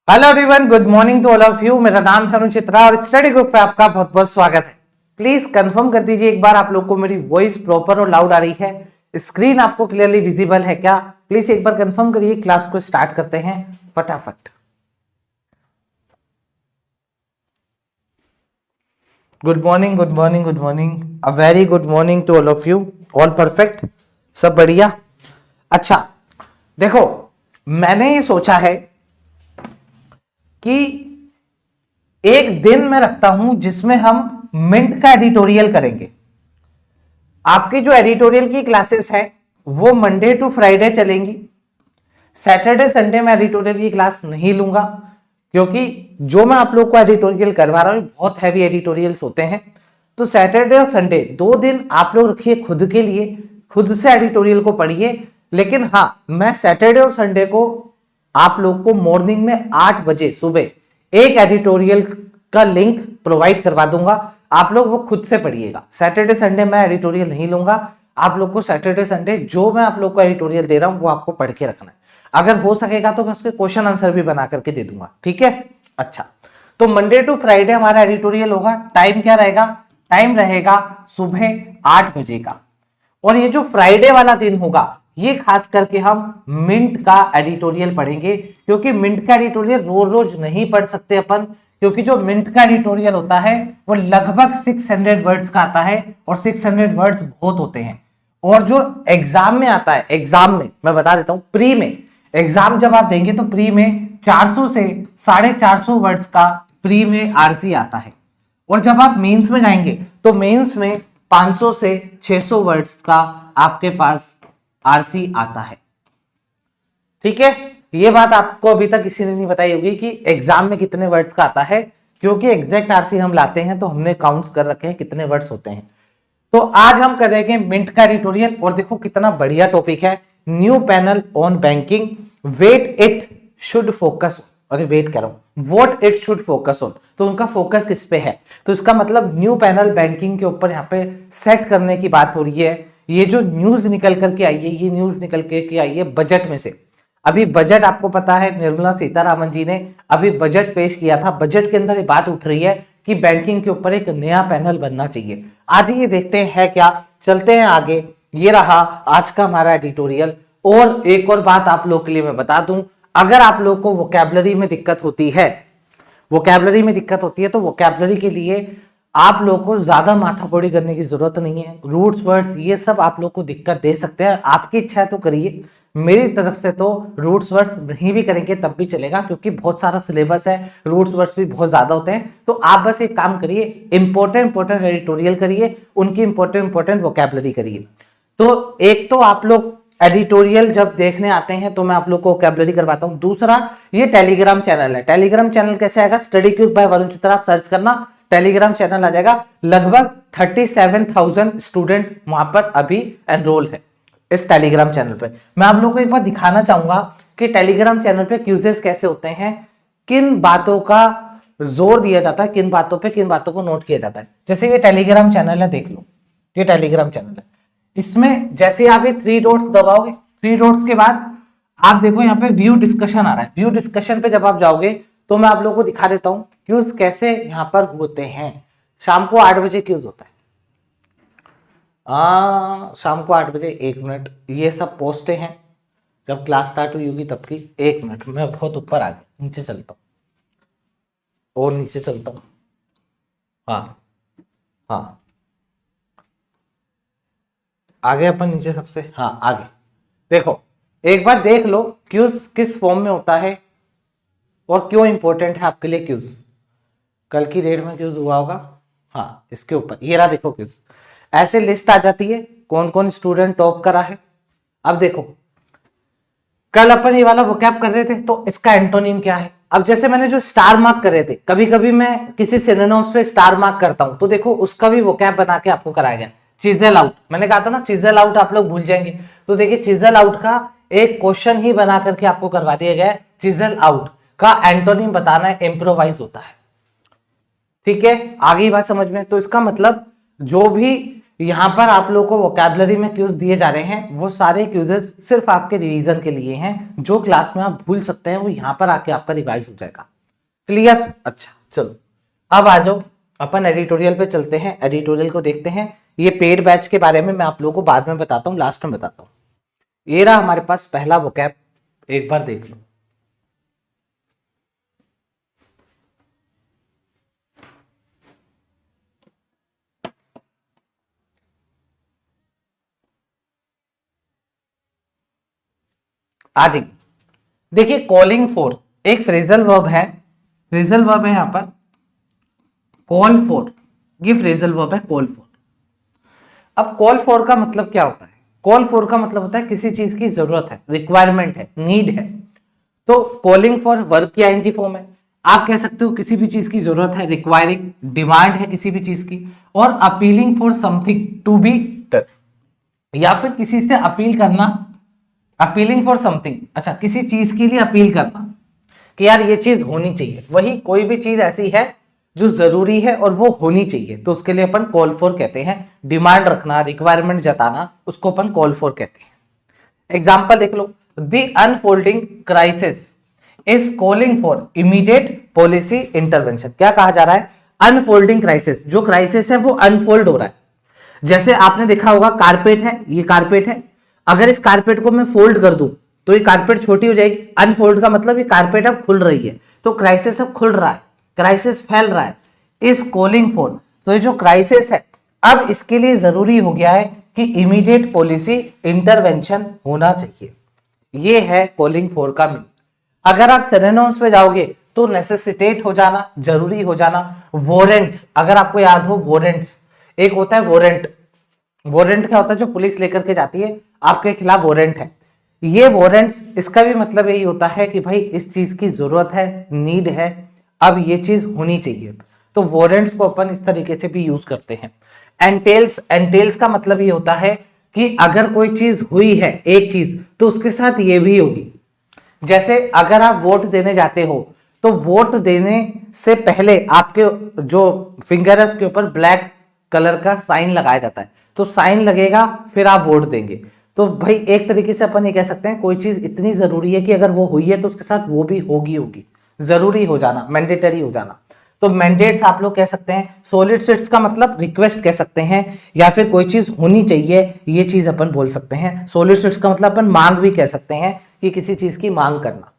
Hello everyone, good morning to all of you. मेरा नाम है अरुण चित्रा और स्टडी ग्रुप पे आपका बहुत बहुत स्वागत है। प्लीज कंफर्म कर दीजिए एक बार आप लोग को मेरी वॉइस प्रॉपर और लाउड आ रही है, स्क्रीन आपको क्लियरली विजिबल है क्या? प्लीज एक बार कंफर्म करिए। क्लास को स्टार्ट करते हैं फटाफट। Good morning, good morning, good morning, a very good morning to all of you. All perfect, सब बढ़िया। अच्छा देखो, मैंने ये सोचा है कि एक दिन मैं रखता हूं जिसमें हम मिंट का एडिटोरियल करेंगे। आपकी जो एडिटोरियल की क्लासेस है वो मंडे टू फ्राइडे चलेंगी। सैटरडे संडे में एडिटोरियल की क्लास नहीं लूंगा, क्योंकि जो मैं आप लोग को एडिटोरियल करवा रहा हूं बहुत हैवी एडिटोरियल्स होते हैं। तो सैटरडे और संडे 2 दिन आप लोग रखिए खुद के लिए, खुद से एडिटोरियल को पढ़िए। लेकिन हाँ, मैं सैटरडे और संडे को आप लोग को मॉर्निंग में 8 बजे सुबह एक एडिटोरियल का लिंक प्रोवाइड करवा दूंगा। आप लोग वो खुद से पढ़िएगा। सैटरडे संडे मैं एडिटोरियल नहीं लूंगा। आप लोग को सैटरडे संडे जो मैं आप लोग को एडिटोरियल दे रहा हूं वो आपको पढ़ के रखना है। अगर हो सकेगा तो मैं उसके क्वेश्चन आंसर भी बना करके दे दूंगा, ठीक है? अच्छा, तो मंडे टू फ्राइडे हमारा एडिटोरियल होगा। टाइम क्या रहेगा? टाइम रहेगा सुबह 8 बजे का। और ये जो फ्राइडे वाला दिन होगा ये खास करके हम मिंट का एडिटोरियल पढ़ेंगे, क्योंकि मिंट का एडिटोरियल रोज रोज नहीं पढ़ सकते अपन, क्योंकि जो मिंट का एडिटोरियल होता है वो लगभग 600 वर्ड्स का आता है और 600 वर्ड्स बहुत होते हैं। और जो एग्जाम में आता है, एग्जाम में मैं बता देता हूं, प्री में एग्जाम जब आप देंगे तो प्री में 400 से 450 वर्ड्स का प्री में आरसी आता है। और जब आप मेंस में जाएंगे तो मेंस में 500 से 600 वर्ड्स का आपके पास आरसी आता है, ठीक है? ये बात आपको अभी तक किसी ने नहीं बताई होगी कि एग्जाम में कितने वर्ड्स का आता है, क्योंकि एग्जैक्ट आरसी हम लाते हैं तो हमने काउंट्स कर रखे हैं कितने वर्ड्स होते हैं। तो आज हम करेंगे मिंट का एडिटोरियल। और देखो कितना बढ़िया टॉपिक है, new panel on banking, wait it should focus, अरे वेट कर रहा हूं, what it should focus on. तो उनका फोकस किस पे है? तो इसका मतलब न्यू पैनल बैंकिंग के ऊपर यहाँ पे सेट करने की बात हो रही है। ये जो न्यूज निकल करके आई है, ये न्यूज निकल के आई है बजट में से। अभी बजट आपको पता है, निर्मला सीतारामन जी ने अभी बजट पेश किया था। बजट के अंदर ये बात उठ रही है कि बैंकिंग के ऊपर एक नया पैनल बनना चाहिए। आज ये देखते हैं क्या, चलते हैं आगे। ये रहा आज का हमारा एडिटोरियल। और एक और बात आप लोग के लिए मैं बता दूं, अगर आप लोग को वोकैबुलरी में दिक्कत होती है, वोकैबुलरी में दिक्कत होती है तो वोकैबुलरी के लिए आप लोग को ज्यादा माथापौड़ी करने की जरूरत नहीं है। रूट्स वर्ड्स ये सब आप लोग को दिक्कत दे सकते हैं, आपकी इच्छा है तो करिए। मेरी तरफ से तो रूट्स वर्ड्स नहीं भी करेंगे तब भी चलेगा, क्योंकि बहुत सारा सिलेबस है, रूट्स वर्ड्स भी बहुत ज्यादा होते हैं। तो आप बस एक काम करिए, इंपॉर्टेंट एडिटोरियल करिए, उनकी इंपॉर्टेंट वोकैबुलरी करिए। तो एक तो आप लोग एडिटोरियल जब देखने आते हैं तो मैं आप लोग को वोकैबुलरी करवाता हूं। दूसरा, ये टेलीग्राम चैनल है। टेलीग्राम चैनल कैसे आएगा? Study quick by Varun Chitra आप सर्च करना, टेलीग्राम चैनल आ जाएगा। लगभग 37,000 स्टूडेंट वहां पर अभी एनरोल है इस टेलीग्राम चैनल पे। मैं आप लोगों को एक बार दिखाना चाहूंगा कि टेलीग्राम चैनल पे क्यूजेस कैसे होते हैं, किन बातों का जोर दिया जाता है, किन बातों पे किन बातों को नोट किया जाता है। जैसे ये टेलीग्राम चैनल है, देख लो, ये टेलीग्राम चैनल है। इसमें जैसे आप ये 3 डॉट्स दबाओगे, 3 डॉट्स के बाद आप देखो यहाँ पे व्यू डिस्कशन आ रहा है। व्यू डिस्कशन पे जब आप जाओगे तो मैं आप लोगों को दिखा देता हूँ क्यूज कैसे यहाँ पर होते हैं। शाम को 8 बजे क्यूज होता है। शाम को 8 बजे, 1 मिनट, ये सब पोस्टें हैं जब क्लास स्टार्ट हुई होगी तब की। 1 मिनट, मैं बहुत ऊपर आ गया, नीचे चलता हूँ और नीचे चलता हूँ। हाँ हाँ, आगे अपन नीचे सबसे, हाँ आगे देखो, एक बार देख लो क्यूज किस फॉर्म में होता है और क्यों इंपॉर्टेंट है आपके लिए क्यूज। कल की डेट में क्यूज हुआ होगा, हाँ इसके ऊपर ये रहा, देखो क्यूज। ऐसे लिस्ट आ जाती है कौन कौन स्टूडेंट टॉप करा है। अब देखो, कल अपन ये वाला वोकैब कर रहे थे तो इसका एंटोनिम क्या है। अब जैसे मैंने जो स्टार मार्क कर रहे थे, कभी कभी मैं किसी सिनोनिम्स पे स्टार मार्क करता हूं, तो देखो उसका भी वोकैब बना के आपको कराया गया। चिजल आउट, मैंने कहा था ना चिजल आउट आप लोग भूल जाएंगे, तो देखिए चिजल आउट का एक क्वेश्चन ही बना करके आपको करवा दिया गया है। चिजल आउट का एंटोनिम बताना है, इम्प्रोवाइज होता है, ठीक है? आगे बात समझ में? तो इसका मतलब जो भी यहां पर आप लोगों को वोकैबुलरी में क्यूज दिए जा रहे हैं, वो सारे क्यूजेस सिर्फ आपके रिवीजन के लिए हैं। जो क्लास में आप भूल सकते हैं वो यहां पर आके आपका रिवाइज हो जाएगा। क्लियर? अच्छा चलो अब आ जाओ, अपन एडिटोरियल पे चलते हैं, एडिटोरियल को देखते हैं। ये पेड बैच के बारे में मैं आप लोगों को बाद में बताता हूँ, लास्ट में बताता हूँ। ये रहा हमारे पास पहला वोकैब, एक बार देख लो। आज ही देखिए, कॉलिंग फॉर एक फ्रेजल वर्ब है, फ्रेजल वर्ब है यहां पर कॉल फॉर, ये फ्रेजल वर्ब है कॉल फॉर। अब कॉल फॉर का मतलब क्या होता है? कॉल फॉर का मतलब होता है किसी चीज की जरूरत है, रिक्वायरमेंट है, नीड है। तो कॉलिंग फॉर वर्ब की आईएनजी फॉर्म है। आप कह सकते हो किसी भी चीज की जरूरत है, रिक्वायरिंग, डिमांड है किसी भी चीज की, और appealing for something to be done, या फिर किसी से अपील करना, अपीलिंग फॉर समथिंग, अच्छा किसी चीज के लिए अपील करना कि यार ये चीज होनी चाहिए। वही कोई भी चीज ऐसी है जो जरूरी है और वो होनी चाहिए, तो उसके लिए अपन कॉल फॉर कहते हैं। डिमांड रखना, रिक्वायरमेंट जताना, उसको अपन कॉल फॉर कहते हैं। एग्जाम्पल देख लो, the unfolding crisis is calling for immediate policy intervention. क्या कहा जा रहा है? अनफोल्डिंग क्राइसिस, जो क्राइसिस है वो अनफोल्ड हो रहा है। जैसे आपने देखा होगा, कारपेट है, ये कारपेट है, अगर इस कारपेट को मैं फोल्ड कर दूं तो ये कारपेट छोटी हो जाएगी। अनफोल्ड का मतलब ये कारपेट अब खुल रही है, तो क्राइसिस अब खुल रहा है, क्राइसिस फैल रहा है, इस कॉलिंग फॉर। तो ये जो क्राइसिस है, अब इसके लिए जरूरी हो गया है कि इमीडिएट पॉलिसी इंटरवेंशन होना चाहिए। ये है कॉलिंग फॉर का मीनिंग। अगर आप सिनोनिम्स पे जाओगे तो नेसेसिटेट हो जाना, जरूरी हो जाना, वारंट्स, अगर आपको याद हो वारंट्स, एक होता है वारंट, वारंट क्या होता है? जो पुलिस लेकर के जाती है आपके खिलाफ वारंट है। ये वारंट्स, इसका भी मतलब यही होता है कि भाई इस चीज की जरूरत है, नीड है, अब ये चीज होनी चाहिए। तो वारंट्स को अपन इस तरीके से भी यूज करते हैं। एंटेल्स, एंटेल्स का मतलब ये होता है कि अगर कोई चीज हुई है एक चीज, तो उसके साथ ये भी होगी। जैसे अगर आप वोट देने जाते हो तो वोट देने से पहले आपके जो फिंगर है उसके ऊपर ब्लैक कलर का साइन लगाया जाता है, तो साइन लगेगा फिर आप वोट देंगे। तो भाई एक तरीके से अपन ये कह सकते हैं कोई चीज इतनी जरूरी है कि अगर वो हुई है तो उसके साथ वो भी होगी, होगी, जरूरी हो जाना, मैंडेटरी हो जाना। तो मैंडेट्स आप लोग कह सकते हैं। सॉलिसिट्स का मतलब रिक्वेस्ट कह सकते हैं, या फिर कोई चीज होनी चाहिए, ये चीज अपन बोल सकते हैं। सॉलिसिट्स का मतलब अपन मांग भी कह सकते हैं कि किसी चीज की मांग करना।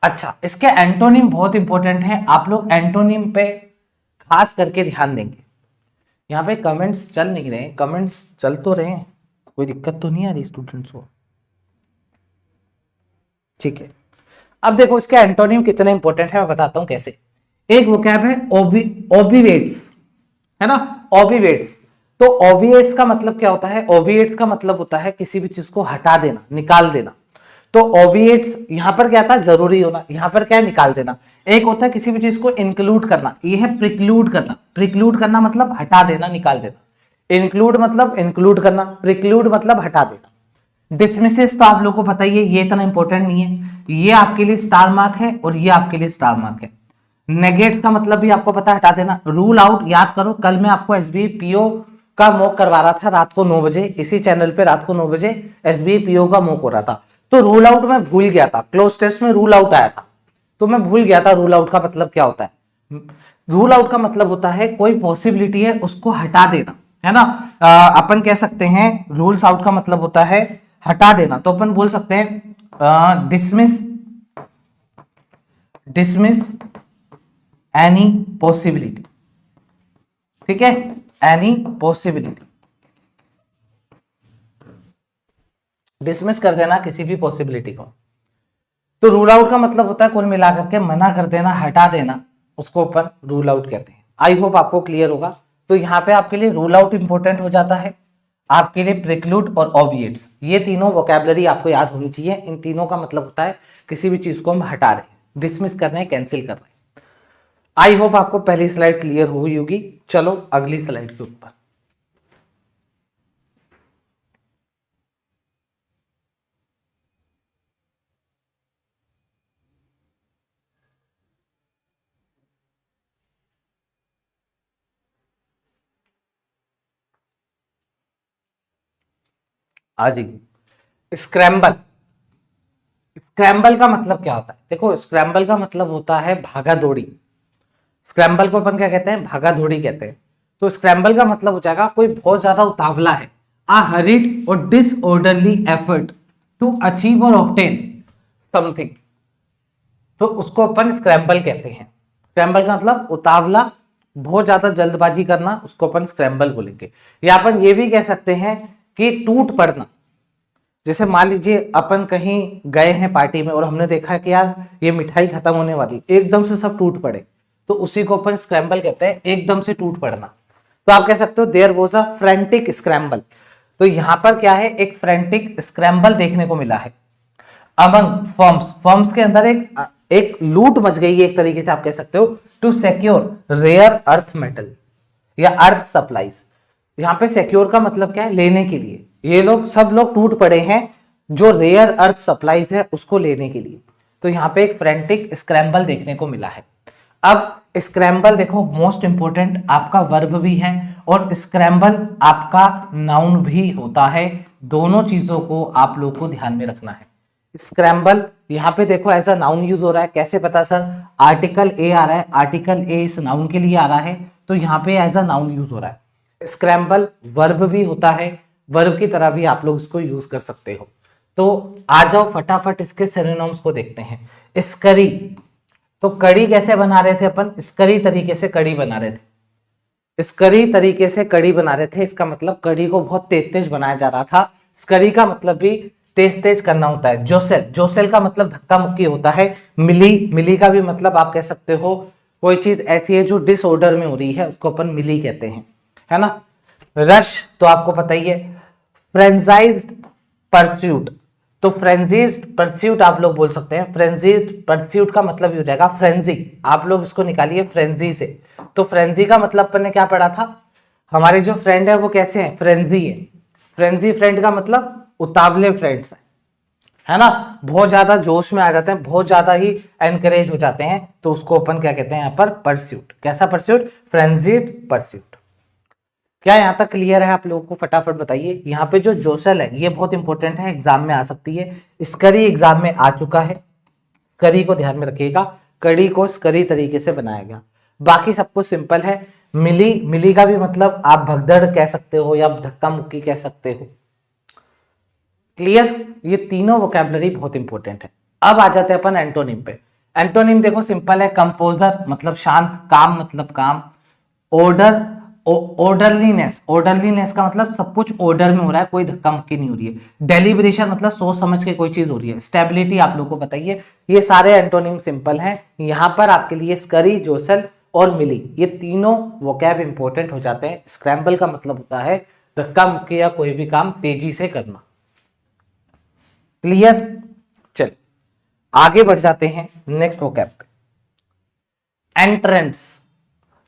अच्छा, इसके एंटोनिम बहुत इंपॉर्टेंट है, आप लोग एंटोनिम पे खास करके ध्यान देंगे। यहाँ पे कमेंट्स चल नहीं रहे, कमेंट्स चल तो रहे हैं, कोई दिक्कत तो नहीं आ रही स्टूडेंट्स को? ठीक है, अब देखो इसके एंटोनिम कितने इंपॉर्टेंट है, मैं बताता हूं कैसे। एक वोकैब है ओबिवेट्स, है ना, ओबिवेट्स। तो ओबिएट्स का मतलब क्या होता है? ओबिएट्स का मतलब होता है किसी भी चीज को हटा देना, निकाल देना। तो ओबिएट्स यहां पर क्या था? जरूरी होना, यहां पर क्या है? निकाल देना। एक होता है किसी भी चीज को इंक्लूड करना, ये है प्रिक्लूड करना। प्रिक्लूड करना मतलब हटा देना, निकाल देना। इंक्लूड मतलब इंक्लूड करना, प्रिक्लूड मतलब हटा देना। डिसमिसेस तो आप लोगों को पता ही है, ये इतना इंपॉर्टेंट नहीं है, ये आपके लिए स्टार मार्क है और ये आपके लिए स्टार मार्क है। नेगेट्स का मतलब भी आपको पता है, हटा देना। रूल आउट याद करो, कल मैं आपको एसबीआई पीओ का मॉक करवा रहा था रात को 9 बजे, इसी चैनल पे रात को 9 बजे एसबीआई पीओ का मॉक हो रहा था। तो रूल आउट मैं भूल गया था, क्लोज टेस्ट में रूल आउट आया था, तो मैं भूल गया था रूल आउट का मतलब क्या होता है। रूल आउट का मतलब होता है कोई पॉसिबिलिटी है उसको हटा देना, है ना। अपन कह सकते हैं रूल्स आउट का मतलब होता है हटा देना, तो अपन बोल सकते हैं डिसमिस, डिसमिस एनी पॉसिबिलिटी, ठीक है, एनी पॉसिबिलिटी, डिसमिस कर देना किसी भी पॉसिबिलिटी को। तो रूल आउट का मतलब होता है कुल मिलाकर के मना कर देना, हटा देना, उसको अपन रूल आउट कहते हैं। आई होप आपको क्लियर होगा। तो यहाँ पे आपके लिए रूल आउट इंपॉर्टेंट हो जाता है, आपके लिए प्रिक्लूड और ऑबिएट्स, ये तीनों वोकैबुलरी आपको याद होनी चाहिए। इन तीनों का मतलब होता है किसी भी चीज को हम हटा रहे हैं, डिसमिस कर रहे हैं, कैंसिल कर रहे हैं। आई होप आपको पहली स्लाइड क्लियर हुई होगी। चलो अगली स्लाइड के ऊपर। आ जाइए। स्क्रैम्बल, स्क्रैम्बल का मतलब क्या होता है? देखो स्क्रैम्बल का मतलब होता है भागा दौड़ी। स्क्रैम्बल को अपन क्या कहते हैं? भागा दौड़ी कहते हैं। तो स्क्रैम्बल का मतलब हो जाएगा कोई बहुत ज्यादा उतावला है, a hurried or disorderly effort to achieve or obtain something, तो उसको अपन स्क्रैम्बल कहते हैं। स्क्रैम्बल का मतलब उतावला, बहुत ज्यादा जल्दबाजी करना, उसको अपन स्क्रैम्बल बोलेंगे। या अपन ये भी कह सकते हैं कि टूट पड़ना। जैसे मान लीजिए अपन कहीं गए हैं पार्टी में और हमने देखा है कि यार ये मिठाई खत्म होने वाली, एकदम से सब टूट पड़े, तो उसी को अपन स्क्रैम्बल कहते हैं, एकदम से टूट पड़ना। तो आप कह सकते हो there was a frantic scramble. तो यहां पर क्या है? एक फ्रैंटिक स्क्रैम्बल देखने को मिला है अमंग फर्म्स। फर्म्स के अंदर एक लूट मच गई है, एक तरीके से आप कह सकते हो, to secure rare earth metal या अर्थ सप्लाईज। यहाँ पे सिक्योर का मतलब क्या है? लेने के लिए। ये लोग सब लोग टूट पड़े हैं जो रेयर अर्थ सप्लाईज है उसको लेने के लिए। तो यहाँ पे एक फ्रैंटिक स्क्रैम्बल देखने को मिला है। अब स्क्रैम्बल देखो मोस्ट इंपोर्टेंट आपका वर्ब भी है और स्क्रैम्बल आपका नाउन भी होता है। दोनों चीजों को आप लोग को ध्यान में रखना है। स्क्रैम्बल यहाँ पे देखो एज अ नाउन यूज हो रहा है। कैसे पता सर? आर्टिकल ए आ रहा है, आर्टिकल ए इस नाउन के लिए आ रहा है, तो यहाँ पे एज अ नाउन यूज हो रहा है। स्क्रैम्बल वर्ब भी होता है, वर्ब की तरह भी आप लोग इसको यूज कर सकते हो। तो आ जाओ फटाफट इसके सिनोनिम्स को देखते हैं। स्करी, तो कड़ी कैसे बना रहे थे अपन? स्करी तरीके से कड़ी बना रहे थे। स्करी तरीके से कड़ी बना रहे थे, इसका मतलब कड़ी को बहुत तेज तेज बनाया जा रहा था। स्करी का मतलब भी तेज तेज करना होता है। जोसेल, जोसेल का मतलब धक्का मुक्की होता है। मिली, मिली का भी मतलब आप कह सकते हो कोई चीज ऐसी है जो डिसऑर्डर में हो रही है, उसको अपन मिली कहते हैं, है ना। रश तो आपको पता ही है। फ्रेंजाइज्ड परस्यूट, तो फ्रेंजीज परस्यूट आप लोग बोल सकते हैं। फ्रेंजीज परस्यूट का मतलब हो जाएगा फ्रेंजी। आप लोग इसको निकालिए फ्रेंजी से। तो फ्रेंजी का मतलब अपन ने क्या पढ़ा था? हमारे जो फ्रेंड है वो कैसे हैं? फ्रेंजी है। फ्रेंजी फ्रेंड का मतलब उतावले फ्रेंड्स है ना, बहुत ज्यादा जोश में आ जाते हैं, बहुत ज्यादा ही एनकरेज हो जाते हैं, तो उसको अपन क्या कहते हैं यहाँ पर? परस्यूट। कैसा परस्यूट? Frenzied pursuit. क्या यहां तक क्लियर है आप लोगों को? फटाफट बताइए। यहाँ पे जो जोसेल है ये बहुत इंपॉर्टेंट है, एग्जाम में आ सकती है। स्करी एग्जाम में आ चुका है, करी को ध्यान में रखिएगा। कड़ी को स्करी तरीके से बनाया गया। बाकी सब कुछ सिंपल है। मिली, मिली का भी मतलब आप भगदड़ कह सकते हो या धक्का मुक्की कह सकते हो। क्लियर? ये तीनों वोकैबुलरी बहुत इंपॉर्टेंट है। अब आ जाते हैं अपन एंटोनिम पे। एंटोनिम देखो सिंपल है। कंपोजर मतलब शांत, काम मतलब काम, ऑर्डर, ऑर्डरलीनेस, ऑर्डरलीनेस का मतलब सब कुछ ऑर्डर में हो रहा है, कोई धक्का मुक्की नहीं हो रही है। डेलिब्रेशन मतलब सोच समझ के कोई चीज हो रही है। स्टेबिलिटी आप लोगों को बताइए। ये सारे एंटोनिम सिंपल हैं। यहाँ पर आपके लिए स्करी, जोसेल और मिली, ये तीनों वोकैब इंपॉर्टेंट हो जाते हैं। स्क्रैम्बल का मतलब होता है धक्का मुक्की या कोई भी काम तेजी से करना। क्लियर? चल आगे बढ़ जाते हैं नेक्स्ट वोकैब पे। एंट्रेंस,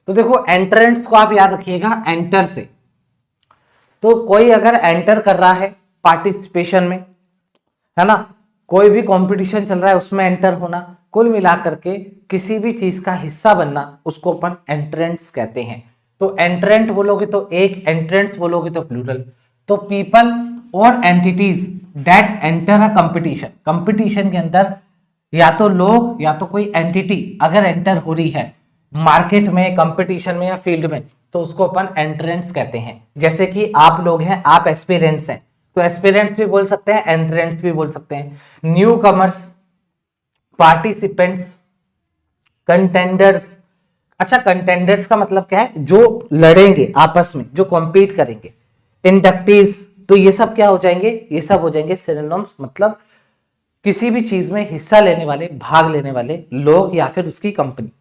तो देखो एंट्रेंस को आप याद रखिएगा एंटर से। तो कोई अगर एंटर कर रहा है पार्टिसिपेशन में, है ना, कोई भी कंपटीशन चल रहा है उसमें एंटर होना, कुल मिलाकर के किसी भी चीज का हिस्सा बनना, उसको अपन एंट्रेंट्स कहते हैं। तो एंट्रेंट बोलोगे तो एक, एंट्रेंट्स बोलोगे तो प्लूरल। तो पीपल और entities that enter a competition, competition के अंदर या तो लोग या तो कोई एंटिटी अगर एंटर हो रही है मार्केट में, कंपटीशन में या फील्ड में, तो उसको अपन एंट्रेंट्स कहते हैं। जैसे कि आप लोग हैं, आप एस्पिरेंट्स हैं, तो एस्पिरेंट्स भी बोल सकते हैं, एंट्रेंट्स भी बोल सकते हैं। New commerce, participants, contenders. अच्छा, कंटेंडर्स का मतलब क्या है? जो लड़ेंगे आपस में, जो कॉम्पीट करेंगे। इंडक्टीज, तो ये सब क्या हो जाएंगे? ये सब हो जाएंगे सिनोनिम्स, मतलब किसी भी चीज में हिस्सा लेने वाले, भाग लेने वाले लोग या फिर उसकी company.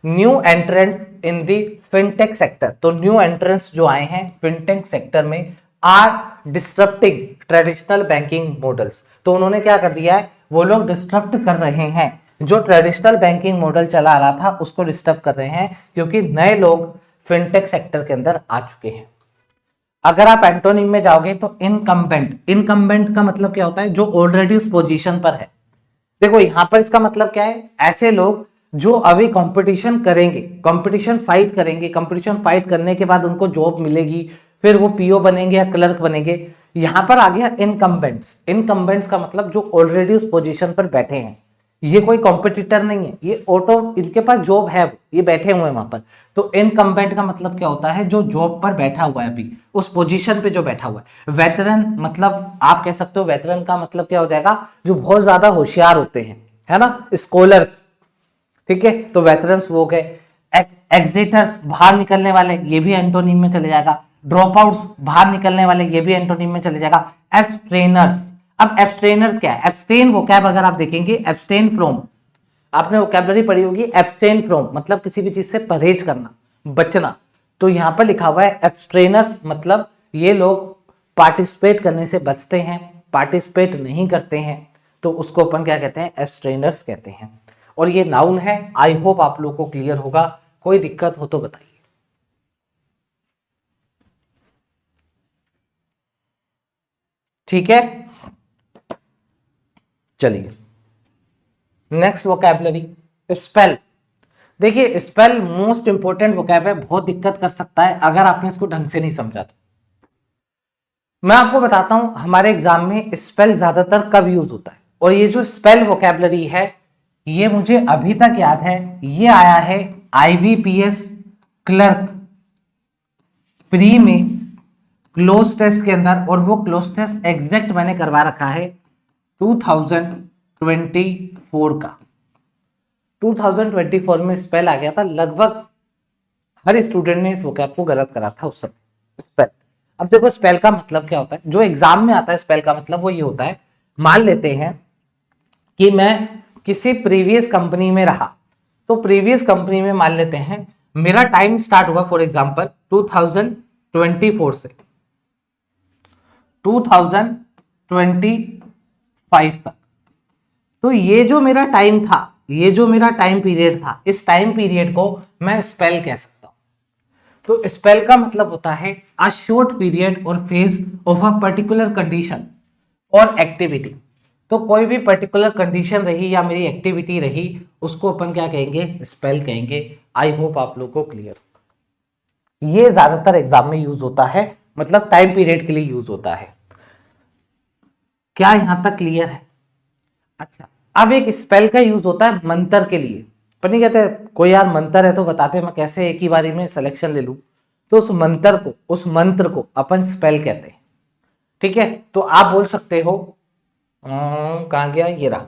New entrants in the fintech sector, तो न्यू एंट्रेंट्स जो आए हैं फिनटेक सेक्टर में are disturbing traditional banking models. तो उन्होंने क्या कर दिया है? वो लोग डिस्टर्ब कर रहे हैं, जो ट्रेडिशनल बैंकिंग मॉडल चला आ रहा था उसको डिस्टर्ब कर रहे हैं, क्योंकि नए लोग फिनटेक सेक्टर के अंदर आ चुके हैं। अगर आप एंटोनिम में जाओगे तो इनकम्बेंट, इनकम्बेंट का मतलब क्या होता है? जो ऑलरेडी उस पोजीशन पर है। देखो यहां पर इसका मतलब क्या है? ऐसे लोग जो अभी कंपटीशन करेंगे, कंपटीशन फाइट करेंगे, कंपटीशन फाइट करने के बाद उनको जॉब मिलेगी, फिर वो पीओ बनेंगे या क्लर्क बनेंगे, यहां पर आ गया इनकम्बेंट्स। इनकम्बेंट्स का मतलब जो ऑलरेडी उस पोजीशन पर बैठे हैं, ये कोई कॉम्पिटिटर नहीं है, ये ऑटो इनके पास जॉब है, ये बैठे हुए हैं वहां पर। तो इनकम्बेंट का मतलब क्या होता है, जो जॉब पर बैठा हुआ है, अभी उस पोजीशन पे जो बैठा हुआ है। वेटरन मतलब आप कह सकते हो, वेटरन का मतलब क्या हो जाएगा, जो बहुत ज्यादा होशियार होते हैं, है ना, स्कॉलर, ठीक है, तो वेटरन्स वो गए। एग्जिटर्स बाहर निकलने वाले, ये भी एंटोनिम में चले जाएगा। ड्रॉप आउट बाहर निकलने वाले, ये भी एंटोनिम में चले जाएगा। एब्स्ट्रेनर्स, अब एब्स्ट्रेनर्स क्या है, एब्स्टेन वोकैब अगर आप देखेंगे, एब्स्टेन फ्रॉम, आपने वोकैबलरी पढ़ी होगी, एब्स्टेन फ्रॉम मतलब किसी भी चीज से परहेज करना, बचना। तो यहां पर लिखा हुआ है एब्स्ट्रेनर्स, मतलब ये लोग पार्टिसिपेट करने से बचते हैं, पार्टिसिपेट नहीं करते हैं, तो उसको अपन क्या कहते हैं, एब्स्ट्रेनर्स कहते हैं। और ये नाउन है। आई होप आप लोगों को क्लियर होगा, कोई दिक्कत हो तो बताइए। ठीक है, चलिए नेक्स्ट वोकैबलरी, स्पेल। देखिए स्पेल मोस्ट इंपोर्टेंट वोकैब है, बहुत दिक्कत कर सकता है अगर आपने इसको ढंग से नहीं समझा तो। मैं आपको बताता हूं हमारे एग्जाम में स्पेल ज्यादातर कब यूज होता है, और ये जो स्पेल वोकैबलरी है, ये मुझे अभी तक याद है, ये आया है IBPS क्लर्क प्री में क्लोज टेस्ट के अंदर, और वो क्लोज टेस्ट एग्जैक्ट मैंने करवा रखा है 2024 का। 2024 में स्पेल आ गया था, लगभग हर स्टूडेंट ने इस वोकैब को गलत करा था उस समय। स्पेल, अब देखो स्पेल का मतलब क्या होता है, जो एग्जाम में आता है स्पेल का मतलब वो ये होता है, मान लेते हैं कि मैं किसी प्रीवियस कंपनी में रहा, तो प्रीवियस कंपनी में मान लेते हैं मेरा टाइम स्टार्ट हुआ फॉर एग्जांपल 2024 से 2025 तक। तो ये जो मेरा टाइम था, ये जो मेरा टाइम पीरियड था, इस टाइम पीरियड को मैं स्पेल कह सकता हूं। तो स्पेल का मतलब होता है अ शॉर्ट पीरियड और phase of a particular condition और एक्टिविटी। तो कोई भी पर्टिकुलर कंडीशन रही या मेरी एक्टिविटी रही, उसको अपन क्या कहेंगे, स्पेल कहेंगे। आई होप आप लोगों को क्लियर होगा। ये ज्यादातर एग्जाम में यूज होता है, मतलब टाइम पीरियड के लिए यूज होता है। क्या यहां तक क्लियर है? अच्छा, अब एक स्पेल का यूज होता है मंत्र के लिए। पर नहीं कहते कोई यार मंत्र है तो बताते मैं कैसे एक ही बारी में सिलेक्शन ले लूं, तो उस मंत्र को अपन स्पेल कहते हैं। ठीक है, तो आप बोल सकते हो, कहां गया, ये रहा,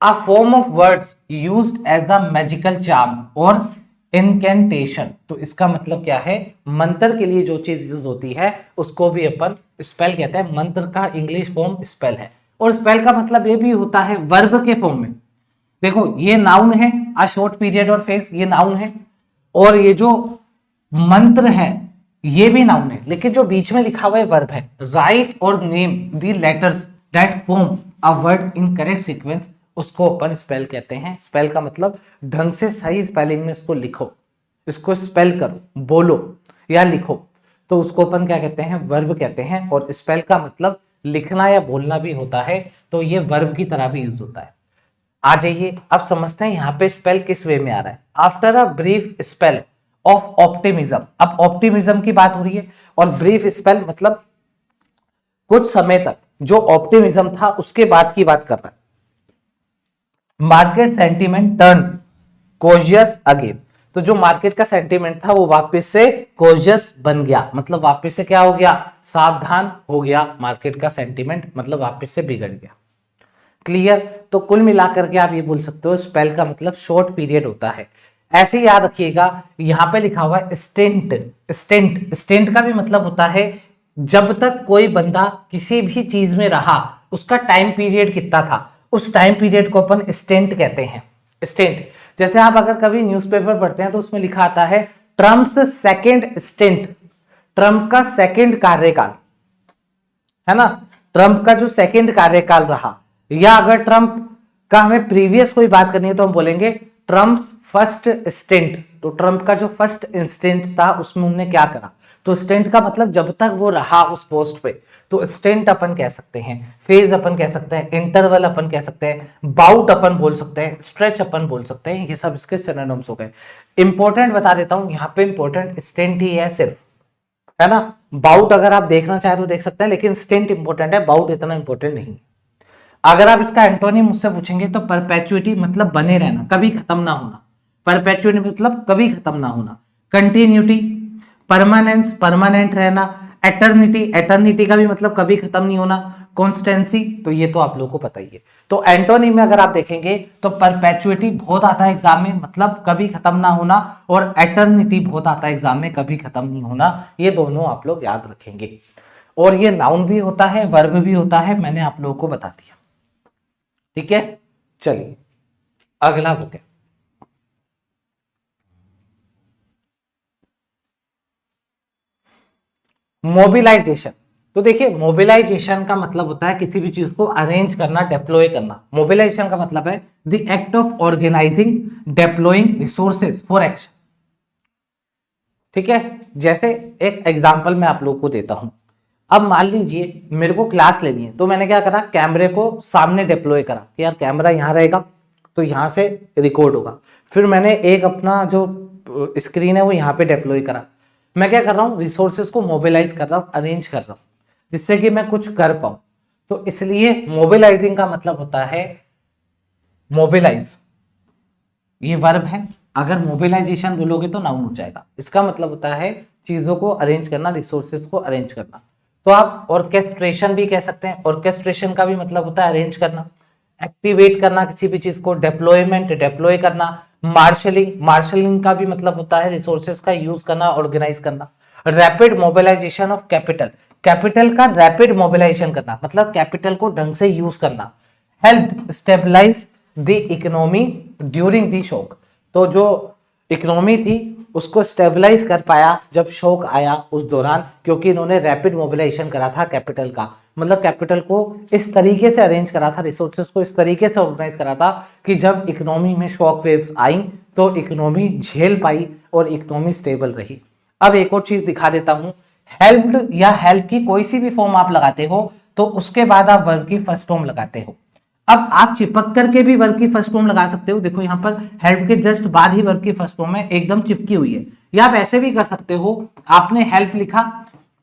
a form of words used as a magical charm or incantation. तो इसका मतलब क्या है, मंत्र के लिए जो चीज यूज होती है उसको भी अपन स्पेल कहते हैं। मंत्र का इंग्लिश फॉर्म स्पेल है, और स्पेल का मतलब ये भी होता है वर्ब के फॉर्म में। देखो ये नाउन है, अ शॉर्ट पीरियड और फेस, ये नाउन है, और ये जो मंत्र है ये भी नाउन है, लेकिन जो बीच में लिखा हुआ है वर्ब है। राइट और name the letters that form a word in correct sequence, उसको अपन स्पेल कहते हैं। स्पेल का मतलब ढंग से सही स्पेलिंग में इसको लिखो, इसको स्पेल करो, बोलो या लिखो, तो उसको अपन क्या कहते हैं, वर्ब कहते हैं। और स्पेल का मतलब लिखना या बोलना भी होता है, तो ये वर्ब की तरह भी यूज होता है। आ जाइए अब समझते हैं यहाँ पे स्पेल किस वे में आ रहा है। After a brief spell of optimism, अब ऑप्टिमिज्म की बात हो रही है, और ब्रीफ स्पेल मतलब कुछ समय तक जो ऑप्टिमिज्म था उसके बाद की बात कर रहा है। Market sentiment turn cautious again, तो जो मार्केट का सेंटीमेंट था वो वापस से कॉशियस बन गया, मतलब वापस से क्या हो गया, सावधान हो गया। मार्केट का सेंटीमेंट मतलब वापस से बिगड़ गया। क्लियर? तो कुल मिलाकर के आप ये बोल सकते हो स्पेल का मतलब शॉर्ट पीरियड होता है। ऐसे याद रखिएगा, यहां पे लिखा हुआ है स्टेंट। स्टेंट, स्टेंट का भी मतलब होता है जब तक कोई बंदा किसी भी चीज में रहा, उसका टाइम पीरियड कितना था, उस टाइम पीरियड को अपन स्टेंट कहते हैं। स्टेंट, जैसे आप अगर कभी न्यूज़पेपर पढ़ते हैं तो उसमें लिखा आता है ट्रम्प्स सेकेंड स्टेंट, ट्रम्प का सेकेंड कार्यकाल, है ना, ट्रम्प का जो सेकेंड कार्यकाल रहा। या अगर ट्रम्प का हमें प्रीवियस कोई बात करनी है तो हम बोलेंगे ट्रम्प फर्स्ट स्टेंट। तो ट्रम्प का जो फर्स्ट इंस्टेंट था उसमें उन्होंने क्या करा, तो स्टेंट का मतलब जब तक वो रहा उस पोस्ट पे, तो स्टेंट अपन कह सकते हैं, फेज अपन कह सकते हैं, इंटरवल अपन कह सकते हैं, बाउट अपन बोल सकते हैं, स्ट्रेच अपन बोल सकते हैं। ये सब इसके सिनोनिम्स हो गए। इंपॉर्टेंट बता देता हूं, यहाँ पे इंपॉर्टेंट स्टेंट ही है सिर्फ, है ना। बाउट अगर आप देखना चाहे तो देख सकते हैं, लेकिन स्टेंट इंपॉर्टेंट है, बाउट इतना इंपॉर्टेंट नहीं है। अगर आप इसका एंटोनिम मुझसे पूछेंगे तो परपेचुइटी मतलब बने रहना, कभी खत्म ना होना। परपेचुइटी मतलब कभी खत्म ना होना। कंटिन्यूटी, परमानेंस परमानेंट रहना। एटर्निटी, एटर्निटी का भी मतलब कभी खत्म नहीं होना। कॉन्स्टेंसी, तो ये तो आप लोगों को पता ही है। तो एंटोनिम में अगर आप देखेंगे तो परपेचुइटी बहुत आता है एग्जाम में, मतलब कभी खत्म ना होना, और एटर्निटी बहुत आता है एग्जाम में, कभी खत्म नहीं होना। ये दोनों आप लोग याद रखेंगे। और ये नाउन भी होता है, वर्ब भी होता है, मैंने आप लोगों को बता दिया। ठीक है, चलिए अगला बुक है। मोबिलाइजेशन। तो देखिए, मोबिलाइजेशन का मतलब होता है किसी भी चीज को अरेंज करना, डेप्लॉय करना। मोबिलाइजेशन का मतलब है the act of organizing, deploying resources for action. ठीक है, जैसे एक एग्जांपल मैं आप लोगों को देता हूं। अब मान लीजिए मेरे को क्लास लेनी है, तो मैंने क्या करा, कैमरे को सामने डिप्लॉय करा कि यार कैमरा यहां रहेगा तो यहां से रिकॉर्ड होगा। फिर मैंने एक अपना जो स्क्रीन है वो यहां पे डिप्लॉय करा। मैं क्या कर रहा हूँ, रिसोर्सेज को मोबिलाइज कर रहा हूँ, अरेंज कर रहा हूँ, जिससे कि मैं कुछ कर पाऊं। तो इसलिए मोबिलाइजिंग का मतलब होता है मोबिलाइज, ये वर्ब है। अगर मोबिलाइजेशन बोलोगे तो नाउन हो जाएगा। इसका मतलब होता है चीजों को अरेंज करना, रिसोर्सेज को अरेंज करना। तो आप ऑर्केस्ट्रेशन भी कह सकते हैं। ऑर्केस्ट्रेशन का भी मतलब होता है अरेंज करना, एक्टिवेट करना किसी भी चीज को, डेप्लॉयमेंट डेप्लॉय करना। मार्शलिंग, मार्शलिंग का भी मतलब होता है रिसोर्सेज का यूज करना, ऑर्गेनाइज करना। Rapid mobilisation of capital, capital का रैपिड मोबिलाइजेशन करना, मतलब कैपिटल को ढंग से यूज करना। Help stabilise the economy during the shock, तो जो इकोनॉमी थी उसको स्टेबलाइज कर पाया जब शॉक आया उस दौरान, क्योंकि इन्होंने रैपिड मोबिलाइजेशन करा था कैपिटल का। मतलब कैपिटल को इस तरीके से अरेंज करा था, रिसोर्सेज को इस तरीके से ऑर्गेनाइज करा था कि जब इकोनॉमी में शॉक वेव्स आई तो इकोनॉमी झेल पाई और इकोनॉमी स्टेबल रही। अब एक और चीज दिखा देता हूं। हेल्प्ड या हेल्प की कोई सी भी फॉर्म आप लगाते हो तो उसके बाद आप वर्ब की फर्स्ट फॉर्म लगाते हो। अब आप चिपक करके भी वर्ब की फर्स्ट फॉर्म लगा सकते हो। देखो यहाँ पर हेल्प के जस्ट बाद ही वर्ब की फर्स्ट फॉर्म है, एकदम चिपकी हुई है। या आप ऐसे भी कर सकते हो, आपने हेल्प लिखा,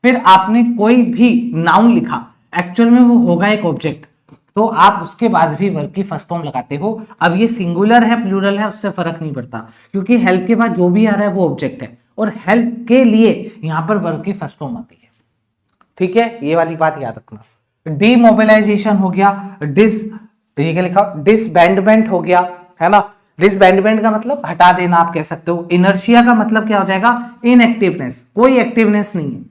फिर आपने कोई भी नाउन लिखा, एक्चुअल में वो होगा एक ऑब्जेक्ट, तो आप उसके बाद भी वर्ब की फर्स्ट फॉर्म लगाते हो। अब ये सिंगुलर है प्लूरल है उससे फर्क नहीं पड़ता, क्योंकि हेल्प के बाद जो भी आ रहा है वो ऑब्जेक्ट है, और हेल्प के लिए यहाँ पर वर्ब की फर्स्ट फॉर्म आती है। ठीक है, ये वाली बात याद रखना। डीमोबिलाइजेशन हो गया, ये क्या लिखा, डिसबैंडमेंट हो गया, है ना। डिसबैंडमेंट का मतलब हटा देना आप कह सकते हो। इनर्शिया का मतलब क्या हो जाएगा, इनएक्टिवनेस, कोई एक्टिवनेस नहीं है,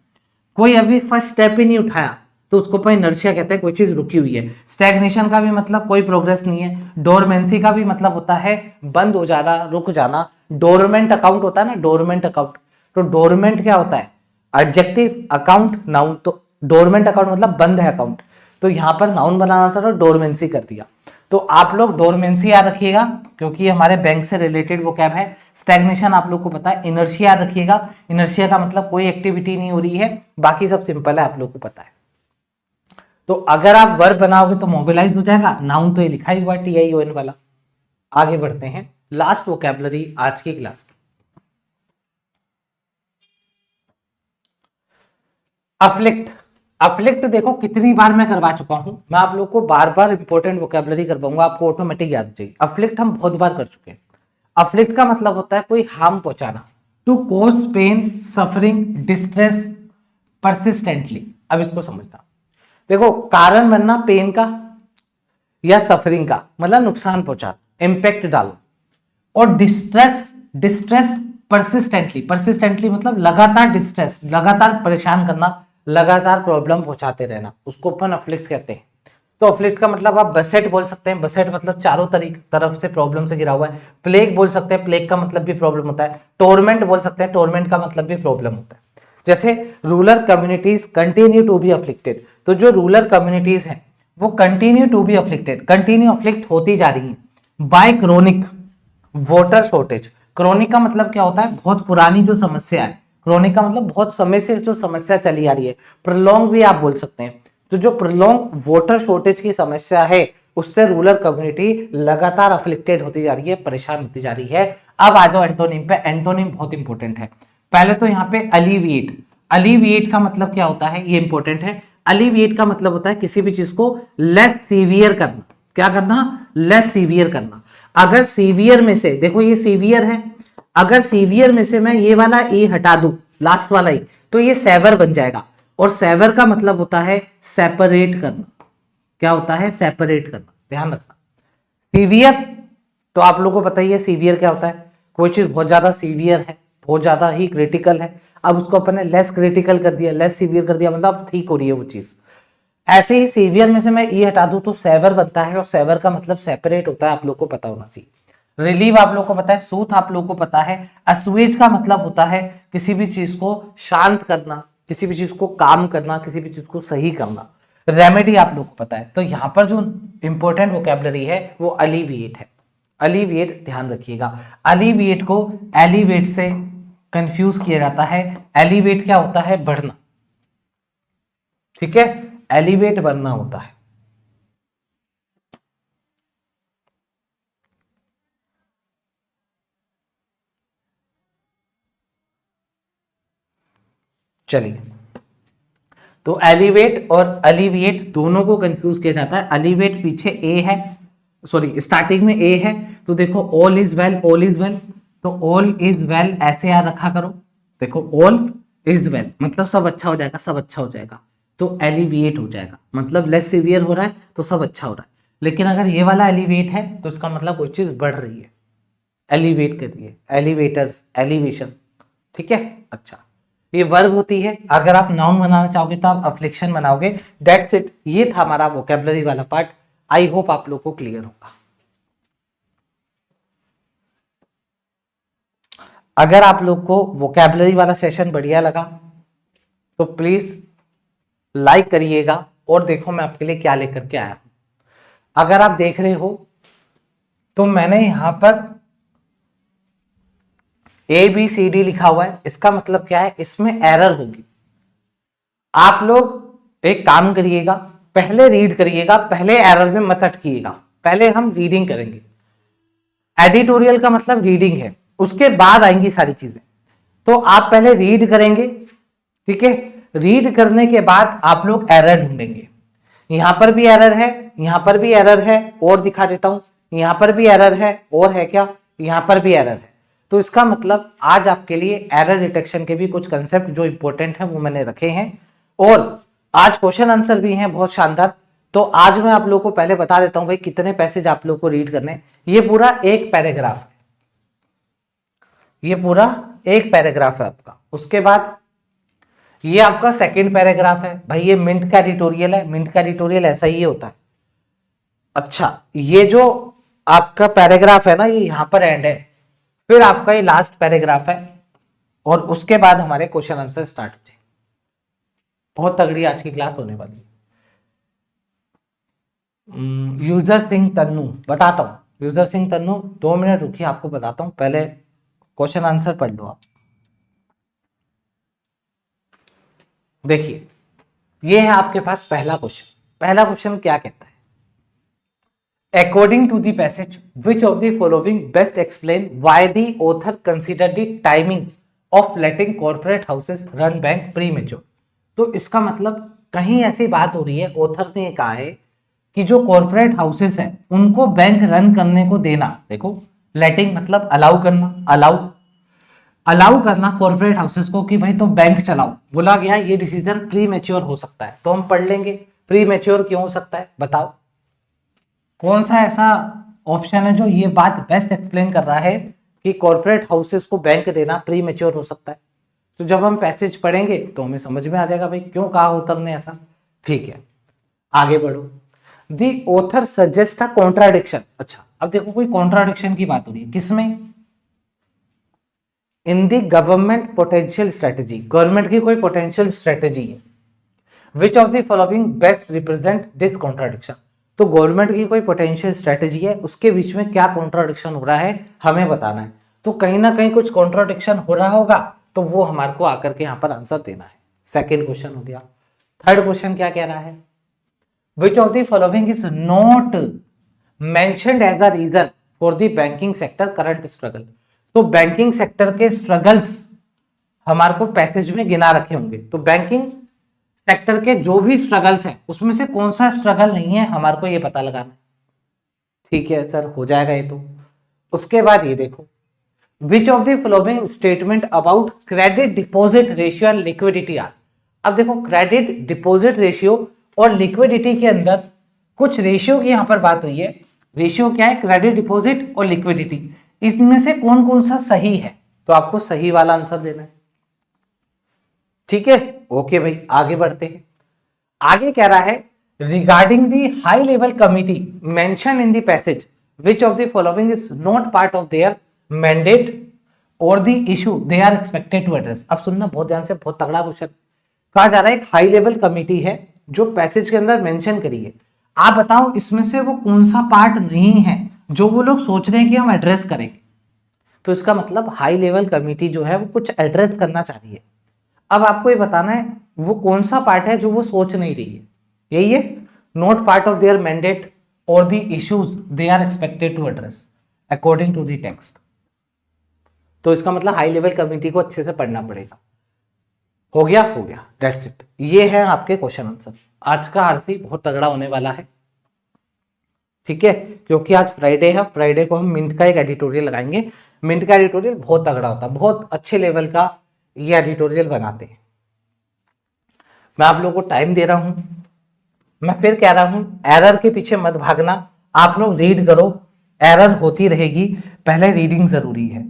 कोई अभी फर्स्ट स्टेप ही नहीं उठाया तो उसको पर इनर्शिया कहते हैं, कोई चीज रुकी हुई है। स्टैग्नेशन का भी मतलब कोई प्रोग्रेस नहीं है। डोरमेंसी का भी मतलब होता है बंद हो जाना, रुक जाना। डोरमेंट अकाउंट होता है ना, डोरमेंट अकाउंट, तो डोरमेंट क्या होता है, एडजेक्टिव, अकाउंट नाउन। तो डोरमेंट अकाउंट मतलब बंद है अकाउंट, तो यहां पर नाउन बनाना था तो डोरमेंसी कर दिया। तो आप लोग डोरमेंसी याद रखिएगा, क्योंकि ये हमारे बैंक से रिलेटेड वो कैब है। स्टैग्नेशन आप लोग को पता है। इनर्शिया याद रखिएगा, इनर्शिया का मतलब कोई एक्टिविटी नहीं हो रही है, बाकी सब सिंपल है, आप लोग को पता है। तो अगर आप वर्ब बनाओगे तो मोबिलाइज हो जाएगा। नाउन तो ये लिखा ही हुआ TION वाला। आगे बढ़ते हैं, लास्ट वोकैबुलरी आज की क्लास की, अफ्लिक्ट। अफ्लिक्ट देखो कितनी बार मैं करवा चुका हूं, मैं आप लोग को बार बार इंपॉर्टेंट वोकैबुलरी करवाऊंगा, आपको ऑटोमेटिक याद हो जाएगी। अफ्लिक्ट हम बहुत बार कर चुके हैं। अफ्लिक्ट का मतलब होता है कोई हार्म पहुंचाना, to cause pain, suffering, distress persistently. अब इसको समझना, देखो कारण बनना पेन का या सफरिंग का, मतलब नुकसान पहुंचाना, इंपैक्ट डालना। और डिस्ट्रेस, डिस्ट्रेस परसिस्टेंटली, परसिस्टेंटली मतलब लगातार डिस्ट्रेस, लगातार परेशान करना, लगातार प्रॉब्लम पहुंचाते रहना, उसको अपन अफ्लिक्ट कहते हैं। तो अफ्लिक्ट का मतलब आप बसेट बोल सकते हैं, बसेट मतलब चारों तरफ से प्रॉब्लम से घिरा हुआ है। प्लेग बोल सकते हैं, प्लेग का मतलब भी प्रॉब्लम होता है। टोरमेंट बोल सकते हैं, टोरमेंट का मतलब भी प्रॉब्लम होता है। जैसे rural communities continue to be afflicted, तो जो रूरल कम्युनिटीज हैं वो continue to be afflicted, continue afflict होती जा रही हैं by chronic water shortage. Chronic का मतलब क्या होता है, बहुत पुरानी जो समस्या है। क्रोनिक का मतलब बहुत समय से जो समस्या चली आ रही है। प्रोलॉन्ग भी आप बोल सकते हैं। तो जो प्रोलॉन्ग वाटर शॉर्टेज की समस्या है उससे रूरल कम्युनिटी लगातार अफ्लिक्टेड होती जा रही है, परेशान होती जा रही है। अब आ जाओ एंटोनिम पे। एंटोनिम बहुत इंपॉर्टेंट है। पहले तो यहाँ पे अलीविएट, अलीविएट का मतलब क्या होता है, ये इंपॉर्टेंट है। अलीविएट का मतलब होता है किसी भी चीज को लेस सीवियर करना। क्या करना? लेस सीवियर करना। अगर सीवियर में से, देखो ये सीवियर है, अगर सीवियर में से मैं ये वाला ए हटा दूं, लास्ट वाला ए, तो ये सेवर बन जाएगा। और सेवर का मतलब होता है सेपरेट करना। क्या होता है? सेपरेट करना। ध्यान रखना। सीवियर तो आप लोगों को पता ही है सीवियर क्या होता है। कोई चीज बहुत ज्यादा सीवियर है, बहुत ज्यादा ही क्रिटिकल है, अब उसको अपन ने लेस क्रिटिकल कर दिया, लेस सीवियर कर दिया, मतलब ठीक हो रही है वो चीज। ऐसे ही सीवियर में से मैं ये हटा दूं तो सेवर बनता है, और सेवर का मतलब सेपरेट होता है, आप लोग को पता होना चाहिए। रिलीव आप लोग को पता है, सूथ आप लोग को पता है। असुएज का मतलब होता है किसी भी चीज को शांत करना, किसी भी चीज को काम करना, किसी भी चीज को सही करना। रेमेडी आप लोग को पता है। तो यहाँ पर जो इंपॉर्टेंट वोकैबुलरी है वो अलीविएट है। अलीविएट ध्यान रखिएगा। अलीविएट को एलिवेट से कंफ्यूज किया जाता है। एलिवेट क्या होता है? बढ़ना। ठीक है, एलिवेट बढ़ना होता है। चलिए, तो एलिवेट और अलीविएट दोनों को कंफ्यूज किया जाता है। अलीविएट पीछे ए है, सॉरी स्टार्टिंग में ए है, तो देखो all is well, all is well, तो ऑल इज वेल ऐसे याद रखा करो। देखो ऑल इज वेल मतलब सब अच्छा हो जाएगा, सब अच्छा हो जाएगा, तो एलिविएट हो जाएगा, मतलब लेस सीवियर हो रहा है तो सब अच्छा हो रहा है। लेकिन अगर ये वाला एलिवेट है तो इसका मतलब कोई चीज बढ़ रही है, एलिवेट करिए, एलिवेटर्स, एलिवेशन। ठीक है, अच्छा, ये वर्ब होती है। अगर आप नाउन बनाना चाहोगे तो आप अफ्लिक्शन बनाओगे। That's it. ये था हमारा वोकैबुलरी वाला पार्ट। आई होप आप लोग को क्लियर होगा। अगर आप लोग को वोकैबुलरी वाला सेशन बढ़िया लगा तो प्लीज लाइक करिएगा, और देखो मैं आपके लिए क्या लेकर के आया हूं। अगर आप देख रहे हो तो मैंने यहां पर ABCD लिखा हुआ है, इसका मतलब क्या है? इसमें एरर होगी। आप लोग एक काम करिएगा, पहले रीड करिएगा, पहले एरर में मत अटकिएगा। पहले हम रीडिंग करेंगे। एडिटोरियल का मतलब रीडिंग है, उसके बाद आएंगी सारी चीजें। तो आप पहले रीड करेंगे, ठीक है? रीड करने के बाद आप लोग एरर ढूंढेंगे। यहां पर भी एरर है, यहां पर भी एरर है, और दिखा देता हूं, यहां पर भी एरर है, और है क्या? यहां पर भी एरर है। तो इसका मतलब आज आपके लिए एरर डिटेक्शन के भी कुछ कंसेप्ट जो इंपॉर्टेंट है वो मैंने रखे हैं, और आज क्वेश्चन आंसर भी हैं बहुत शानदार। तो आज मैं आप लोगों को पहले बता देता हूं भाई कितने पैसेज आप लोग को रीड करने हैं। ये पूरा एक पैराग्राफ है, ये पूरा एक पैराग्राफ है आपका। उसके बाद ये आपका सेकंड पैराग्राफ है। भाई ये मिंट का एडिटोरियल है, मिंट का एडिटोरियल ऐसा ही होता है। अच्छा, ये जो आपका पैराग्राफ है ना, ये यहां पर एंड है, फिर आपका ये लास्ट पैराग्राफ है, और उसके बाद हमारे क्वेश्चन आंसर स्टार्ट हो जाए। बहुत तगड़ी आज की क्लास होने वाली है। यूजर सिंह तन्नू बताता हूं, यूजर सिंह तन्नू 2 मिनट रुकिए, आपको बताता हूं, पहले क्वेश्चन आंसर पढ़ लो आप। देखिए, ये है आपके पास पहला क्वेश्चन। पहला क्वेश्चन क्या कहता है? According to the passage, which of the following best explain why the author considered the timing of letting corporate houses run bank premature? तो इसका मतलब कहीं ऐसी बात हो रही है, ऑथर ने कहा है कि जो कॉर्पोरेट हाउसेस हैं उनको बैंक रन करने को देना। देखो, लेटिंग मतलब अलाउ करना, अलाउ करना कॉर्पोरेट हाउसेस को कि भाई तुम बैंक चलाओ। बोला गया ये डिसीजन प्री मैच्योर हो सकता है। तो हम पढ़ लेंगे प्री मैच्योर क्यों हो सकता है, बताओ कौन सा ऐसा ऑप्शन है जो ये बात बेस्ट एक्सप्लेन कर रहा है कि कॉर्पोरेट हाउसेस को बैंक देना प्री मैच्योर हो सकता है। तो जब हम पैसेज पढ़ेंगे तो हमें समझ में आ जाएगा भाई क्यों कहा ऑथर ने ऐसा। ठीक है, आगे बढ़ो। The author suggest a contradiction. अच्छा, अब देखो कोई कॉन्ट्राडिक्शन की बात हो रही है, किसमें? इन दी गवर्नमेंट पोटेंशियल स्ट्रेटेजी, गवर्नमेंट की कोई पोटेंशियल स्ट्रेटेजी है। Which of the following best represent this contradiction? तो गवर्नमेंट की कोई पोटेंशियल स्ट्रेटेजी है, उसके बीच में क्या कॉन्ट्राडिक्शन हो रहा है हमें बताना है। तो कहीं ना कहीं कुछ कॉन्ट्राडिक्शन हो रहा होगा, तो वो हमारे को आकर के यहाँ पर आंसर देना है। सेकेंड क्वेश्चन हो गया। थर्ड क्वेश्चन क्या कह रहा है? Which of the following is not mentioned as a reason for the banking sector current struggle? तो बैंकिंग सेक्टर के स्ट्रगल्स हमारे को पैसेज में गिना रखे होंगे। तो बैंकिंग सेक्टर के जो भी स्ट्रगल्स हैं उसमें से कौन सा स्ट्रगल नहीं है हमारे को ये पता लगाना है। ठीक है सर, हो जाएगा ये तो। उसके बाद ये देखो, which of the following statement about credit deposit ratio and liquidity are. अब देखो, क्रेडिट डिपॉजिट रेशियो और लिक्विडिटी के अंदर कुछ रेशियो की यहां पर बात हुई है। रेशियो क्या है? क्रेडिट डिपॉजिट और लिक्विडिटी। इसमें से कौन कौन सा सही है? तो आपको सही वाला आंसर देना है। ठीक है, ओके भाई, आगे बढ़ते हैं। आगे कह रहा है, regarding the high level committee mention in the passage which of the following is not part of their mandate और the issue they are expected to address. अब सुनना बहुत ध्यान से, बहुत तगड़ा क्वेश्चन। कहा जा रहा है एक हाई लेवल कमिटी है जो पैसेज के अंदर मेंशन करी है, आप बताओ इसमें से वो कौन सा पार्ट नहीं है जो वो लोग सोच रहे हैं कि हम एड्रेस करेंगे। तो इसका मतलब हाई लेवल कमिटी जो है वो कुछ एड्रेस करना चाह रही है। अब आपको ये बताना है वो कौन सा पार्ट है जो वो सोच नहीं रही है। यही है, not part of their mandate और the issues they are expected to address according to the text. तो इसका मतलब हाई लेवल कमिटी को अच्छे से पढ़ना पड़ेगा। हो गया, हो गया, दैट्स इट। ये है आपके क्वेश्चन आंसर। आज का आरसी बहुत तगड़ा होने वाला है, ठीक है, क्योंकि आज फ्राइडे है। फ्राइडे को हम मिंट का एक एडिटोरियल लगाएंगे। मिंट का एडिटोरियल बहुत तगड़ा होता है, बहुत अच्छे लेवल का ये एडिटोरियल बनाते हैं। मैं आप लोगों को टाइम दे रहा हूं, मैं फिर कह रहा हूं एरर के पीछे मत भागना, आप लोग रीड करो, एरर होती रहेगी, पहले रीडिंग जरूरी है।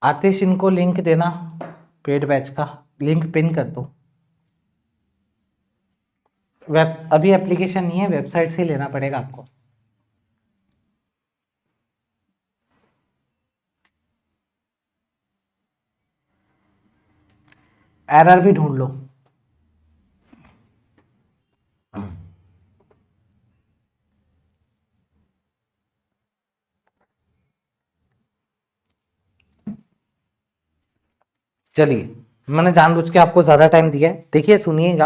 आतिश, इनको लिंक देना, पेड बैच का लिंक पिन कर दो। अभी एप्लीकेशन नहीं है, वेबसाइट से लेना पड़ेगा आपको। एरर भी ढूंढ लो। चलिए, मैंने जानबूझ के आपको ज्यादा टाइम दिया है। देखिए, सुनिएगा,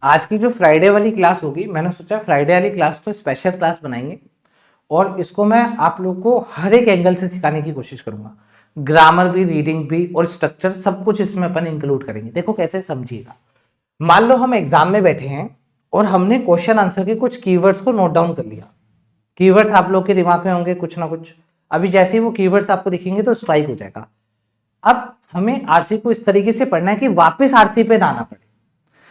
आज की जो फ्राइडे वाली क्लास होगी, मैंने सोचा फ्राइडे वाली क्लास को स्पेशल क्लास बनाएंगे और इसको मैं आप लोग को हर एक एंगल से सिखाने की कोशिश करूंगा। ग्रामर भी, रीडिंग भी और स्ट्रक्चर सब कुछ इसमें अपन इंक्लूड करेंगे। देखो कैसे, समझिएगा। मान लो हम एग्जाम में बैठे हैं और हमने क्वेश्चन आंसर के कुछ कीवर्ड्स को नोट डाउन कर लिया। कीवर्ड्स आप लोग के दिमाग में होंगे कुछ ना कुछ। अभी जैसे ही वो कीवर्ड्स आपको दिखेंगे तो स्ट्राइक हो जाएगा। अब हमें आरसी को इस तरीके से पढ़ना है कि वापस आरसी पे ना आना पड़े।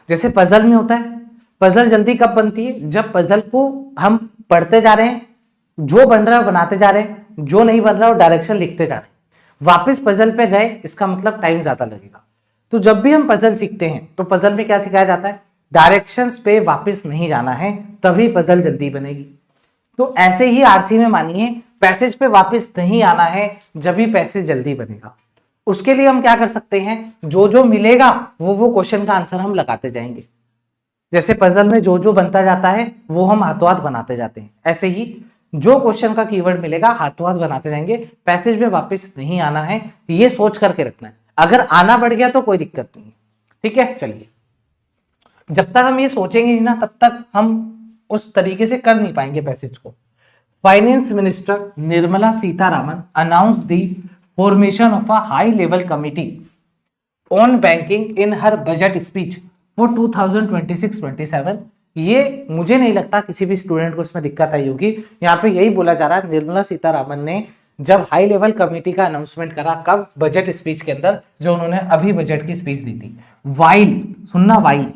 जैसे पजल में होता है, पजल जल्दी कब बनती है? जब पजल को हम पढ़ते जा रहे हैं, जो बन रहा है बनाते जा रहे हैं, जो नहीं बन रहा है डायरेक्शन लिखते जा रहे हैं। वापस पजल पे गए, इसका मतलब टाइम ज्यादा लगेगा। तो जब भी हम पजल सीखते हैं तो पजल में क्या सिखाया जाता है? डायरेक्शंस पे वापस नहीं जाना है, तभी पजल जल्दी बनेगी। तो ऐसे ही आरसी में मानिए, पैसेज पे वापस नहीं आना है, जब भी पैसेज जल्दी बनेगा। उसके लिए हम क्या कर सकते हैं? जो जो मिलेगा वो क्वेश्चन का आंसर हम लगाते जाएंगे। जैसे पजल में जो जो बनता जाता है वो हम हाथों हाथ बनाते जाते हैं, ऐसे ही जो क्वेश्चन का कीवर्ड मिलेगा हाथों हाथ बनाते जाएंगे। पैसेज में वापस नहीं आना है, ये सोच करके रखना है। अगर आना बढ़ गया तो कोई दिक्कत नहीं है, ठीक है। चलिए, जब तक हम ये सोचेंगे नहीं ना, तब तक हम उस तरीके से कर नहीं पाएंगे पैसेज को। Finance minister Nirmala Sitharaman announce the formation of a high level committee on banking in her budget speech for 2026-27। ये मुझे नहीं लगता किसी भी स्टूडेंट को इसमें दिक्कत आई होगी। यहाँ पे यही बोला जा रहा है, निर्मला सीतारामन ने जब हाई लेवल कमेटी का अनाउंसमेंट करा, कब, बजट स्पीच के अंदर, जो उन्होंने अभी बजट की स्पीच दी थी। वाइल, सुनना, while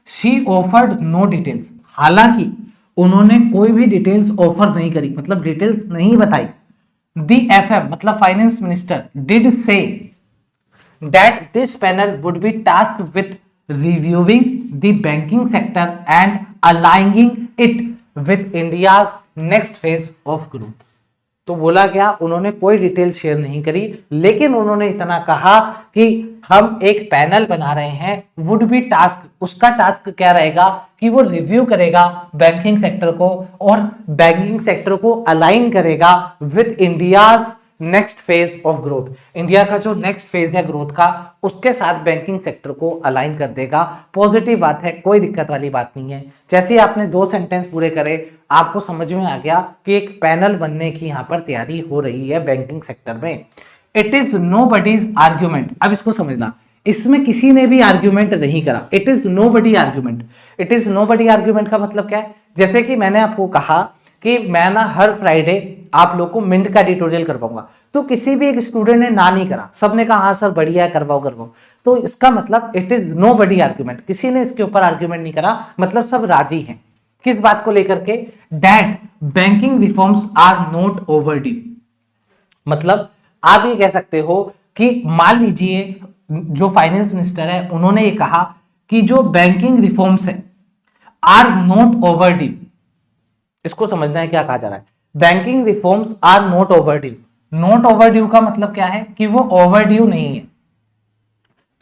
she offered no details, हालांकि उन्होंने कोई भी डिटेल्स ऑफर नहीं करी, मतलब डिटेल्स नहीं बताई। दी एफएम मतलब फाइनेंस मिनिस्टर डिड से that this panel would be tasked with reviewing the banking sector and aligning it with India's next phase of growth। तो बोला गया, उन्होंने कोई डिटेल शेयर नहीं करी, लेकिन उन्होंने इतना कहा कि हम एक पैनल बना रहे हैं, वुड बी टास्क, उसका टास्क क्या रहेगा कि वो रिव्यू करेगा बैंकिंग सेक्टर को और बैंकिंग सेक्टर को अलाइन करेगा with India's next phase of growth. India का जो नेक्स्ट फेज है ग्रोथ का, उसके साथ बैंकिंग सेक्टर को अलाइन कर देगा। पॉजिटिव बात है, कोई दिक्कत वाली बात नहीं है। जैसे ही आपने 2 सेंटेंस पूरे करे, आपको समझ में आ गया कि एक पैनल बनने की यहां पर तैयारी हो रही है बैंकिंग सेक्टर में। इट इज नोबडीज आर्ग्यूमेंट, अब इसको समझना, इसमें किसी ने भी आर्ग्यूमेंट नहीं करा। It is nobody argument. It is nobody argument का मतलब क्या है? जैसे कि मैंने आपको कहा कि मैं ना हर फ्राइडे आप लोग को मिंट का ट्यूटोरियल करवाऊंगा, तो किसी भी एक स्टूडेंट ने ना नहीं करा, सबने कहा हाँ सर बढ़िया है, करवाओ करवाओ। तो इसका मतलब इट इज नोबडी आर्ग्यूमेंट, किसी ने इसके ऊपर आर्ग्यूमेंट नहीं करा, मतलब सब राजी हैं। किस बात को लेकर के? That banking reforms are not overdue. मतलब आप ये कह सकते हो कि मान लीजिए जो फाइनेंस मिनिस्टर है, उन्होंने ये कहा कि जो बैंकिंग रिफॉर्म्स है आर नॉट ओवरड्यू। इसको समझना है क्या कहा जा रहा है। Banking reforms are not overdue. Not overdue का मतलब क्या है कि वो ओवरड्यू नहीं है।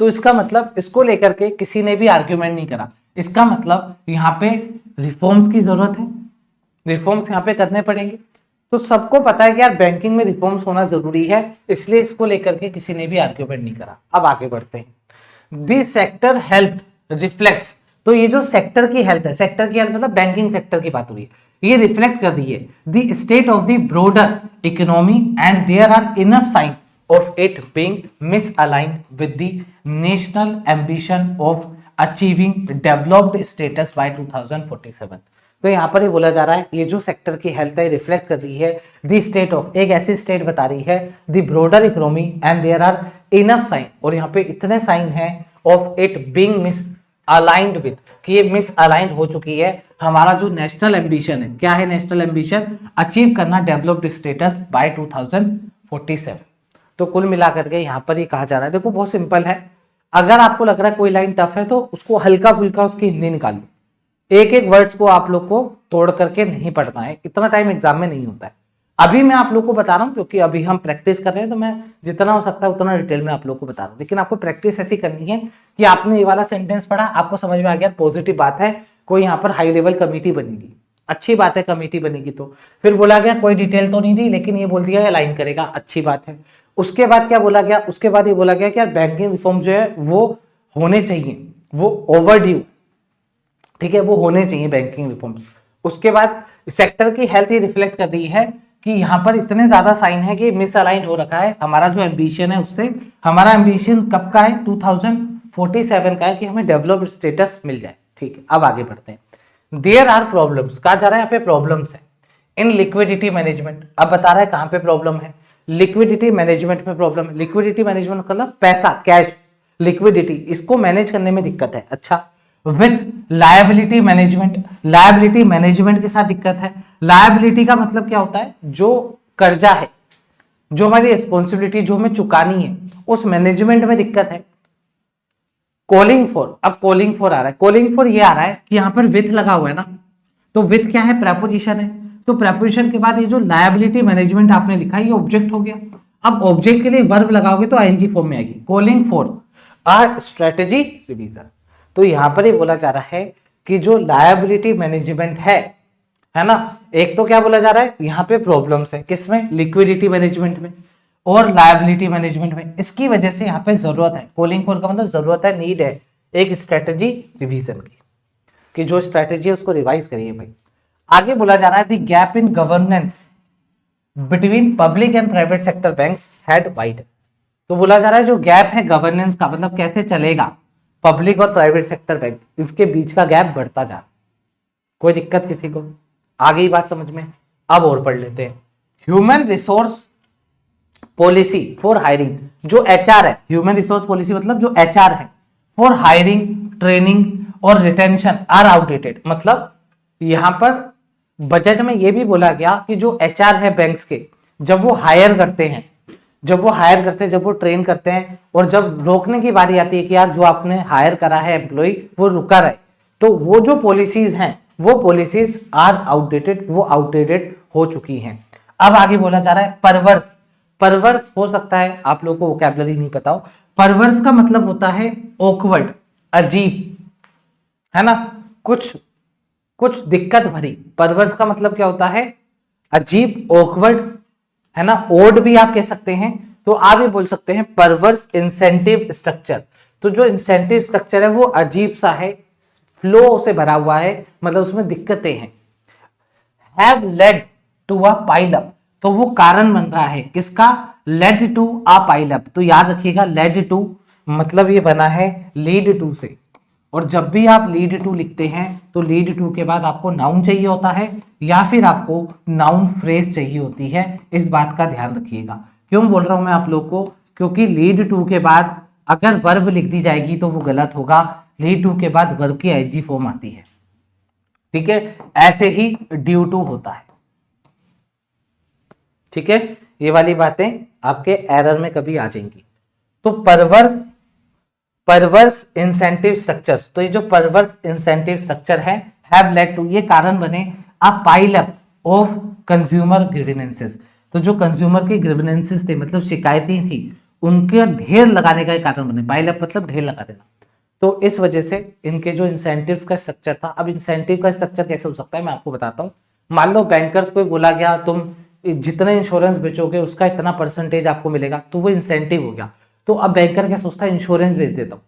तो इसका मतलब इसको लेकर के किसी ने भी आर्ग्यूमेंट नहीं करा। इसका मतलब यहां पे रिफॉर्म्स की जरूरत है, रिफॉर्म्स यहां पे करने पड़ेंगे। तो सबको पता है कि यार बैंकिंग में रिफॉर्म्स होना जरूरी है, इसलिए इसको लेकर के किसी ने भी आर्ग्यूमेंट नहीं करा। अब आगे बढ़ते हैं। दी सेक्टर हेल्थ रिफ्लेक्ट्स, तो ये जो सेक्टर की हेल्थ है, सेक्टर की हेल्थ मतलब बैंकिंग सेक्टर की बात हो रही है, ये रिफ्लेक्ट कर रही है the state of the broader economy and there are enough sign of it being misaligned with the national ambition of achieving developed status by 2047। तो यहाँ पर ये बोला जा रहा है, ये जो सेक्टर की हेल्थ है रिफ्लेक्ट कर रही है द स्टेट ऑफ, एक ऐसी स्टेट बता रही है, the broader economy and there are enough sign, और यहाँ पे इतने साइन है of it being misaligned with, कि ये मिस अलाइंड हो चुकी है हमारा जो नेशनल एम्बिशन है। क्या है नेशनल एम्बिशन? अचीव करना डेवलप्ड स्टेटस बाय 2047। तो कुल मिलाकर के यहाँ पर ये कहा जा रहा है, देखो बहुत सिंपल है, अगर आपको लग रहा है कोई लाइन टफ है तो उसको हल्का फुल्का उसकी हिंदी निकाल लो। एक एक वर्ड्स को आप लोग को तोड़ करके नहीं पढ़ना है, इतना टाइम एग्जाम में नहीं होता है। अभी मैं आप लोग को बता रहा हूं क्योंकि अभी हम प्रैक्टिस कर रहे हैं, तो मैं जितना हो सकता है उतना डिटेल में आप लोग को बता रहा हूं। लेकिन आपको प्रैक्टिस ऐसी करनी है कि आपने ये वाला सेंटेंस पढ़ा, आपको समझ में आ गया, पॉजिटिव बात है, कोई यहाँ पर हाई लेवल कमेटी बनेगी, अच्छी बात है, कमेटी बनेगी। तो फिर बोला गया कोई डिटेल तो नहीं दी, लेकिन ये बोल दिया अलाइन करेगा, अच्छी बात है। उसके बाद क्या बोला गया? उसके बाद ये बोला गया कि यार बैंकिंग रिफॉर्म जो है वो होने चाहिए, वो ओवरड्यू, ठीक है, वो होने चाहिए बैंकिंग रिफॉर्म। उसके बाद सेक्टर की हेल्थ ये रिफ्लेक्ट कर रही है कि यहाँ पर इतने ज्यादा साइन है कि मिसअलाइन हो रखा है हमारा जो एम्बिशन है उससे। हमारा एम्बिशन कब का है? 2047 का है कि हमें डेवलप्ड स्टेटस मिल जाए। ठीक है, अब आगे बढ़ते हैं। देयर आर प्रॉब्लम्स, कहा जा रहा है यहाँ पे प्रॉब्लम्स है इन लिक्विडिटी मैनेजमेंट। अब बता रहा है कहाँ पे प्रॉब्लम है, लिक्विडिटी मैनेजमेंट में प्रॉब्लम है। लिक्विडिटी मैनेजमेंट मतलब पैसा, कैश, लिक्विडिटी, इसको मैनेज करने में दिक्कत है। अच्छा, with liability management, liability management के साथ दिक्कत है। लायबिलिटी का मतलब क्या होता है? जो कर्जा है, जो हमारी रिस्पॉन्सिबिलिटी जो हमें चुकानी है, उस मैनेजमेंट में दिक्कत है। कॉलिंग फॉर, अब कॉलिंग फॉर आ रहा है, कॉलिंग फॉर ये आ रहा है कि यहां पर विथ लगा हुआ है ना, तो विथ क्या है? प्रेपोजिशन है। तो प्रेपोजिशन के बाद ये जो लायबिलिटी मैनेजमेंट आपने लिखा है ये ऑब्जेक्ट हो गया। अब ऑब्जेक्ट के लिए वर्ब लगाओगे तो आईएनजी फॉर्म में आएगी। Calling for a strategy revision. तो यहां पर ये बोला जा रहा है कि जो लायबिलिटी मैनेजमेंट है ना, एक तो क्या बोला जा रहा है यहाँ पे प्रॉब्लम्स है, किसमें? लिक्विडिटी मैनेजमेंट में और लायबिलिटी मैनेजमेंट में। इसकी वजह से यहाँ पे जरूरत है, कॉलिंग फॉर का मतलब जरूरत है, नीड है एक स्ट्रेटेजी रिवीजन की, कि जो स्ट्रेटेजी है उसको रिवाइज करिए भाई। आगे बोला जा रहा है the gap in governance between public and private sector banks had wide. तो बोला जा रहा है जो गैप है गवर्नेंस का, मतलब कैसे चलेगा पब्लिक और प्राइवेट सेक्टर बैंक, इसके बीच का गैप बढ़ता जा रहा है। कोई दिक्कत किसी को? आगे ही बात समझ में। अब और पढ़ लेते हैं। Human resource policy for hiring, जो एचआर है, ह्यूमन रिसोर्स पॉलिसी मतलब जो एचआर है, फॉर हायरिंग, ट्रेनिंग और रिटेंशन आर आउटडेटेड। मतलब यहां पर बजट में यह भी बोला गया कि जो एचआर है बैंक्स के, जब वो हायर करते हैं, जब वो ट्रेन करते हैं, और जब रोकने की बारी आती है कि यार जो आपने हायर करा है एम्प्लॉय वो रुका रहे, तो वो जो पॉलिसीज हैं वो पॉलिसीज आर आउटडेटेड, वो आउटडेटेड हो चुकी हैं। अब आगे बोला जा रहा है परवर्स। परवर्स हो सकता है आप लोगों को वोकैबुलरी नहीं पता हो। परवर्स का मतलब होता है ऑकवर्ड, अजीब, है ना, कुछ कुछ दिक्कत भरी। परवर्स का मतलब क्या होता है? अजीब, ऑकवर्ड, है ना, ओड भी आप कह सकते हैं। तो आप ये बोल सकते हैं परवर्स इंसेंटिव स्ट्रक्चर। तो जो इंसेंटिव स्ट्रक्चर है वो अजीब सा है, फ्लो से भरा हुआ है, मतलब उसमें दिक्कतें हैं। Have led to a pile up, तो वो कारण बन रहा है किसका? Led to a pile up. तो याद रखिएगा लेड टू मतलब ये बना है लीड टू से, और जब भी आप लीड टू लिखते हैं तो लीड टू के बाद आपको नाउन चाहिए होता है या फिर आपको नाउन फ्रेज चाहिए होती है। इस बात का ध्यान रखिएगा। क्यों बोल रहा हूं मैं आप लोग को? क्योंकि लीड टू के बाद अगर वर्ब लिख दी जाएगी तो वो गलत होगा। लीड टू के बाद वर्ब की आईजी फॉर्म आती है, ठीक है, ऐसे ही ड्यू टू होता है, ठीक है। ये वाली बातें आपके एरर में कभी आ जाएंगी। तो परवर्स इंसेंटिव स्ट्रक्चर्स, तो ये जो परवर्स इंसेंटिव स्ट्रक्चर है हैव लेड टू, ये कारण बने अ pile up of consumer grievances. तो जो कंज्यूमर के ग्रीवेंसेस थे, मतलब शिकायतें थी, उनके ढेर लगाने का कारण बने। पाइल अप मतलब ढेर लगा देना। तो इस वजह से इनके जो इंसेंटिव्स का स्ट्रक्चर था, अब इंसेंटिव का स्ट्रक्चर कैसे हो सकता है मैं आपको बताता हूँ। मान लो बैंकर्स को बोला गया तुम जितने इंश्योरेंस बेचोगे उसका इतना परसेंटेज आपको मिलेगा, तो वो इंसेंटिव हो गया। तो अब बैंकर क्या सोचता है? इंश्योरेंस बेच देता हूँ।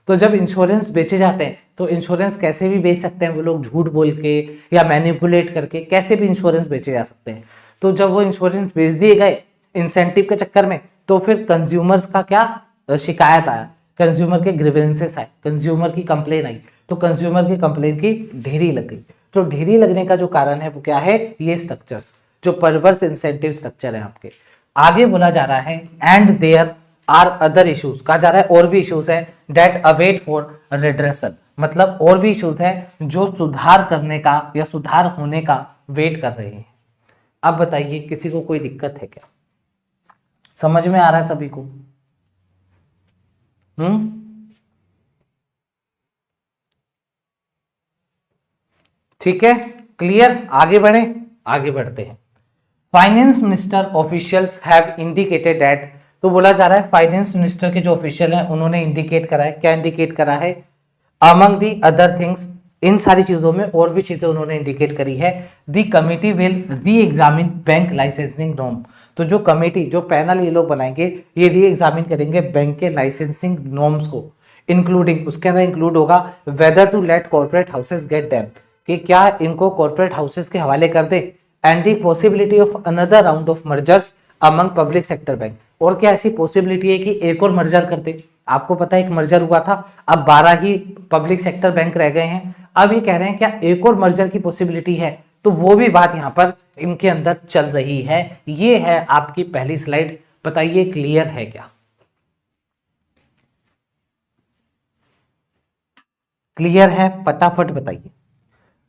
तो जब इंश्योरेंस बेचे जाते हैं तो इंश्योरेंस कैसे भी बेच सकते हैं वो लोग, झूठ बोल के या मैनिपुलेट करके कैसे भी इंश्योरेंस बेचे जा सकते हैं। तो जब वो इंश्योरेंस बेच दिए गए इंसेंटिव के चक्कर में, तो फिर कंज्यूमर्स का क्या शिकायत आया, कंज्यूमर के ग्रीवेंसेस आए, कंज्यूमर की कंप्लेन आई, तो कंज्यूमर की कंप्लेन की ढेरी लग गई। तो ढेरी लगने का जो कारण है वो क्या है? ये स्ट्रक्चर्स, जो परवर्स इंसेंटिव स्ट्रक्चर है आपके। आगे बोला जा रहा है and there are other issues, कहा जा रहा है और भी इश्यूज है डेट अवेट फॉर रिड्रेसल, मतलब और भी इश्यूज है जो सुधार करने का या सुधार होने का वेट कर रहे हैं। अब बताइए किसी को कोई दिक्कत है क्या? समझ में आ रहा है सभी को? ठीक है, क्लियर? आगे बढ़े, आगे बढ़ते हैं। Finance minister officials have indicated that, तो बोला जा रहा है फाइनेंस मिनिस्टर के जो ऑफिशियल हैं उन्होंने इंडिकेट करा है, क्या इंडिकेट करा है? अमंग दी अदर थिंग्स, इन सारी चीजों में और भी चीजें उन्होंने इंडिकेट करी है। दी कमिटी विल री एग्जामिन बैंक लाइसेंसिंग नॉर्म, तो जो कमेटी, जो पैनल ये लोग बनाएंगे, ये री एग्जामिन करेंगे बैंक के लाइसेंसिंग नॉर्म्स को, इंक्लूडिंग, उसके अंदर इंक्लूड होगा whether to let corporate houses get them, कि क्या इनको कॉर्पोरेट हाउसेस के हवाले कर दे, and the possibility of another round of mergers among public sector bank, और क्या ऐसी पॉसिबिलिटी है कि एक और मर्जर कर दे। आपको पता है एक मर्जर हुआ था, अब 12 ही पब्लिक सेक्टर बैंक रह गए हैं। अब ये कह रहे हैं क्या एक और मर्जर की पॉसिबिलिटी है, तो वो भी बात यहां पर इनके अंदर चल रही है। ये है आपकी पहली स्लाइड। बताइए क्लियर है क्या? क्लियर है? फटाफट बताइए।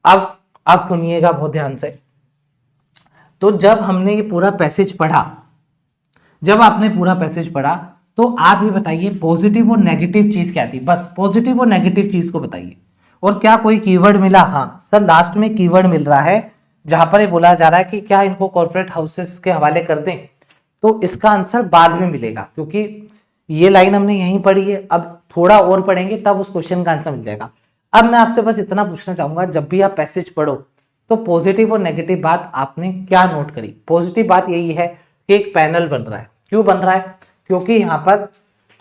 अब सुनिएगा बहुत ध्यान से। तो जब हमने ये पूरा पैसेज पढ़ा, जब आपने पूरा पैसेज पढ़ा, तो आप ये बताइए पॉजिटिव और नेगेटिव चीज क्या थी, बस पॉजिटिव और नेगेटिव चीज को बताइए। और क्या कोई कीवर्ड मिला? हाँ सर, लास्ट में कीवर्ड मिल रहा है जहां पर ये बोला जा रहा है कि क्या इनको कॉर्पोरेट हाउसेस के हवाले कर दें, तो इसका आंसर बाद में मिलेगा, क्योंकि ये लाइन हमने यहीं पढ़ी है। अब थोड़ा और पढ़ेंगे तब उस क्वेश्चन का आंसर मिल जाएगा। अब मैं आपसे बस इतना पूछना चाहूंगा, जब भी आप पैसेज पढ़ो तो पॉजिटिव और नेगेटिव बात आपने क्या नोट करी? पॉजिटिव बात यही है कि एक पैनल बन रहा है। क्यों बन रहा है? क्योंकि यहाँ पर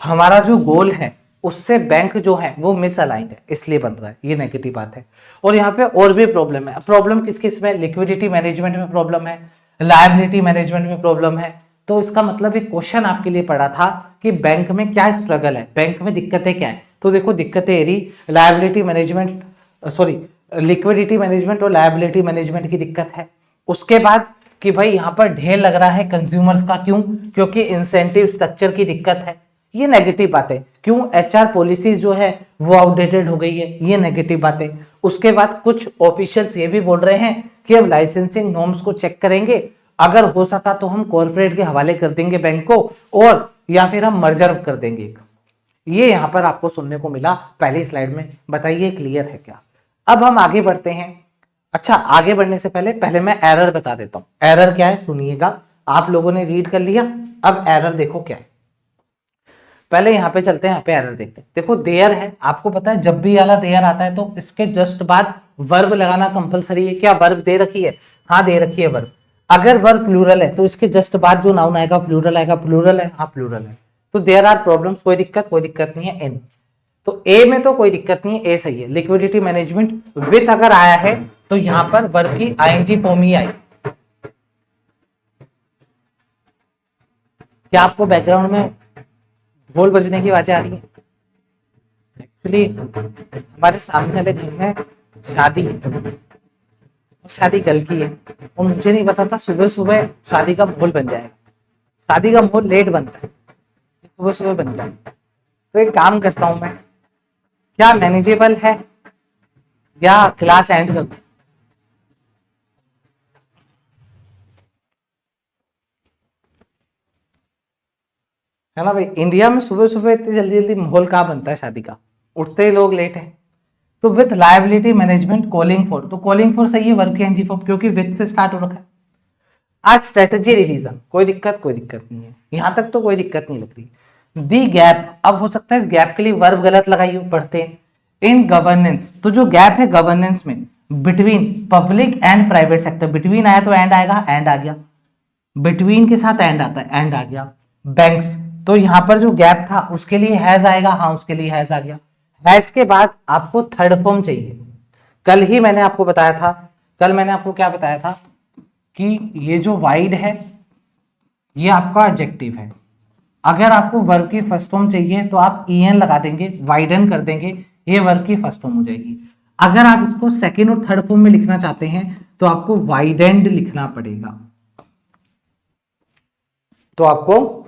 हमारा जो गोल है उससे बैंक जो है वो मिसअलाइंड है, इसलिए बन रहा है। ये नेगेटिव बात है। और यहाँ पे और भी प्रॉब्लम है। प्रॉब्लम किस किस में? लिक्विडिटी मैनेजमेंट में प्रॉब्लम है, लायबिलिटी मैनेजमेंट में प्रॉब्लम है, तो इसका मतलब एक क्वेश्चन आपके लिए पड़ा था कि बैंक में क्या स्ट्रगल है, बैंक में दिक्कतें क्या है। तो देखो दिक्कतें एरी liability management, sorry liquidity management और लायबिलिटी मैनेजमेंट की दिक्कत है। उसके बाद कि भाई यहाँ पर ढेर लग रहा है कंज्यूमर्स का, क्यों? क्योंकि इंसेंटिव स्ट्रक्चर की दिक्कत है। ये नेगेटिव बातें, क्यों? एचआर पॉलिसीज जो है वो आउटडेटेड हो गई है, ये नेगेटिव बातें। उसके बाद कुछ ऑफिशियल्स ये भी बोल रहे हैं कि हम लाइसेंसिंग नॉर्म्स को चेक करेंगे, अगर हो सका तो हम कॉर्पोरेट के हवाले कर देंगे बैंक को, और या फिर हम मर्जर कर देंगे। ये यहां पर आपको सुनने को मिला पहली स्लाइड में। बताइए क्लियर है क्या? अब हम आगे बढ़ते हैं। अच्छा, आगे बढ़ने से पहले पहले मैं एरर बता देता हूं। एरर क्या है सुनिएगा। आप लोगों ने रीड कर लिया, अब एरर देखो क्या है। पहले यहाँ पे चलते हैं, यहाँ पे एरर देखते हैं। देखो देयर है, आपको पता है जब भी वाला देयर आता है तो इसके जस्ट बाद वर्ब लगाना कंपलसरी है। क्या वर्ब दे रखी है? हाँ दे रखी है वर्ब। अगर वर्ब प्लूरल है तो इसके जस्ट बाद जो नाउन आएगा प्लूरल आएगा। प्लूरल है, हाँ प्लूरल है। तो देयर आर प्रॉब्लम्स, कोई दिक्कत नहीं है। इन तो ए में तो कोई दिक्कत नहीं है, ए सही है। लिक्विडिटी मैनेजमेंट विथ अगर आया है तो यहां पर वर्ब की आईएनजी फॉर्म ही आई। क्या आपको बैकग्राउंड में ढोल बजने की आवाजें आ रही है? एक्चुअली हमारे सामने वाले घर में शादी है, शादी कल की है, और मुझे नहीं पता था सुबह सुबह शादी का माहौल बन जाएगा। शादी का माहौल लेट बनता है, सुबह सुबह बन जाए। तो एक काम करता हूं मैं, क्या मैनेजेबल है या क्लास एंड कर? है ना भाई, इंडिया में सुबह सुबह इतनी जल्दी जल्दी माहौल कहाँ बनता है शादी का, उठते ही लोग लेट है। तो with liability management calling for, तो कॉलिंग फॉर सही है वर्ब की एनजी फॉर्म, क्योंकि विथ से स्टार्ट हो रखा है। आज स्ट्रेटेजी रिवीजन, कोई दिक्कत नहीं है, यहां तक तो कोई दिक्कत नहीं लग रही। दी गैप, अब हो सकता है इस गैप के लिए वर्ब गलत लगाई हो, पढ़ते हैं। इन गवर्नेंस, तो जो गैप है गवर्नेंस में between public and private sector, between आया तो एंड आएगा, एंड आ गया। बिटवीन के साथ एंड आता है, एंड आ गया। बैंक्स, तो यहां पर जो गैप था उसके लिए हैज आएगा, हाँ उसके लिए हैज आ गया। हैज के बाद आपको थर्ड फॉर्म चाहिए। कल ही मैंने आपको बताया था, कल मैंने आपको क्या बताया था कि ये जो वाइड है ये आपका एडजेक्टिव है। अगर आपको वर्ब की फर्स्ट फॉर्म चाहिए तो आप en लगा देंगे, वाइडन कर देंगे, ये वर्ब की फर्स्ट फॉर्म हो जाएगी। अगर आप इसको सेकेंड और थर्ड फॉर्म में लिखना चाहते हैं तो आपको वाइडेंड लिखना पड़ेगा। तो आपको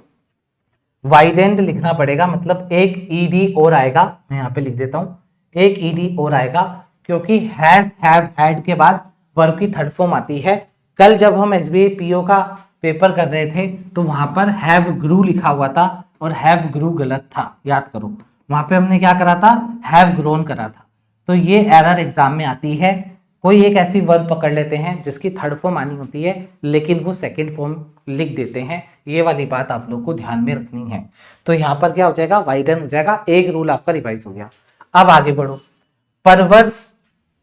वाइडेंड लिखना पड़ेगा, मतलब एक ईडी और आएगा। मैं यहां पे लिख देता हूं, एक ईडी और आएगा, क्योंकि हैज हैव हैड के बाद वर्ब की थर्ड फॉर्म आती है। कल जब हम एसबीआई पीओ का पेपर कर रहे थे तो वहां पर हैव ग्रू लिखा हुआ था और हैव ग्रू गलत था, याद करो। वहां पे हमने क्या करा था? हैव ग्रोन करा था। तो ये एरर एग्जाम में आती है। कोई एक ऐसी वर्ब पकड़ लेते हैं जिसकी थर्ड फॉर्म आनी होती है लेकिन वो सेकंड फॉर्म लिख देते हैं। ये वाली बात आप लोग को ध्यान में रखनी है। तो यहां पर क्या हो जाएगा? वाइडन हो जाएगा। एक रूल आपका रिवाइज हो गया। अब आगे बढ़ो। परवर्स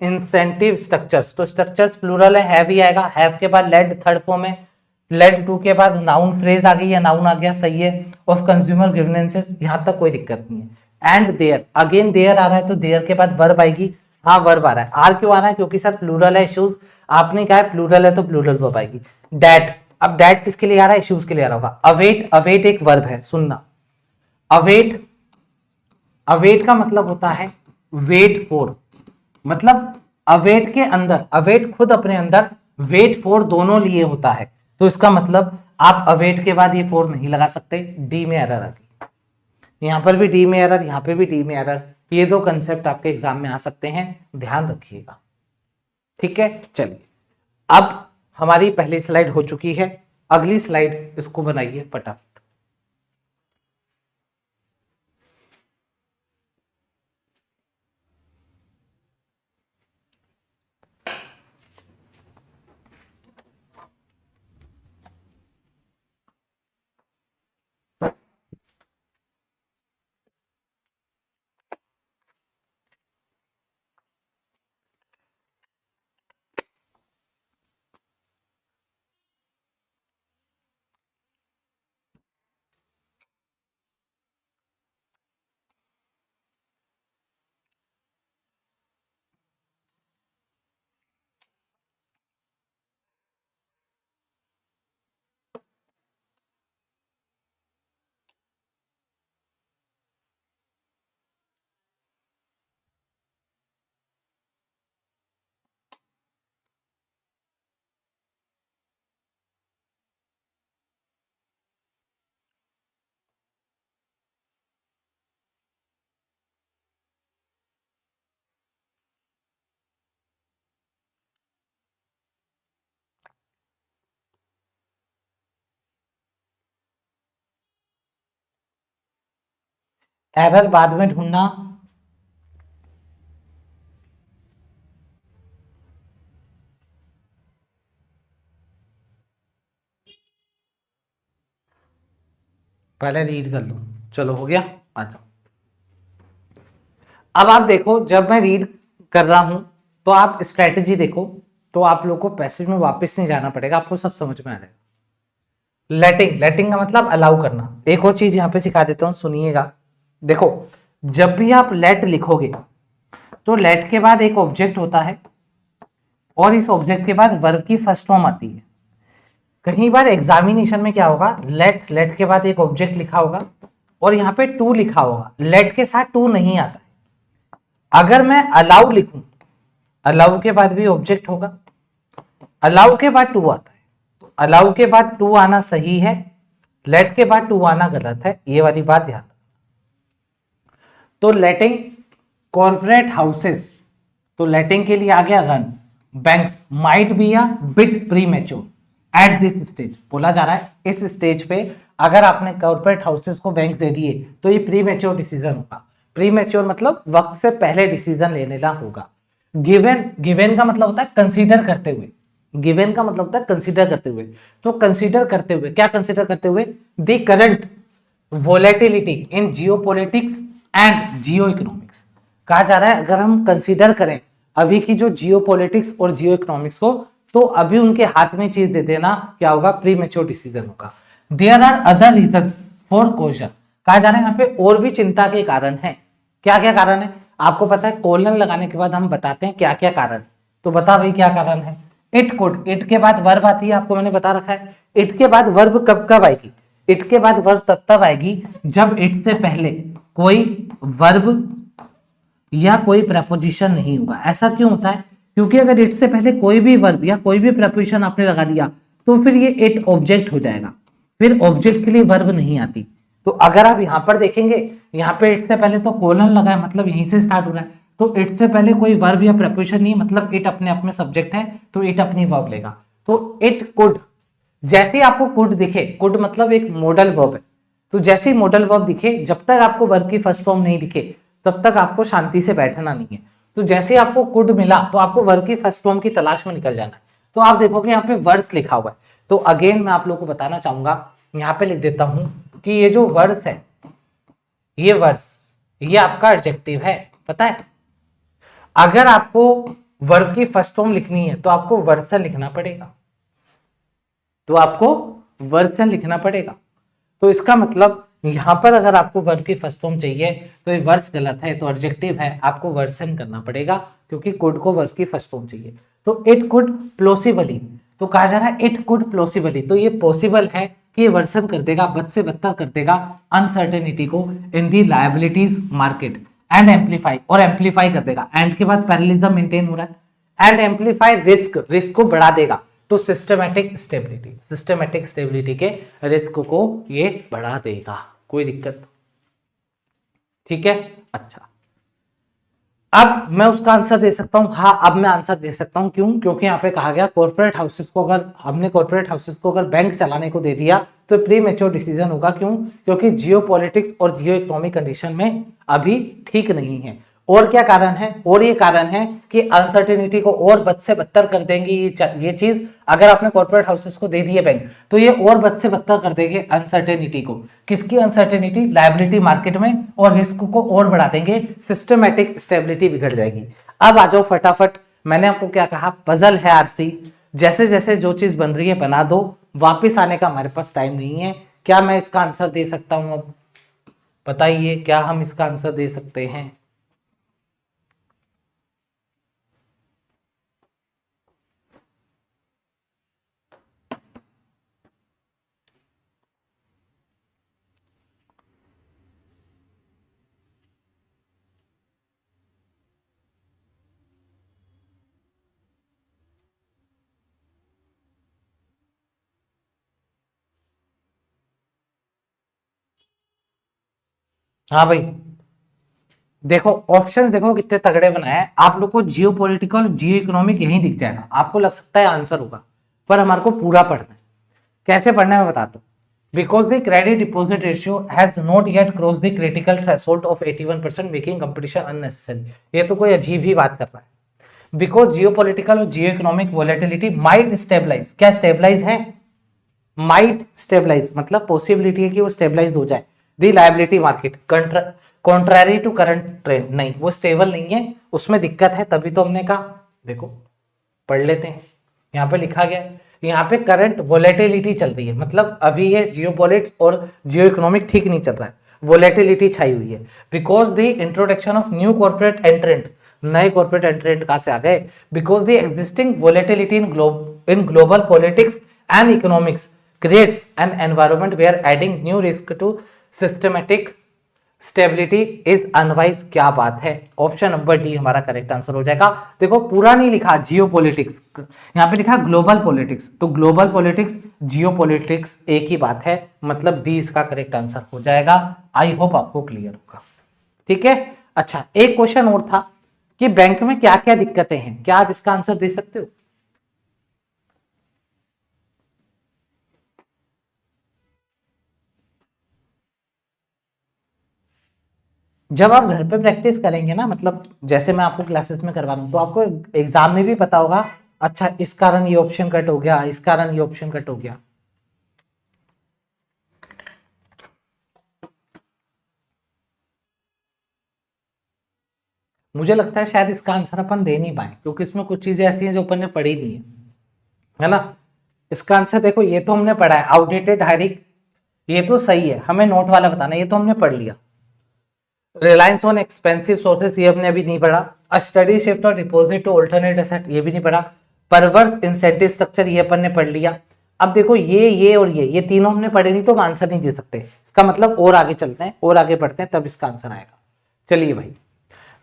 इंसेंटिव स्ट्रक्चर्स, तो स्ट्रक्चर्स प्लूरल है, हैव ही आएगा। हैव के बाद लेड थर्ड फॉर्म है। लेड टू के बाद नाउन फ्रेज आ गई या नाउन आ गया, सही है। ऑफ कंज्यूमर ग्रीवेंसेस, यहां तक कोई दिक्कत नहीं है। एंड देयर, अगेन देयर आ रहा है तो देयर के बाद वर्ब आएगी। हाँ वर्ब आ रहा है। आर क्यों आ रहा है? क्योंकि सर प्लूरल है इश्यूज, आपने कहा है प्लूरल है तो प्लूरल वर्ब आएगी। डैट, अब डैट किसके लिए आ रहा है? इश्यूज के लिए आ रहा होगा। अवेट, अवेट एक वर्ब है, सुनना। अवेट, अवेट का मतलब होता है वेट फॉर, मतलब अवेट के अंदर, अवेट खुद अपने अंदर वेट फॉर दोनों लिए होता है। तो इसका मतलब आप अवेट के बाद ये फोर नहीं लगा सकते, डी में एरर आती है। यहां पर भी डी में एरर, यहां पे भी डी में एरर। ये दो कंसेप्ट आपके एग्जाम में आ सकते हैं, ध्यान रखिएगा। ठीक है, चलिए अब हमारी पहली स्लाइड हो चुकी है, अगली स्लाइड इसको बनाइए फटाफट। एरर बाद में ढूंढना, पहले रीड कर लो। चलो हो गया, आ जाओ। अब आप देखो, जब मैं रीड कर रहा हूं तो आप स्ट्रेटेजी देखो, तो आप लोग को पैसेज में वापस नहीं जाना पड़ेगा, आपको सब समझ में आ जाएगा। लेटिंग, लेटिंग का मतलब अलाउ करना। एक और चीज यहां पे सिखा देता हूं, सुनिएगा। देखो, जब भी आप लेट लिखोगे तो लेट के बाद एक ऑब्जेक्ट होता है और इस ऑब्जेक्ट के बाद वर्ब की फर्स्ट फॉर्म आती है। कई बार एग्जामिनेशन में क्या होगा, लेट, लेट के बाद एक ऑब्जेक्ट लिखा होगा और यहाँ पे टू लिखा होगा, लेट के साथ टू नहीं आता है। अगर मैं अलाउ लिखूं, अलाउ के बाद भी ऑब्जेक्ट होगा, अलाउ के बाद टू आता है, तो अलाउ के बाद टू आना सही है, लेट के बाद टू आना गलत है, ये वाली बात ध्यान। तो लेटिंग कॉर्पोरेट हाउसेस, तो लेटिंग के लिए आ गया run, banks might be a bit premature at this stage. बोला जा रहा है इस स्टेज पे अगर आपने कॉर्पोरेट हाउसेस को बैंक दे दिए तो ये प्रीमेच्योर डिसीजन होगा। प्रीमेच्योर मतलब वक्त से पहले डिसीजन लेने का होगा। गिवन, गिवन का मतलब होता है कंसीडर करते हुए, गिवन का मतलब होता है कंसीडर करते हुए। तो कंसीडर करते हुए, क्या कंसीडर करते हुए, the current volatility in geopolitics and Jio economics. कहा जा रहा है अगर हम कंसीडर करें अभी की जो जियोपॉलिटिक्स और जियो इकोनॉमिक्स को, तो अभी उनके हाथ में चीज दे देना क्या होगा, प्रीमेच्योर डिसीजन होगा। There are other reasons for question. कहा जा रहा है यहाँ पे और भी चिंता के कारण है। क्या क्या कारण है आपको पता है, कोलन लगाने के बाद हम बताते हैं क्या क्या कारण। तो बता भाई क्या कारण है। इट कुड, इट के बाद वर्ब आती है, आपको मैंने बता रखा है। इट के बाद वर्ब कब कब आएगी, इट के बाद वर्ब तब तब आएगी जब इट से पहले कोई वर्ब या कोई प्रपोजिशन नहीं होगा। ऐसा क्यों होता है, क्योंकि अगर इट से पहले कोई भी वर्ब या कोई भी प्रपोजिशन आपने लगा दिया तो फिर ये इट ऑब्जेक्ट हो जाएगा, फिर ऑब्जेक्ट के लिए वर्ब नहीं आती। तो अगर आप यहां पर देखेंगे, यहाँ पे इट से पहले तो कोलन लगा है, मतलब यहीं से स्टार्ट हो रहा है, तो इट से पहले कोई वर्ब या प्रपोजिशन नहीं, मतलब इट अपने आप में सब्जेक्ट है, तो इट अपनी वर्ब लेगा। तो इट कुड, जैसे आपको कुड दिखे, कुड मतलब एक मॉडल वर्ब है, तो जैसे ही मॉडल वर्ब दिखे, जब तक आपको वर्ब की फर्स्ट फॉर्म नहीं दिखे तब तक आपको शांति से बैठना नहीं है। तो जैसे आपको कुड मिला तो आपको वर्ब की फर्स्ट फॉर्म की तलाश में निकल जाना है। तो आप देखोगे यहाँ पे वर्ड्स लिखा हुआ है। तो अगेन मैं आप लोग को बताना चाहूंगा, यहाँ पे लिख देता हूं कि ये जो वर्ड्स है, ये वर्ड्स, ये आपका एडजेक्टिव है। पता है अगर आपको वर्ब की फर्स्ट फॉर्म लिखनी है तो आपको वर्सन लिखना पड़ेगा, तो आपको वर्सन लिखना पड़ेगा। तो इसका मतलब यहां पर अगर आपको वर्ब की फर्स्ट फॉर्म चाहिए तो ये वर्स गलत है, तो एडजेक्टिव है, आपको वर्सन करना पड़ेगा, क्योंकि कुड को वर्ब की फर्स्ट फॉर्म चाहिए। तो इट कुड प्लॉसिबली, तो कहा जा रहा है इट कुड प्लॉसिबली, तो ये पॉसिबल है कि ये वर्सन कर देगा, बद से बदतर कर देगा अनसर्टेनिटी को इन दी लायबिलिटीज मार्केट एंड एम्पलीफाई, और एम्पलीफाई कर देगा। एंड के बाद पैरेललिज्म मेंटेन हो रहा है, एंड एम्पलीफाई रिस्क, रिस्क को बढ़ा देगा। तो सिस्टमैटिक स्टेबिलिटी, सिस्टमैटिक स्टेबिलिटी के रिस्क को ये बढ़ा देगा। कोई दिक्कत, ठीक है। अच्छा, अब मैं उसका आंसर दे सकता हूं, हाँ अब मैं आंसर दे सकता हूं। क्यों, क्योंकि यहाँ पे कहा गया कॉर्पोरेट हाउसेस को, अगर हमने कॉर्पोरेट हाउसेस को अगर बैंक चलाने को दे दिया तो प्री मेच्योर डिसीजन होगा। क्यों, क्योंकि जियो पॉलिटिक्स और जियो इकोनॉमिक कंडीशन में अभी ठीक नहीं है। और क्या कारण है, और ये कारण है कि अनसर्टेनिटी को और बद से बदतर कर देंगे ये चीज। अगर आपने कॉर्पोरेट हाउसेस को दे दिए बैंक, तो ये और बद से बदतर कर देंगे अनसर्टेनिटी को। किसकी अनसर्टेनिटी, लायबिलिटी मार्केट में, और रिस्क को और बढ़ा देंगे, सिस्टमैटिक स्टेबिलिटी बिगड़ जाएगी। अब आ जाओ फटाफट, मैंने आपको क्या कहा, पजल है आरसी, जैसे जैसे जो चीज बन रही है बना दो, वापिस आने का हमारे पास टाइम नहीं है। क्या मैं इसका आंसर दे सकता हूं, अब बताइए क्या हम इसका आंसर दे सकते हैं। हाँ भाई, देखो ऑप्शंस देखो कितने तगड़े बनाए हैं। आप लोग को जियो पॉलिटिकल, जियो इकोनॉमिक यही दिख जाएगा, आपको लग सकता है आंसर होगा, पर हमारे को पूरा पढ़ना है। कैसे पढ़ना है मैं बताता हूँ। because the credit deposit ratio has not yet crossed the critical threshold of 81% making competition unnecessary। ये तो कोई अजीब ही बात कर रहा है। because geopolitical और geoeconomic volatility might stabilize, क्या stabilize है? might stabilize मतलब possibility है कि वो stabilize हो जाए। the liability market contrary to current trend, नहीं वो stable नहीं है, उसमें दिक्कत है, तभी तो हमने कहा। देखो पढ़ लेते हैं, यहाँ पे लिखा गया, यहाँ पे करंट वोलेटिलिटी चल रही है, मतलब अभी ये जियोपॉलिटिक्स और जियो इकोनॉमिक ठीक नहीं चल रहा है, वोलेटिलिटी छाई हुई है। Because the introduction of new corporate entrant, नए कॉर्पोरेट एंट्रेंट कहाँ से आ गए? Because the existing volatility in global politics and economics creates an environment where adding new risk to systematic stability is unwise. क्या बात है, ऑप्शन नंबर डी हमारा correct answer हो जाएगा। देखो पूरा नहीं लिखा जियो पॉलिटिक्स, यहाँ पे लिखा ग्लोबल पॉलिटिक्स, तो ग्लोबल पॉलिटिक्स जियो पॉलिटिक्स एक ही बात है, मतलब डी इसका करेक्ट आंसर हो जाएगा। आई होप आपको क्लियर होगा, ठीक है। अच्छा एक क्वेश्चन और था कि बैंक में क्या क्या दिक्कतें हैं, क्या आप इसका आंसर दे सकते हो? जब आप घर पे प्रैक्टिस करेंगे ना, मतलब जैसे मैं आपको क्लासेस में करवा रहा हूं, तो आपको एग्जाम में भी पता होगा, अच्छा इस कारण ये ऑप्शन कट हो गया, इस कारण ये ऑप्शन कट हो गया। मुझे लगता है शायद इसका आंसर अपन दे नहीं पाए, क्योंकि इसमें कुछ चीजें ऐसी हैं जो अपन ने पढ़ी नहीं है ना। इसका आंसर देखो, ये तो हमने पढ़ा है, आउटडेटेड हायरिंग, ये तो सही है, हमें नोट वाला बताना, ये तो हमने पढ़ लिया। रिलायंस ऑन एक्सपेंसिव सोर्सेस, ये हमने अभी नहीं पढ़ा। अ स्टडी शिफ्ट और डिपॉजिट टू अल्टरनेट एसेट, ये भी नहीं पढ़ा। परवर्स इंसेंटिव स्ट्रक्चर, ये अपन ने पढ़ लिया। अब देखो ये और ये तीनों हमने पढ़े नहीं, तो हम आंसर नहीं दे सकते। इसका मतलब और आगे चलते हैं, और आगे बढ़ते हैं, तब इसका आंसर आएगा। चलिए भाई,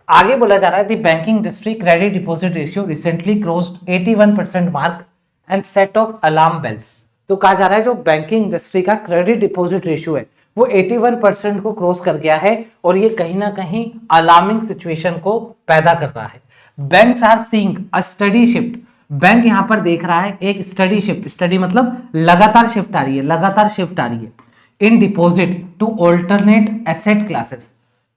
आगे बोला जा रहा है, the banking industry credit deposit ratio recently crossed 81% mark and set off alarm bells. तो कहा जा रहा है जो बैंकिंग इंडस्ट्री का क्रेडिट डिपॉजिट रेशियो है वो 81% को क्रॉस कर गया है, और ये कहीं ना कहीं अलार्मिंग सिचुएशन को पैदा कर रहा है। Banks are seeing a steady shift, bank यहां पर देख रहा है एक स्टडी शिफ्ट, स्टडी मतलब लगातार शिफ्ट आ रही है, लगातार शिफ्ट आ रही है in deposit to alternate asset classes.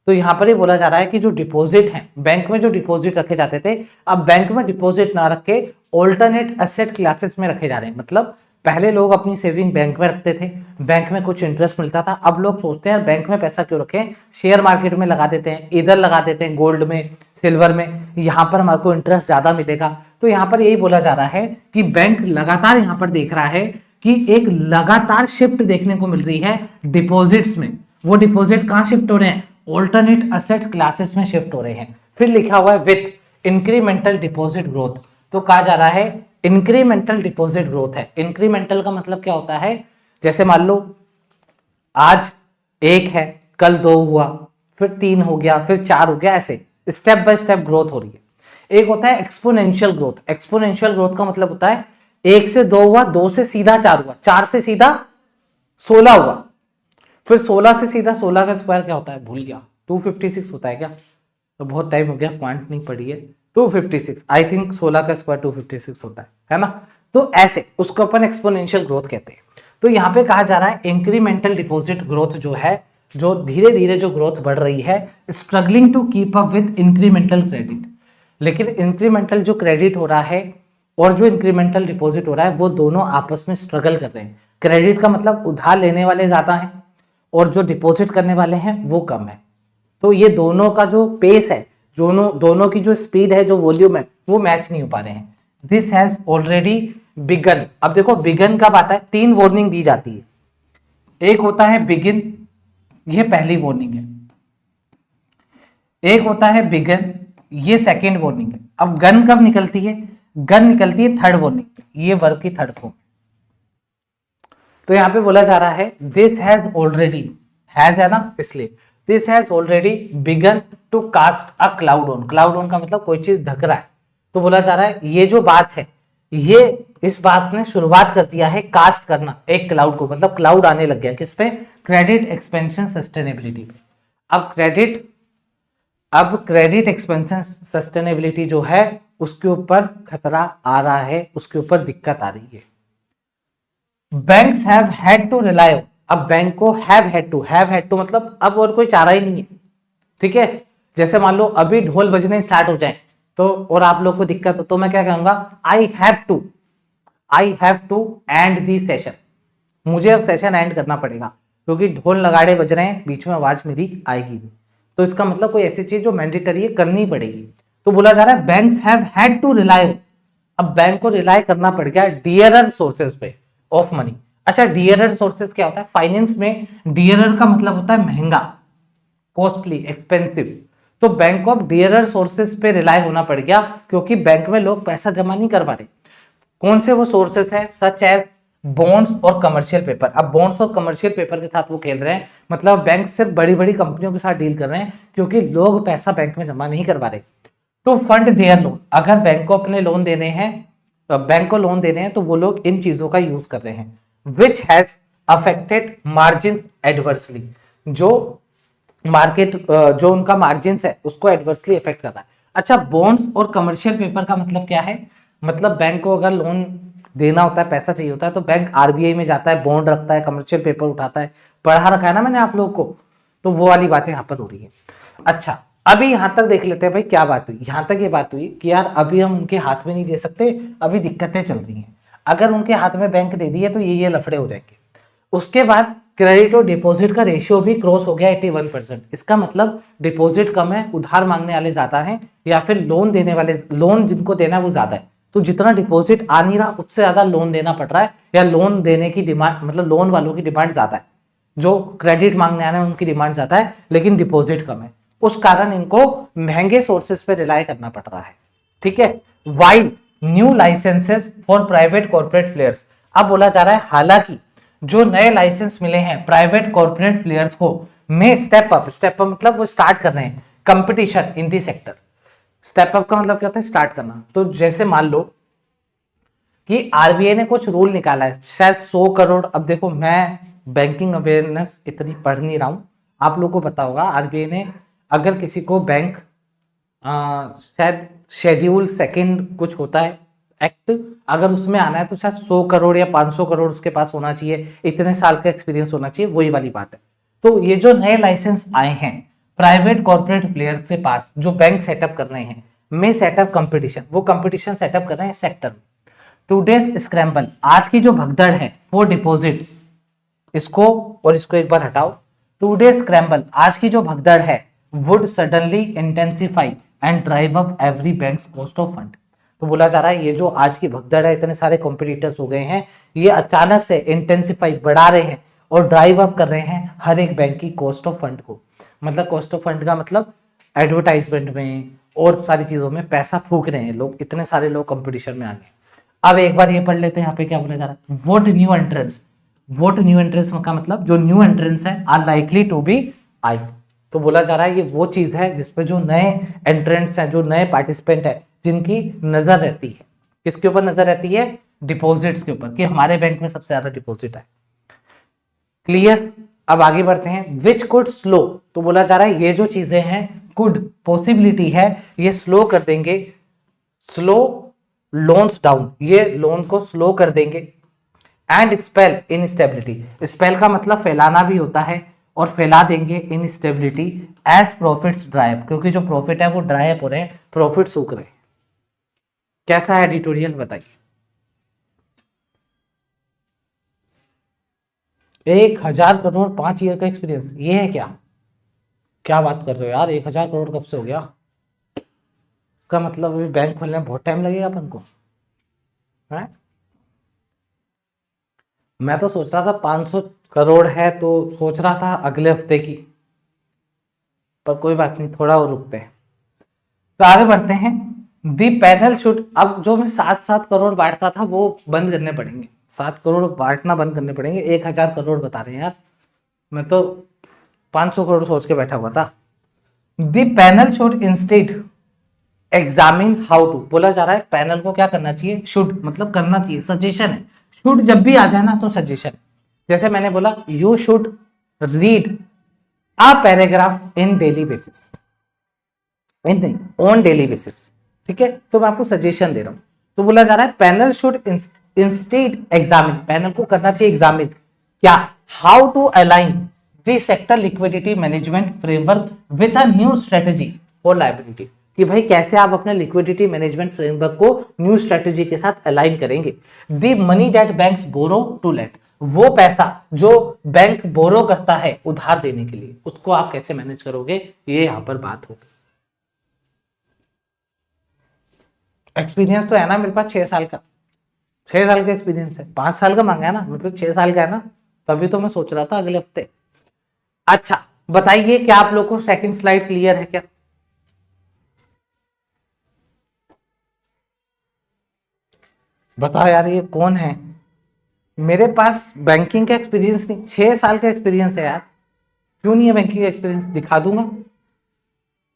तो यहां पर ये बोला जा रहा है कि जो डिपॉजिट है, बैंक में जो डिपॉजिट रखे जाते थे, अब बैंक में डिपॉजिट ना रख के ऑल्टरनेट एसेट क्लासेस में रखे जा रहे हैं। मतलब पहले लोग अपनी सेविंग बैंक में रखते थे, बैंक में कुछ इंटरेस्ट मिलता था, अब लोग सोचते हैं बैंक में पैसा क्यों रखें, शेयर मार्केट में लगा देते हैं, इधर लगा देते हैं गोल्ड में, सिल्वर में, यहाँ पर हमारे को इंटरेस्ट ज्यादा मिलेगा। तो यहाँ पर यही बोला जा रहा है कि बैंक लगातार यहाँ पर देख रहा है कि एक लगातार शिफ्ट देखने को मिल रही है डिपॉजिट्स में। वो डिपॉजिट कहाँ शिफ्ट हो रहे हैं? ऑल्टरनेट एसेट क्लासेस में शिफ्ट हो रहे हैं। फिर लिखा हुआ है विथ इंक्रीमेंटल डिपॉजिट ग्रोथ, तो कहा जा रहा है इंक्रीमेंटल डिपॉजिट ग्रोथ है। इंक्रीमेंटल का मतलब क्या होता है? जैसे मान लो आज 1 है, कल 2 हुआ, फिर 3 हो गया, फिर 4 हो गया, ऐसे स्टेप बाय स्टेप ग्रोथ हो रही है। एक होता है एक्सपोनेंशियल ग्रोथ। एक्सपोनेंशियल ग्रोथ का मतलब होता है 1 से 2 हुआ, 2 से सीधा 4 हुआ, 4 से सीधा 16 हुआ, फिर 16 से सीधा 16 का स्क्वायर क्या होता है? भूल गया, 256 होता है क्या? तो बहुत टाइम हो गया, क्वांट नहीं पढ़ी है। 256 आई थिंक 16 का स्क्वायर 256 होता है ना। तो ऐसे उसको अपन एक्सपोनेंशियल ग्रोथ कहते हैं। तो यहाँ पे कहा जा रहा है इंक्रीमेंटल डिपॉजिट ग्रोथ जो है, जो धीरे धीरे जो ग्रोथ बढ़ रही है, struggling to keep up with incremental credit. लेकिन इंक्रीमेंटल जो क्रेडिट हो रहा है और जो इंक्रीमेंटल डिपॉजिट हो रहा है, वो दोनों आपस में स्ट्रगल कर रहे हैं। क्रेडिट का मतलब उधार लेने वाले ज्यादा हैं और जो डिपॉजिट करने वाले हैं वो कम है। तो ये दोनों का जो पेस है, दोनों की जो स्पीड है, जो वॉल्यूम है, वो मैच नहीं हो पा रहे हैं। This has already begun. अब देखो बिगन कब आता है? 3 वार्निंग दी जाती है। एक होता है बिगिन, ये पहली वार्निंग है। एक होता है बिगन, ये सेकेंड वार्निंग है। अब गन कब निकलती है? गन निकलती है थर्ड वार्निंग, ये वर्ब की थर्ड फॉर्म। तो यहां पे बोला जा रहा है दिस हैज ऑलरेडी, हैज है ना इसलिए, this has already begun to cast a cloud on. Cloud on का मतलब कोई चीज ढक रहा है। तो बोला जा रहा है ये जो बात है, ये इस बात ने शुरुआत कर दिया है कास्ट करना एक क्लाउड को, मतलब क्लाउड आने लग गया किस पे? क्रेडिट एक्सपेंशन सस्टेनेबिलिटी पे। अब क्रेडिट एक्सपेंशन सस्टेनेबिलिटी जो है उसके ऊपर खतरा आ रहा है, उसके ऊपर दिक्कत आ रही है। Banks have had to rely, अब बैंक को हैव हैड टू मतलब अब और कोई चारा ही नहीं है, ठीक है। जैसे मान लो अभी ढोल बजने स्टार्ट हो जाए तो और आप लोग को दिक्कत हो तो मैं क्या कहूंगा, I have to end the session, मुझे अब सेशन एंड करना पड़ेगा क्योंकि ढोल नगाड़े बज रहे हैं, बीच में आवाज मेरी आएगी नहीं। तो इसका मतलब कोई ऐसी चीज जो मैंडेटरी है करनी पड़ेगी। तो बोला जा रहा है banks have had to rely, अब बैंक को रिलाई करना पड़ गया डियरर सोर्सेज पे ऑफ मनी। अच्छा, डियरर सोर्सेज क्या होता है? फाइनेंस में डियरर का मतलब होता है महंगा, कॉस्टली, एक्सपेंसिव। तो बैंक को अब डियरर सोर्सेज पे रिलाई होना पड़ गया क्योंकि बैंक में लोग पैसा जमा नहीं कर पा रहे। कौन से वो सोर्सेज है? सच एज बॉन्ड्स और कमर्शियल पेपर। अब बॉन्ड्स और कमर्शियल पेपर के साथ वो खेल रहे हैं, मतलब बैंक सिर्फ बड़ी बड़ी कंपनियों के साथ डील कर रहे हैं क्योंकि लोग पैसा बैंक में जमा नहीं करवा रहे। टू फंड देयर लोन, अगर बैंक को अपने लोन देने हैं, बैंक को लोन देने हैं तो वो लोग इन चीजों का यूज कर रहे हैं। Which has affected margins adversely, जो मार्केट जो उनका मार्जिन्स है उसको एडवर्सली इफेक्ट कर रहा है। अच्छा, बॉन्ड्स और कमर्शियल पेपर का मतलब क्या है? मतलब बैंक को अगर लोन देना होता है, पैसा चाहिए होता है तो बैंक आरबीआई में जाता है, बॉन्ड रखता है, कमर्शियल पेपर उठाता है। पढ़ा रखा है ना मैंने आप लोगों को, तो वो वाली बातें यहाँ पर हो रही है। अच्छा, अभी यहां तक देख लेते हैं भाई क्या बात हुई। यहां तक ये बात हुई कि यार अभी हम उनके हाथ में नहीं दे सकते, अभी दिक्कतें चल रही हैं। अगर उनके हाथ में बैंक दे दिए तो ये लफड़े हो जाएंगे। उसके बाद क्रेडिट और डिपॉजिट का रेशियो भी क्रॉस हो गया 81%। इसका मतलब डिपॉजिट कम है, उधार मांगने वाले ज्यादा हैं, या फिर लोन देने वाले, लोन जिनको देना है वो ज्यादा है। तो जितना डिपॉजिट आ नहीं रहा उससे ज्यादा लोन देना पड़ रहा है, या लोन देने की डिमांड, मतलब लोन वालों की डिमांड ज्यादा है। जो क्रेडिट मांगने आ रहे हैं उनकी डिमांड ज्यादा है लेकिन डिपॉजिट कम है। उस कारण इनको महंगे सोर्सेज पे रिलाई करना पड़ रहा है, ठीक है। While new licences for private corporate players, अब बोला जा रहा है हालांकि जो नए लाइसेंस मिले हैं प्राइवेट कॉर्पोरेट प्लेयर्स को, में स्टेप अप मतलब वो स्टार्ट कर रहे हैं competition in the sector. Step up का मतलब क्या होता है? स्टार्ट करना। तो जैसे मान लो कि आरबीआई ने कुछ रूल निकाला है, शायद 100 करोड़। अब देखो मैं बैंकिंग अवेयरनेस इतनी पढ़ नहीं रहा हूं, आप लोगों को पता होगा आरबीआई ने अगर किसी को बैंक शायद शेड्यूल सेकंड कुछ होता है एक्ट, अगर उसमें आना है तो शायद 100 करोड़ या 500 करोड़ उसके पास होना चाहिए, इतने साल का एक्सपीरियंस होना चाहिए, वही वाली बात है। तो ये जो नए लाइसेंस आए हैं प्राइवेट कॉर्पोरेट प्लेयर के पास जो बैंक सेटअप कर रहे हैं, में सेटअप कंपटीशन, वो कंपटीशन सेटअप कर रहे हैं सेक्टर में। टूडेज स्क्रैम्बल, आज की जो भगदड़ है फॉर डिपॉजिट्स, इसको और इसको एक बार हटाओ। टूडेज स्क्रैम्बल, आज की जो भगदड़ है, would suddenly intensify and drive up every banks cost of fund. तो बोला जा रहा है ये जो आज की भगदड़ है, इतने सारे कॉम्पिटिटर्स हो गए हैं, ये अचानक से इंटेंसिफाई बढ़ा रहे हैं और ड्राइव अप कर रहे हैं हर एक बैंक की कॉस्ट ऑफ फंड को। मतलब कॉस्ट ऑफ फंड का मतलब एडवर्टाइजमेंट में और सारी चीजों में पैसा फूक रहे हैं लोग, इतने सारे लोग कंपटीशन में आ गए। अब एक बार ये पढ़ लेते हैं यहाँ पे क्या बोला जा रहा है। What new entrants, what new entrants का मतलब जो न्यू एंट्रेंस है are likely to be I. तो बोला जा रहा है ये वो चीज है जिसपे जो नए एंट्रेंट्स हैं, जो नए पार्टिसिपेंट है, जिनकी नजर रहती है। किसके ऊपर नजर रहती है? डिपॉजिट्स के ऊपर, कि हमारे बैंक में सबसे ज्यादा डिपॉजिट है। क्लियर? अब आगे बढ़ते हैं। विच कुड स्लो, तो बोला जा रहा है ये जो चीजें हैं कुड, पॉसिबिलिटी है, ये स्लो कर देंगे, स्लो लोन्स डाउन, ये लोन को स्लो कर देंगे। एंड स्पेल इनस्टेबिलिटी, स्पेल का मतलब फैलाना भी होता है, और फैला देंगे instability as profits dry up, क्योंकि जो प्रॉफिट है वो ड्राई अप हो रहे हैं, प्रॉफिट सूख रहे हैं। कैसा है एडिटोरियल बताइए। 1000 करोड़ 5 ईयर का एक्सपीरियंस, ये है क्या? क्या बात कर रहे हो यार, 1000 करोड़ कब से हो गया? इसका मतलब अभी बैंक खोलने में बहुत टाइम लगेगा अपन को है? मैं तो सोच रहा था 500 करोड़ है, तो सोच रहा था अगले हफ्ते की, पर कोई बात नहीं, थोड़ा और रुकते हैं। तो आगे बढ़ते हैं। दी पैनल शुड, अब जो मैं 7-7 करोड़ बांटता था वो बंद करने पड़ेंगे, 7 करोड़ बांटना बंद करने पड़ेंगे। 1000 करोड़ बता रहे हैं यार, मैं तो 500 करोड़ सोच के बैठा हुआ था। The panel should instead examine how to, बोला जा रहा है पैनल को क्या करना चाहिए? शुड मतलब करना चाहिए, सजेशन है। शुड जब भी आ जाए ना तो सजेशन है। जैसे मैंने बोला you should read a paragraph in daily basis, नहीं ऑन डेली बेसिस, ठीक है। तो मैं आपको सजेशन दे रहा हूं। तो बोला जा रहा है panel should instead examine, panel को करना चाहिए एग्जामिन क्या? How to align the sector liquidity management framework with a new strategy for liability, कि भाई कैसे आप अपने लिक्विडिटी मैनेजमेंट फ्रेमवर्क को न्यू स्ट्रेटेजी के साथ अलाइन करेंगे। The money that banks borrow to lend, वो पैसा जो बैंक बोरो करता है उधार देने के लिए, उसको आप कैसे मैनेज करोगे, ये यहां पर बात होगी। एक्सपीरियंस तो है ना मेरे पास 6 साल का, 6 साल का एक्सपीरियंस है, 5 साल का मांगा है ना, मेरे पास 6 साल का है ना, तभी तो मैं सोच रहा था अगले हफ्ते। अच्छा बताइए क्या आप लोग को सेकंड स्लाइड क्लियर है क्या? बताओ यार ये कौन है? मेरे पास बैंकिंग का एक्सपीरियंस नहीं, 6 साल का एक्सपीरियंस है यार। क्यों नहीं है बैंकिंग का एक्सपीरियंस? दिखा दूंगा,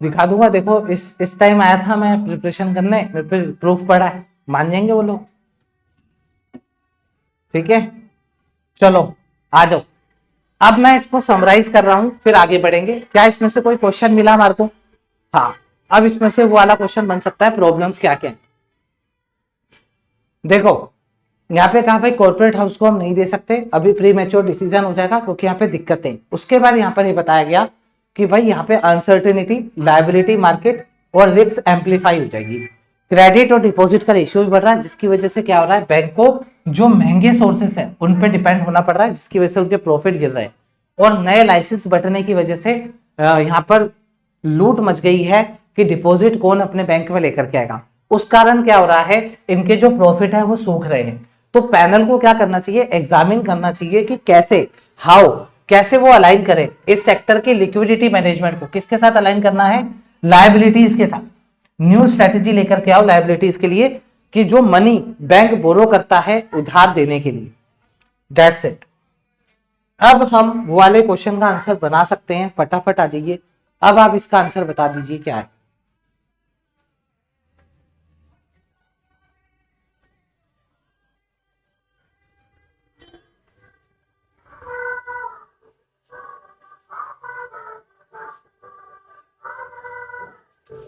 दिखा दूंगा। देखो इस टाइम आया था मैं प्रिपरेशन करने, मेरे पे प्रूफ पड़ा है, मान जाएंगे वो लोग। ठीक है चलो आ जाओ, अब मैं इसको समराइज कर रहा हूं फिर आगे बढ़ेंगे। क्या इसमें से कोई क्वेश्चन मिला हमारे को? हाँ, अब इसमें से वो वाला क्वेश्चन बन सकता है, प्रॉब्लम्स क्या क्या है। देखो यहाँ पे कहा भाई कॉर्पोरेट हाउस को हम नहीं दे सकते, अभी प्री मैच्योर डिसीजन हो जाएगा क्योंकि यहाँ पे दिक्कतें। उसके बाद यहाँ पर ये बताया गया कि भाई यहाँ पे अनसर्टेनिटी, लायबिलिटी मार्केट और रिस्क एम्पलीफाई हो जाएगी। क्रेडिट और डिपॉजिट का रेशियो भी बढ़ रहा है, जिसकी वजह से क्या हो रहा है, बैंक को जो महंगे सोर्सेस है उन पे डिपेंड होना पड़ रहा है, जिसकी वजह से उनके प्रॉफिट गिर रहे हैं। और नए लाइसेंस बढ़ने की वजह से यहाँ पर लूट मच गई है कि डिपॉजिट कौन अपने बैंक में लेकर के आएगा। उस कारण क्या हो रहा है, इनके जो प्रॉफिट है वो सूख रहे हैं। तो पैनल को क्या करना चाहिए, एग्जामिन करना चाहिए कि कैसे वो अलाइन करे इस सेक्टर की लिक्विडिटी मैनेजमेंट को। किसके साथ अलाइन करना है? लायबिलिटीज के साथ। न्यू स्ट्रेटेजी लेकर के आओ लायबिलिटीज के लिए, कि जो मनी बैंक बोरो करता है उधार देने के लिए। That's it. अब हम वो वाले क्वेश्चन का आंसर बना सकते हैं, फटाफट आ जाइए। अब आप इसका आंसर बता दीजिए क्या है।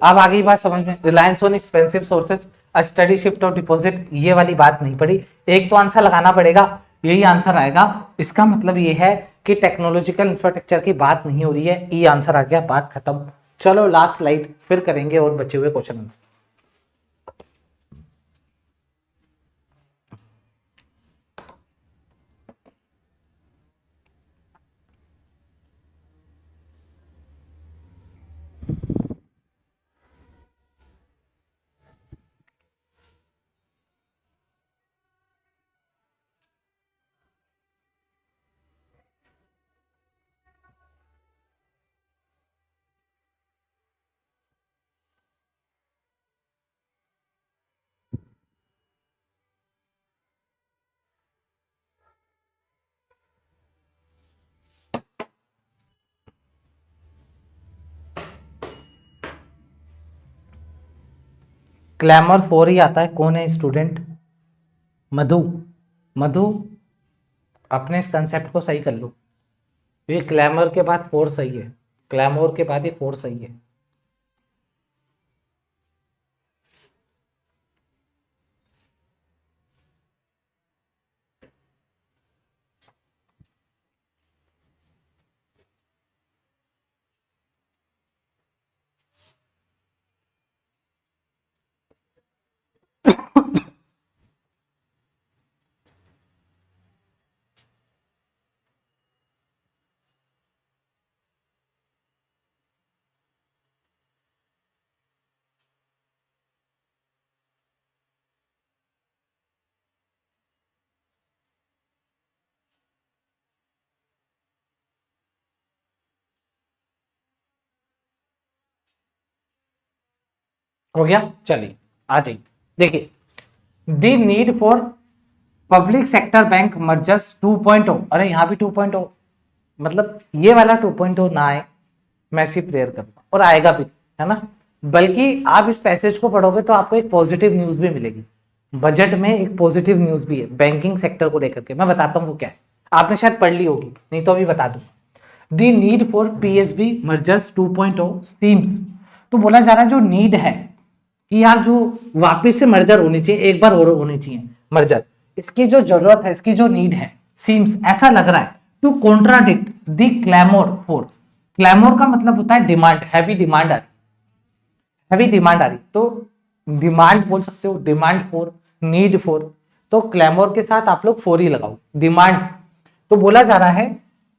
अब आ गई बात समझ में, reliance on expensive sources, a steady shift of deposit, ये वाली बात नहीं पड़ी। एक तो आंसर लगाना पड़ेगा, यही आंसर आएगा। इसका मतलब ये है कि टेक्नोलॉजिकल इंफ्रास्ट्रक्चर की बात नहीं हो रही है, ये आंसर आ गया, बात खत्म। चलो लास्ट स्लाइड, फिर करेंगे और बचे हुए क्वेश्चन आंसर। क्लैमर 4 ही आता है। कौन है स्टूडेंट? मधु। मधु अपने इस कंसेप्ट को सही कर लो, ये क्लैमर के बाद 4 सही है, क्लैमर के बाद ये 4 सही है। हो गया, चलिए आ जाइए। देखिए the need for public sector bank mergers 2.0, अरे यहाँ भी 2.0, मतलब ये वाला 2.0 ना आए, मैं ऐसी प्रेयर करूंगा, और आएगा भी, है ना। बल्कि आप इस पैसेज को पढ़ोगे तो आपको एक पॉजिटिव न्यूज भी मिलेगी। बजट में एक पॉजिटिव न्यूज भी है बैंकिंग सेक्टर को लेकर के, मैं बताता हूँ वो क्या है। आपने शायद पढ़ ली होगी, नहीं तो अभी बता दूंगा। The need for PSB mergers 2.0 seems, तो बोला जा रहा है जो नीड है कि यार जो वापस से मर्जर होनी चाहिए, एक बार और होनी चाहिए मर्जर, इसकी जो जरूरत है, इसकी जो नीड है, सीम्स ऐसा लग रहा है टू कॉन्ट्राडिक्ट द क्लैमोर फॉर। क्लैमोर का मतलब होता है डिमांड, हैवी डिमांड आ रही, हैवी डिमांड आ रही, तो डिमांड बोल सकते हो, डिमांड फॉर, नीड फॉर, तो क्लैमोर के साथ आप लोग फॉर ही लगाओ, डिमांड। तो बोला जा रहा है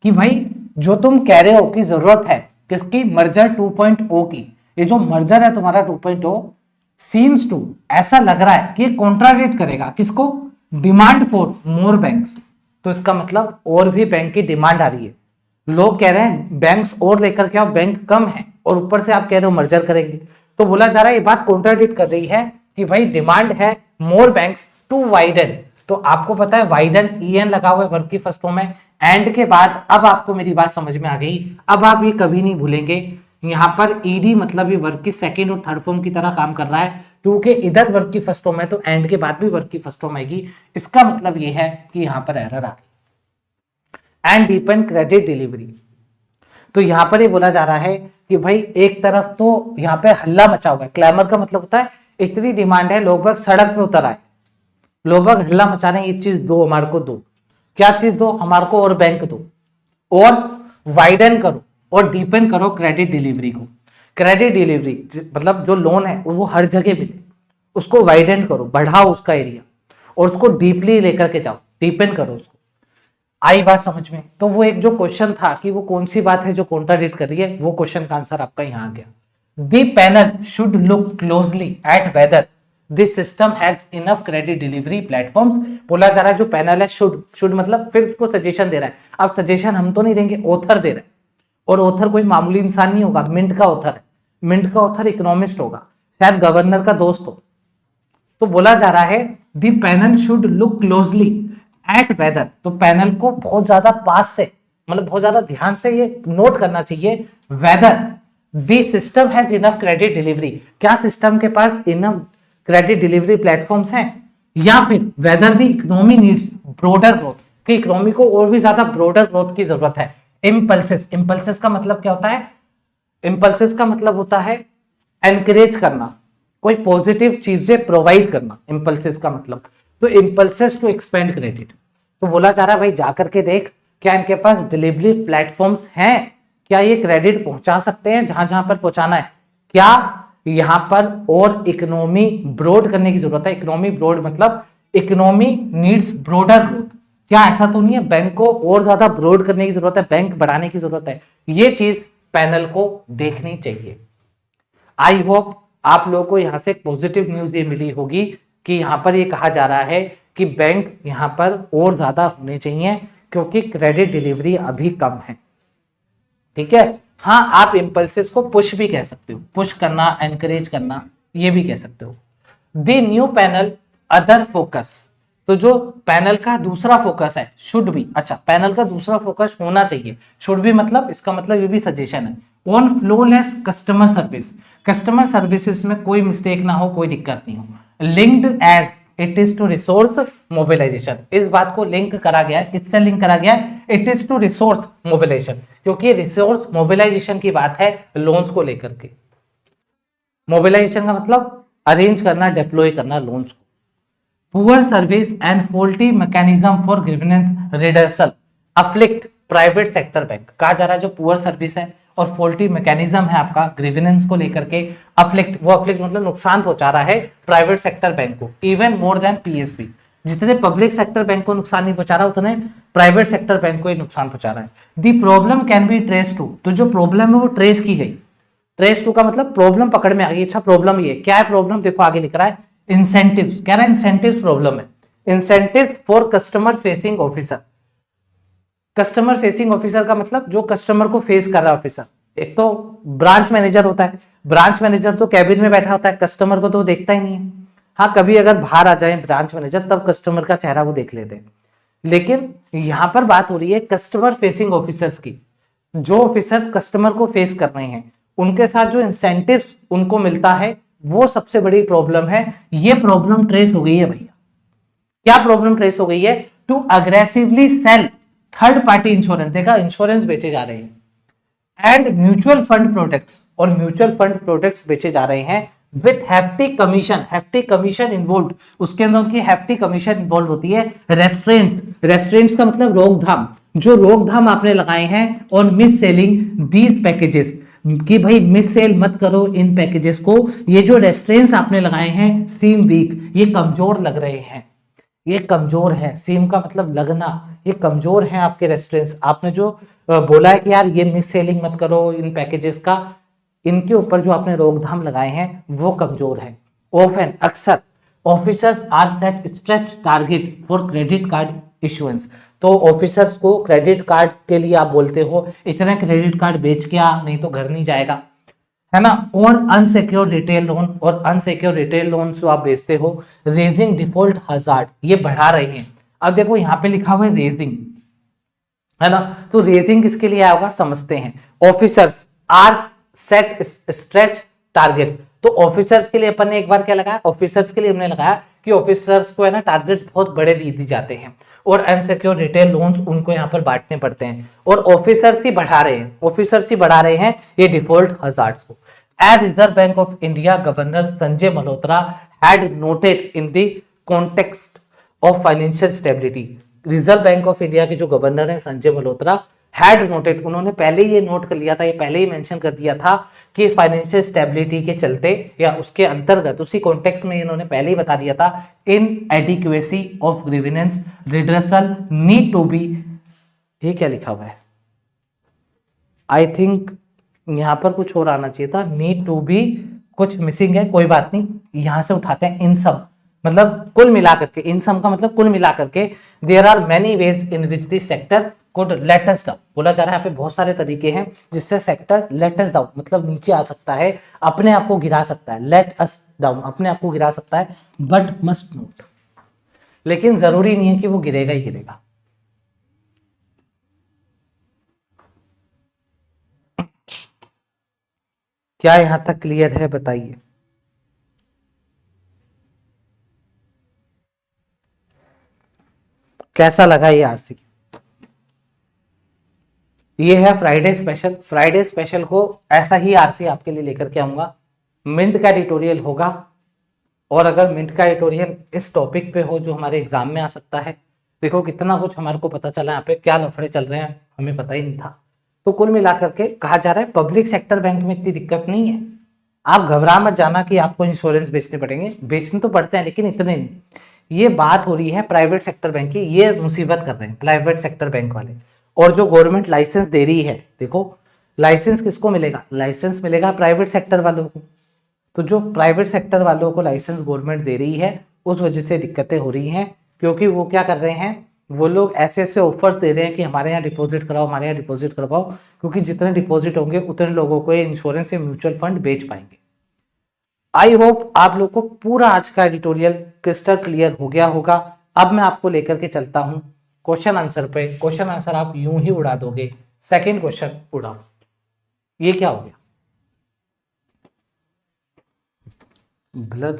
कि भाई जो तुम कह रहे हो कि जरूरत है किसकी, मर्जर 2.0 की, ये जो मर्जर है तुम्हारा 2.0 सीम्स टू, ऐसा लग रहा है कि कॉन्ट्राडिक्ट करेगा किसको, डिमांड फॉर मोर बैंक्स। तो इसका मतलब और भी बैंक की डिमांड आ रही है, लोग कह रहे हैं बैंक्स और लेकर के आओ, बैंक कम है, और ऊपर से आप कह रहे हो मर्जर करेंगे। तो बोला जा रहा है ये बात कॉन्ट्राडिक्ट कर रही है कि भाई डिमांड है मोर बैंक्स टू वाइडन। तो आपको पता है वाइडन ईएन लगा हुआ है वर्ग की फर्स्ट फॉर्म में, एंड के बाद अब आपको मेरी बात समझ में आ गई, अब आप ये कभी नहीं भूलेंगे, यहां पर ईडी मतलब ये वर्ग की सेकंड और थर्ड फॉर्म की तरह काम कर रहा है, क्योंकि इधर वर्ग की फर्स्ट फॉर्म है तो एंड के बाद भी वर्ग की फर्स्ट फॉर्म आएगी। इसका मतलब ये है कि यहां पर एरर आ गई। एंड डीपन क्रेडिट डिलीवरी, तो यहां पर ये बोला जा रहा है कि भाई एक तरफ तो यहाँ पे हल्ला मचा हुआ है, क्लैमर का मतलब होता है इतनी डिमांड है, लोग बाग सड़क पे उतर आए, लोग बाग हल्ला मचा रहे हैं, ये चीज दो हमारे को, दो क्या चीज दो हमारे को, और बैंक दो, और वाइडन करो और डीपन करो क्रेडिट डिलीवरी को। क्रेडिट डिलीवरी मतलब जो लोन है वो हर जगह मिले, उसको वाइडन करो, बढ़ाओ उसका एरिया, और उसको डीपली लेकर के जाओ, डीपन करो उसको। आई बात समझ में? तो वो एक जो क्वेश्चन था कि वो कौन सी बात है जो कॉन्ट्राडिक्ट कर रही है, वो क्वेश्चन का आंसर आपका यहां आ गया। The panel should look closely at whether this system has enough credit delivery platforms. बोला जा रहा है जो पैनल है, शुड मतलब फिर उसको सजेशन दे रहा है। अब सजेशन हम तो नहीं देंगे, ऑथर दे रहा है, और ऑथर कोई मामूली इंसान नहीं होगा, मिंट का ऑथर है, मिंट का ऑथर इकोनॉमिस्ट होगा, शायद गवर्नर का दोस्त हो। तो बोला जा रहा है the panel should look closely at whether, तो पैनल को बहुत ज्यादा पास से मतलब बहुत ज्यादा ध्यान से ये नोट करना चाहिए, whether the system has enough credit delivery, क्या सिस्टम के पास इनफ क्रेडिट डिलीवरी प्लेटफॉर्म्स हैं, या फिर whether the economy needs broader growth, कि इकोनॉमी को और भी ज्यादा ब्रॉडर ग्रोथ की जरूरत है। इंपल्सेस, इंपल्सेस का मतलब क्या होता है, इंपल्सेस का मतलब होता है एनकरेज करना, कोई पॉजिटिव चीजें प्रोवाइड करना, इंपल्सेस का मतलब। तो इंपल्सेस टू एक्सपेंड क्रेडिट, तो बोला जा रहा है भाई जाकर के देख क्या इनके पास डिलीवरी प्लेटफॉर्म्स हैं, क्या ये क्रेडिट पहुंचा सकते हैं जहां जहां पर पहुंचाना है, क्या यहां पर और इकोनॉमी ब्रॉड करने की जरूरत है। इकोनॉमी ब्रॉड मतलब इकोनॉमी नीड्स ब्रॉडर ग्रोथ, क्या ऐसा तो नहीं है बैंक को और ज्यादा ब्रॉड करने की जरूरत है, बैंक बढ़ाने की जरूरत है, ये चीज पैनल को देखनी चाहिए। आई होप आप लोगों को यहां से एक पॉजिटिव न्यूज ये मिली होगी कि यहां पर ये कहा जा रहा है कि बैंक यहां पर और ज्यादा होने चाहिए, क्योंकि क्रेडिट डिलीवरी अभी कम है। ठीक है, हाँ आप इंपल्सेस को पुश भी कह सकते हो, पुश करना, एनकरेज करना, ये भी कह सकते हो। The new panel other focus, तो जो पैनल का दूसरा फोकस है शुड भी, अच्छा पैनल का दूसरा फोकस होना चाहिए, शुड भी मतलब इसका मतलब ये भी सजेशन है, on flawless customer service, customer services में कोई मिस्टेक ना हो, कोई दिक्कत नहीं हो, linked as it is to resource mobilisation, इस बात को लिंक करा गया है, किससे लिंक करा गया है, it is to resource mobilisation, क्योंकि रिसोर्स मोबिलाइजेशन की बात है लोन्स को लेकर के। मोबिलाइजेशन का मतलब अरेंज करना, डिप्लॉय करना लोन्स को। Poor service and faulty mechanism for grievance redressal afflict private sector bank, कहा जा रहा है जो पुअर सर्विस है और फॉल्टी मैकेनिज्म है आपका ग्रीवेंस को लेकर के, अफ्लिक्ट, वो अफ्लिक्ट मतलब नुकसान पहुंचा रहा है प्राइवेट सेक्टर बैंक को, इवन मोर देन पीएसबी, जितने पब्लिक सेक्टर बैंक को नुकसान नहीं पहुंचा रहा उतने प्राइवेट सेक्टर बैंक को ही नुकसान पहुंचा रहा है। The problem can be trace to, तो जो प्रॉब्लम है वो ट्रेस की गई, ट्रेस टू का मतलब प्रॉब्लम पकड़ में आ गई। अच्छा प्रॉब्लम ये क्या है, प्रॉब्लम देखो आगे लिख रहा है इंसेंटिव्स, कह रहा है इंसेंटिव्स प्रॉब्लम है, incentives for customer facing officer. Customer facing officer का मतलब जो कस्टमर को फेस कर रहा है ऑफिसर, एक तो ब्रांच मैनेजर होता है, ब्रांच मैनेजर तो कैबिन में बैठा होता है, कस्टमर को तो देखता ही नहीं है। हाँ कभी अगर बाहर आ जाए ब्रांच मैनेजर तब कस्टमर का चेहरा वो देख लेते हैं, लेकिन यहां पर बात हो रही है कस्टमर फेसिंग ऑफिसर्स की, जो ऑफिसर्स कस्टमर को फेस कर रहे हैं उनके साथ जो इंसेंटिव्स उनको मिलता है वो सबसे बड़ी प्रॉब्लम है। ये प्रॉब्लम ट्रेस हो गई है भैया, क्या प्रॉब्लम ट्रेस हो गई है, to aggressively sell third party insurance, देखा इंश्योरेंस बेचे जा रहे हैं, एंड म्यूचुअल फंड प्रोडक्ट्स, और म्यूचुअल फंड प्रोडक्ट्स बेचे जा रहे हैं विथ हैफ्टी कमीशन इन्वॉल्व, उसके अंदर उनकी हैफ्टी कमीशन इन्वॉल्व होती है। रेस्ट्रेंट्स का मतलब रोकथाम, जो रोकथाम आपने लगाए हैं on miss selling these packages, कि भाई मिस सेल मत करो इन पैकेजेस को। ये जो रेस्ट्रेंट्स आपने लगाए हैं सीम वीक, ये कमजोर लग रहे हैं, ये कमजोर है। सीम का मतलब लगना, ये कमजोर है आपके रेस्ट्रेंट्स। आपने जो बोला है कि यार ये मिस सेलिंग मत करो इन पैकेजेस का, इनके ऊपर जो आपने रोकथाम लगाए हैं वो कमजोर है। ऑफन, अक्सर officers are set stretch target for credit card issuance, तो ऑफिसर्स को क्रेडिट कार्ड के लिए आप बोलते हो इतने क्रेडिट कार्ड बेच के आ, नहीं तो घर नहीं जाएगा, है ना। और अनसिक्योर रिटेल लोन, और अनसिक्योर रिटेल लोन जो आप बेचते हो, रेजिंग डिफॉल्ट हजार्ड, ये बढ़ा रहे हैं। अब देखो यहाँ पे लिखा हुआ है रेजिंग, है ना, तो रेजिंग किसके लिए आया होगा समझते हैं। Officers are set stretch targets, तो ऑफिसर्स के लिए अपन ने एक बार क्या लगाया, ऑफिसर्स के लिए हमने लगाया कि ऑफिसर्स को है ना टारगेट्स बहुत बड़े दी जाते हैं, और अनसिक्योर रिटेल लोन्स उनको यहाँ पर बांटने पड़ते हैं, और ऑफिसर्स ही बढ़ा रहे हैं, ऑफिसर्स ही बढ़ा रहे हैं ये डिफॉल्ट हजार्ड्स को। As Reserve Bank of India governor Sanjay Malhotra had noted in the context of financial stability, Reserve Bank of India के जो गवर्नर हैं संजय मल्होत्रा हैड नोटेड, उन्होंने पहले ये नोट कर लिया था, ये पहले ही मेंशन कर दिया था कि फाइनेंशियल स्टेबिलिटी के चलते या उसके अंतर्गत, उसी कॉन्टेक्स्ट में इन्होंने पहले ही बता दिया था, inadequacy of grievance redressal need to be, ये क्या लिखा हुआ है, आई थिंक यहां पर कुछ और आना चाहिए था, नीड टू बी कुछ मिसिंग है, कोई बात नहीं, यहां से उठाते हैं इन सब, मतलब कुल मिलाकर के, इन सम का मतलब कुल मिलाकर के, there are many ways in which this sector could let us down, बोला जा रहा है यहाँ पे बहुत सारे तरीके हैं जिससे सेक्टर लेट अस डाउन मतलब नीचे आ सकता है, अपने आप को गिरा सकता है, लेट अस डाउन अपने आप को गिरा सकता है, बट मस्ट नोट, लेकिन जरूरी नहीं है कि वो गिरेगा ही गिरेगा। क्या यहां तक क्लियर है बताइए। कैसा लगा ये आरसी, ये है फ्राइडे स्पेशल, फ्राइडे स्पेशल को ऐसा ही आरसी आपके लिए लेकर के आऊंगा, मिंट का एडिटोरियल होगा, और अगर मिंट का एडिटोरियल इस टॉपिक पे हो जो हमारे एग्जाम में आ सकता है, देखो कितना कुछ हमारे को पता चला, यहाँ पे क्या लफड़े चल रहे हैं हमें पता ही नहीं था। तो कुल मिलाकर के कहा जा रहा है पब्लिक सेक्टर बैंक में इतनी दिक्कत नहीं है, आप घबरा मत जाना कि आपको इंश्योरेंस बेचने पड़ेंगे, बेचने तो पड़ते हैं लेकिन इतने नहीं। ये बात हो रही है प्राइवेट सेक्टर बैंक की, ये मुसीबत कर रहे हैं प्राइवेट सेक्टर बैंक वाले, और जो गवर्नमेंट लाइसेंस दे रही है, देखो लाइसेंस किसको मिलेगा, लाइसेंस मिलेगा प्राइवेट सेक्टर वालों को, तो जो प्राइवेट सेक्टर वालों को लाइसेंस गवर्नमेंट दे रही है उस वजह से दिक्कतें हो रही हैं, क्योंकि वो क्या कर रहे हैं, वो लोग ऐसे ऐसे ऑफर्स दे रहे हैं कि हमारे यहाँ डिपॉजिट कराओ, हमारे यहाँ डिपॉजिट करवाओ, क्योंकि जितने डिपॉजिट होंगे उतने लोगों को ये इंश्योरेंस या म्यूचुअल फंड बेच पाएंगे। आई होप आप लोग को पूरा आज का एडिटोरियल क्रिस्टल क्लियर हो गया होगा। अब मैं आपको लेकर के चलता हूं क्वेश्चन आंसर पे, क्वेश्चन आंसर आप यूं ही उड़ा दोगे। सेकंड क्वेश्चन उड़ाओ, ये क्या हो गया, ब्लर,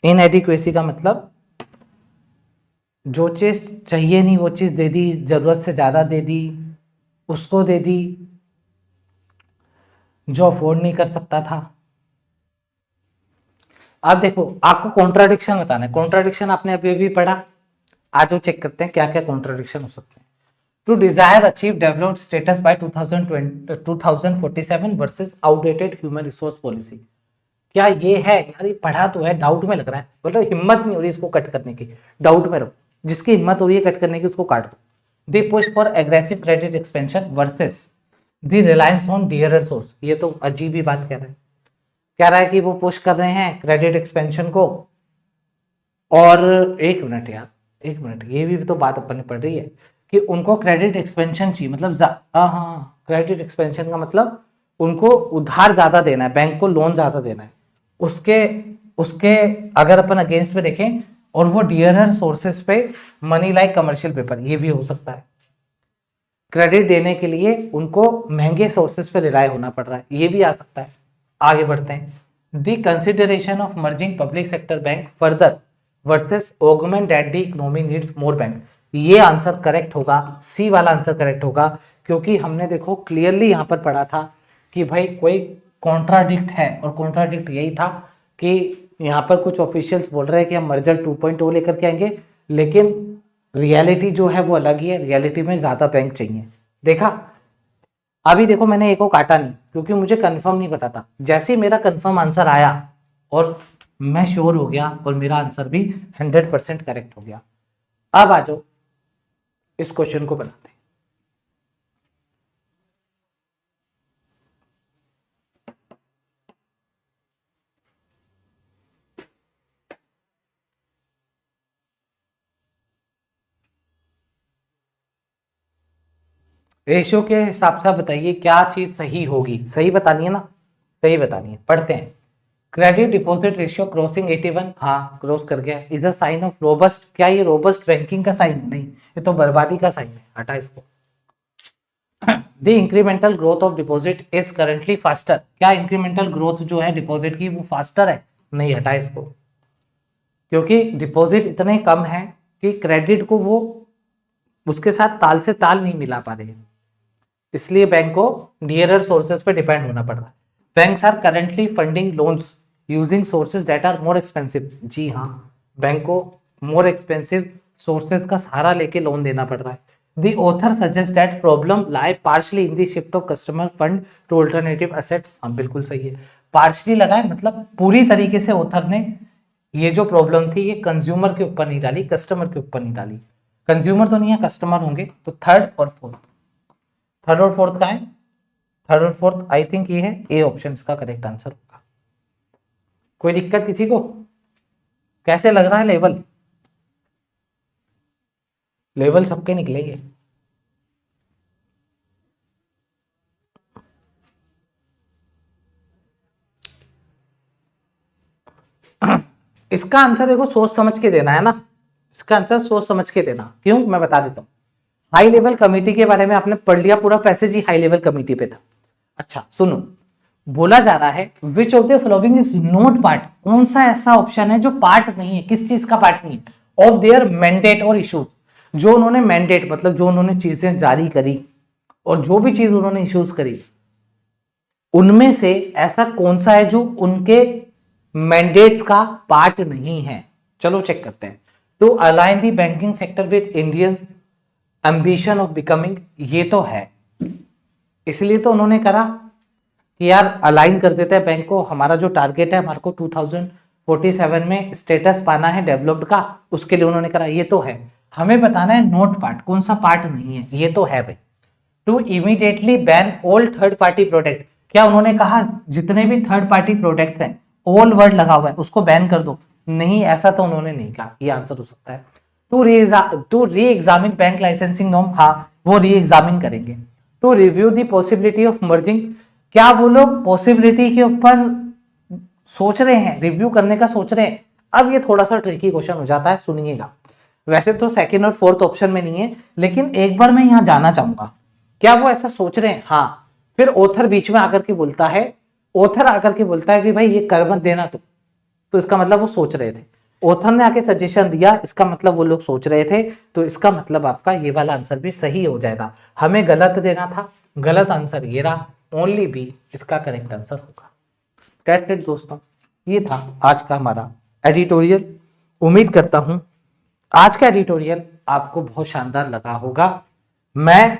इनएडिक्वेसी का मतलब जो चीज चाहिए नहीं वो चीज दे दी, जरूरत से ज्यादा दे दी, उसको दे दी जो अफोर्ड नहीं कर सकता था। अब देखो आपको कॉन्ट्राडिक्शन बताना है, कॉन्ट्राडिक्शन आपने अभी भी पढ़ा, आज वो चेक करते हैं क्या क्या कॉन्ट्राडिक्शन हो सकते हैं। To desire achieve developed status by 2047 versus outdated human resource policy, क्या ये है यार, ये पढ़ा तो है, डाउट में लग रहा है, मतलब हिम्मत नहीं हो रही इसको कट करने की, डाउट में रहो, जिसकी हिम्मत हो रही है कट करने की उसको काट दो। The push for aggressive credit expansion versus the reliance on dearer source, ये तो अजीब ही बात कह रहा है कि वो पुश कर रहे हैं क्रेडिट एक्सपेंशन को, और एक मिनट यार, एक मिनट, ये भी तो बात अपन ने पढ़ रही है कि उनको क्रेडिट एक्सपेंशन चाहिए, मतलब हाँ क्रेडिट एक्सपेंशन का मतलब उनको उधार ज्यादा देना है, बैंक को लोन ज्यादा देना है, उसके उसके अगर अपन अगेंस्ट में देखें, और वो डियरर सोर्सेस पे मनी लाइक कमर्शियल पेपर, ये भी हो सकता है, क्रेडिट देने के लिए उनको महंगे सोर्सेस पे रिलाय होना पड़ रहा है, ये भी आ सकता है। आगे बढ़ते हैं। The consideration of merging public sector bank further versus augment that the economy needs more bank, ये आंसर करेक्ट होगा, सी वाला आंसर करेक्ट होगा, क्योंकि हमने देखो क्लियरली यहाँ पर पढ़ा था कि भाई कोई कॉन्ट्राडिक्ट है, और कॉन्ट्राडिक्ट यही था कि यहाँ पर कुछ ऑफिशियल्स बोल रहे हैं कि हम मर्जर 2.0 लेकर के आएंगे, लेकिन रियलिटी जो है वो अलग ही है, रियलिटी में ज़्यादा बैंक चाहिए। देखा, अभी देखो मैंने एक को काटा नहीं क्योंकि मुझे कंफर्म नहीं पता था, जैसे ही मेरा कंफर्म आंसर आया और मैं श्योर हो गया और मेरा आंसर भी 100% करेक्ट हो गया। अब आ जाओ इस क्वेश्चन को बनाते हैं। रेशियो के हिसाब से बताइए क्या चीज सही होगी, सही बतानी है ना, सही बतानी है। पढ़ते हैं। क्रेडिट डिपॉजिट रेशियो क्रॉसिंग 81, हाँ क्रॉस कर गया। Is a sign of robust, क्या ये रोबस्ट बैंकिंग का साइन? नहीं, ये तो बर्बादी का साइन है, हटा इसको। The incremental growth of deposit is currently faster, क्या इंक्रीमेंटल ग्रोथ जो है डिपॉजिट की वो फास्टर है? नहीं, हटा इसको, क्योंकि डिपॉजिट इतने कम है कि क्रेडिट को वो उसके साथ ताल से ताल नहीं मिला पा रहे हैं, इसलिए बैंक को नियरर सोर्सेज पे डिपेंड होना पड़ रहा है। Banks are currently funding loans using sources that are more expensive, जी हाँ, बैंक को मोर एक्सपेंसिव सोर्सेज का सहारा लेके लोन देना पड़ रहा है। The author suggest that problem lie partially in the shift of customer fund to alternative assets, हाँ बिल्कुल सही है। पार्शली लगाए मतलब पूरी तरीके से ऑथर ने ये जो प्रॉब्लम थी ये कंज्यूमर के ऊपर नहीं डाली, कस्टमर के ऊपर नहीं डाली। कंज्यूमर तो नहीं है, कस्टमर होंगे, तो थर्ड और फोर्थ, थर्ड और फोर्थ का है, थर्ड और फोर्थ आई थिंक ये है, ए ऑप्शन इसका करेक्ट आंसर होगा। कोई दिक्कत किसी को? कैसे लग रहा है लेवल? लेवल सबके निकलेंगे। इसका आंसर देखो सोच समझ के देना है ना, इसका आंसर सोच समझ के देना। क्यों, मैं बता देता हूं। हाई लेवल कमेटी के बारे में आपने पढ़ लिया, पूरा पैसेज ही हाई लेवल कमेटी पे था। अच्छा सुनो, बोला जा रहा है which of the following is not part, कौन सा ऐसा ऑप्शन है जो पार्ट नहीं है, किस चीज का पार्ट नहीं है, ऑफ देयर मैंडेट और इशू, जो उन्होंने मैंडेट मतलब जो उन्होंने चीजें जारी करी और जो भी चीज उन्होंने इश्यूज करी, उनमें से ऐसा कौन सा है जो उनके मैंडेट्स का पार्ट नहीं है। चलो चेक करते हैं। To align the banking sector with Indians ambition of becoming, ये तो है, इसलिए तो उन्होंने करा कि यार अलाइन कर देते हैं बैंक को, हमारा जो टारगेट है हमारे को 2047 में स्टेटस पाना है डेवलप्ड का, उसके लिए उन्होंने करा, ये तो है। हमें बताना है नोट पार्ट, कौन सा पार्ट नहीं है, ये तो है भाई। To immediately ban all third party product, क्या उन्होंने कहा जितने भी थर्ड पार्टी प्रोडक्ट्स हैं, ऑल वर्ड लगा हुआ है, उसको बैन कर दो? नहीं, ऐसा तो उन्होंने नहीं कहा, ये आंसर हो सकता है। टू री एग्जामिन बैंक लाइसेंसिंग नॉर्म, हाँ वो री एग्जामिन करेंगे। To review the possibility of merging, क्या वो लोग पॉसिबिलिटी के ऊपर सोच रहे हैं, रिव्यू करने का सोच रहे हैं? अब ये थोड़ा सा ट्रिकी क्वेश्चन हो जाता है, सुनिएगा। वैसे तो सेकंड और फोर्थ ऑप्शन में नहीं है, लेकिन एक बार मैं यहां जाना चाहूंगा, क्या वो ऐसा सोच रहे हैं? हाँ। फिर ऑथर बीच में आकर के बोलता है, ऑथर आकर के बोलता है कि भाई ये कर मत देना, तो इसका मतलब वो सोच रहे थे। ऑथर ने आके सजेशन दिया, इसका मतलब वो लोग सोच रहे थे, तो इसका मतलब आपका ये वाला आंसर भी सही हो जाएगा। हमें गलत देना था, गलत आंसर ये रहा, ओनली बी इसका करेक्ट आंसर होगा। दैट्स इट दोस्तों, ये था आज का हमारा एडिटोरियल। उम्मीद करता हूं आज का एडिटोरियल आपको बहुत शानदार लगा होगा। मैं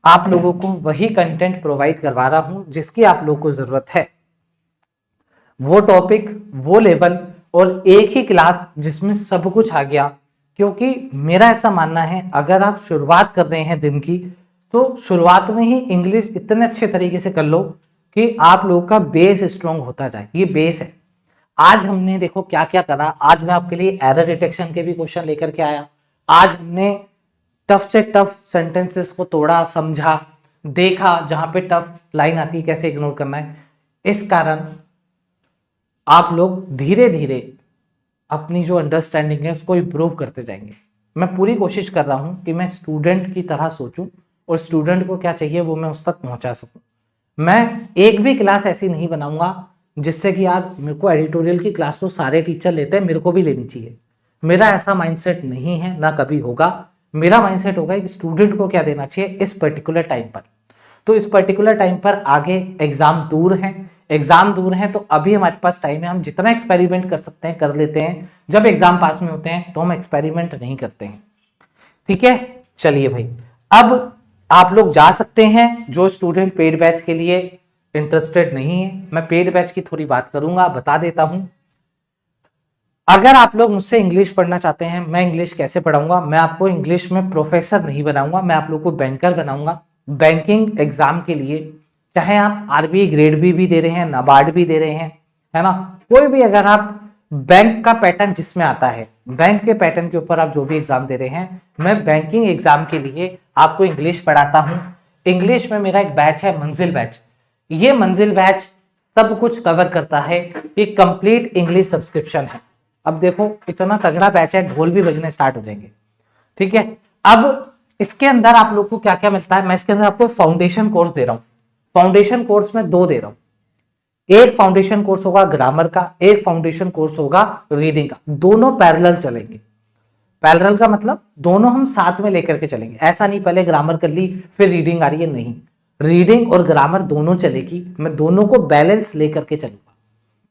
आप लोगों को वही कंटेंट प्रोवाइड करवा रहा हूं जिसकी आप लोगों को जरूरत है, वो टॉपिक, वो लेवल और एक ही क्लास जिसमें सब कुछ आ गया। क्योंकि मेरा ऐसा मानना है, अगर आप शुरुआत कर रहे हैं दिन की, तो शुरुआत में ही इंग्लिश इतने अच्छे तरीके से कर लो कि आप लोगों का बेस स्ट्रांग होता जाए। ये बेस है। आज हमने देखो क्या क्या करा। आज मैं आपके लिए एरर डिटेक्शन के भी क्वेश्चन लेकर के आया। आज हमने टफ से टफ सेंटेंसेस को तोड़ा, समझा, देखा, जहां पे टफ लाइन आती है कैसे इग्नोर करना है। इस कारण आप लोग धीरे धीरे अपनी जो अंडरस्टैंडिंग है उसको इम्प्रूव करते जाएंगे। मैं पूरी कोशिश कर रहा हूं कि मैं स्टूडेंट की तरह सोचूं और स्टूडेंट को क्या चाहिए वो मैं उस तक पहुंचा सकूं। मैं एक भी क्लास ऐसी नहीं बनाऊंगा जिससे कि यार मेरे को एडिटोरियल की क्लास तो सारे टीचर लेते हैं, मेरे को भी लेनी चाहिए। मेरा ऐसा माइंडसेट नहीं है, ना कभी होगा। मेरा माइंडसेट होगा कि स्टूडेंट को क्या देना चाहिए इस पर्टिकुलर टाइम पर। तो इस पर्टिकुलर टाइम पर आगे एग्जाम दूर हैं, तो अभी हमारे पास टाइम है, हम जितना एक्सपेरिमेंट कर सकते हैं कर लेते हैं। जब एग्जाम पास में होते हैं तो हम एक्सपेरिमेंट नहीं करते हैं। ठीक है, चलिए भाई, अब आप लोग जा सकते हैं। जो स्टूडेंट पेड बैच के लिए इंटरेस्टेड नहीं है, मैं पेड बैच की थोड़ी बात करूंगा, बता देता हूं। अगर आप लोग मुझसे इंग्लिश पढ़ना चाहते हैं, मैं इंग्लिश कैसे पढ़ाऊंगा, मैं आपको इंग्लिश में प्रोफेसर नहीं बनाऊंगा, मैं आप लोग को बैंकर बनाऊंगा। बैंकिंग एग्जाम के लिए चाहे आप आरबीआई ग्रेड भी दे रहे हैं, नाबार्ड भी दे रहे हैं, है ना, कोई भी अगर आप बैंक का पैटर्न जिसमें आता है, बैंक के पैटर्न के ऊपर आप जो भी एग्जाम दे रहे हैं, मैं बैंकिंग एग्जाम के लिए आपको इंग्लिश पढ़ाता हूं। इंग्लिश में मेरा एक बैच है मंजिल बैच। ये मंजिल बैच सब कुछ कवर करता है, ये कंप्लीट इंग्लिश सब्सक्रिप्शन है। अब देखो इतना तगड़ा बैच है, ढोल भी बजने स्टार्ट हो जाएंगे। ठीक है, अब इसके अंदर आप लोग को क्या क्या मिलता है, मैं इसके अंदर आपको फाउंडेशन कोर्स दे रहा हूं। फाउंडेशन कोर्स में 2 दे रहा हूं, एक फाउंडेशन कोर्स होगा ग्रामर का, एक फाउंडेशन कोर्स होगा रीडिंग का। दोनों पैरेलल चलेंगे। पैरेलल का मतलब दोनों हम साथ में लेकर के चलेंगे, ऐसा नहीं पहले ग्रामर कर ली फिर रीडिंग आ रही है, नहीं, रीडिंग और ग्रामर दोनों चलेगी। मैं दोनों को बैलेंस लेकर के चलूंगा।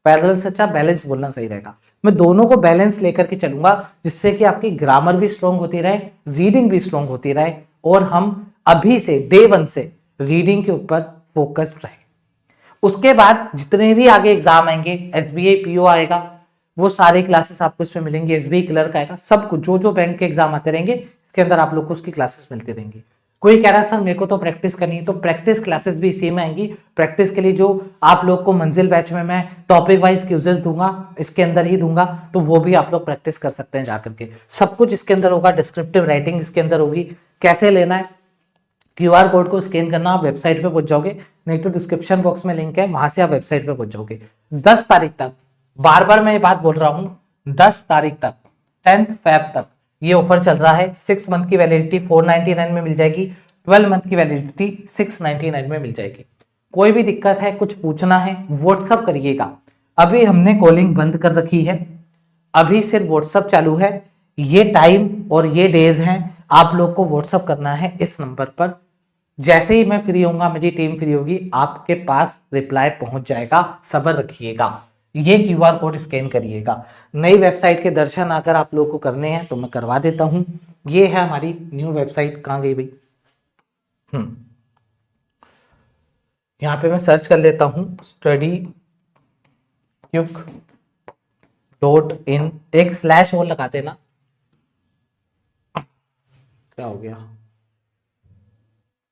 पैरेलल से अच्छा बैलेंस बोलना सही रहेगा। मैं दोनों को बैलेंस लेकर के चलूंगा, जिससे कि आपकी ग्रामर भी स्ट्रांग होती रहे, रीडिंग भी स्ट्रांग होती रहे, और हम अभी से डे 1 से रीडिंग के ऊपर फोकस्ड रहे। उसके बाद जितने भी आगे एग्जाम आएंगे, एसबीआई पीओ आएगा, वो सारे क्लासेस आपको इसमें मिलेंगे, एसबीआई क्लर्क आएगा, सब कुछ जो बैंक के एग्जाम आते रहेंगे इसके अंदर आप लोग को उसकी क्लासेस मिलती रहेंगी। कोई कह रहा है सर मेरे को तो प्रैक्टिस करनी है, तो प्रैक्टिस क्लासेस भी इसी में आएंगी। प्रैक्टिस के लिए जो आप लोग को मंजिल बैच में मैं टॉपिक वाइज क्विजेस दूंगा, इसके अंदर ही दूंगा, तो वो भी आप लोग प्रैक्टिस कर सकते हैं जाकर के। सब कुछ इसके अंदर होगा, डिस्क्रिप्टिव राइटिंग इसके अंदर होगी। कैसे लेना है, क्यूआर कोड को स्कैन करना, आप वेबसाइट पे पहुंच जाओगे, नहीं तो डिस्क्रिप्शन बॉक्स में लिंक है, वहां से आप वेबसाइट पे पहुंच जाओगे। 10 तारीख तक, बार बार मैं ये बात बोल रहा हूं, 10 तारीख तक, 10 फेब तक ये ऑफर चल रहा है। 6 मंथ की वैलिडिटी 499 में मिल जाएगी, 12 मंथ की वैलिडिटी 699 में मिल जाएगी। कोई भी दिक्कत है, कुछ पूछना है, व्हाट्सअप करिएगा। अभी हमने कॉलिंग बंद कर रखी है, अभी सिर्फ व्हाट्सअप चालू है। ये टाइम और ये डेज हैं, आप लोग को व्हाट्सअप करना है इस नंबर पर। जैसे ही मैं फ्री होऊंगा, मेरी टीम फ्री होगी, आपके पास रिप्लाई पहुंच जाएगा, सब्र रखिएगा। ये क्यूआर कोड स्कैन करिएगा। नई वेबसाइट के दर्शन अगर आप लोग को करने हैं तो मैं करवा देता हूं। ये है हमारी न्यू वेबसाइट, कहां गई भाई, यहां पे मैं सर्च कर लेता हूं StudyQuick.in, एक स्लैश और लगाते ना, क्या हो गया,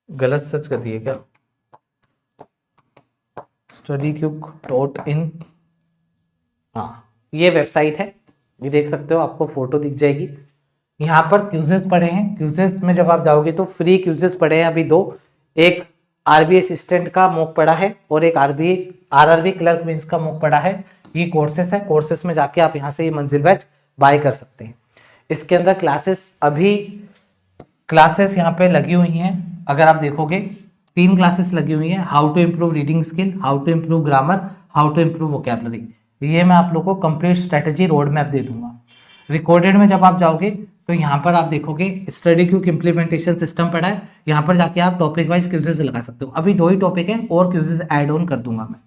गलत सर्च कर दिए क्या, StudyQuick.in, हाँ ये वेबसाइट है, ये देख सकते हो, आपको फोटो दिख जाएगी। यहाँ पर क्यूजेस पड़े हैं, क्यूजेस में जब आप जाओगे तो फ्री क्यूजेस पड़े हैं अभी 2, एक आरबीआई असिस्टेंट का मॉक पड़ा है और एक आरआरबी क्लर्क मेंस का मॉक पड़ा है। ये कोर्सेस है, कोर्सेस में जाके आप यहाँ से ये मंजिल बैच बाय कर सकते हैं। इसके अंदर क्लासेस यहाँ पे लगी हुई हैं, अगर आप देखोगे 3 क्लासेस लगी हुई हैं, how to improve reading skill, how to improve grammar, how to improve vocabulary. ये मैं आप लोग को कंप्लीट स्ट्रेटेजी रोड मैप दे दूंगा। रिकॉर्डेड में जब आप जाओगे तो यहाँ पर आप देखोगे StudyQuick इम्प्लीमेंटेशन सिस्टम पड़ा है, यहाँ पर जाके आप टॉपिक वाइज क्विजेस लगा सकते हो। अभी 2 ही टॉपिक है और क्विजेस ऐड ऑन कर दूंगा मैं,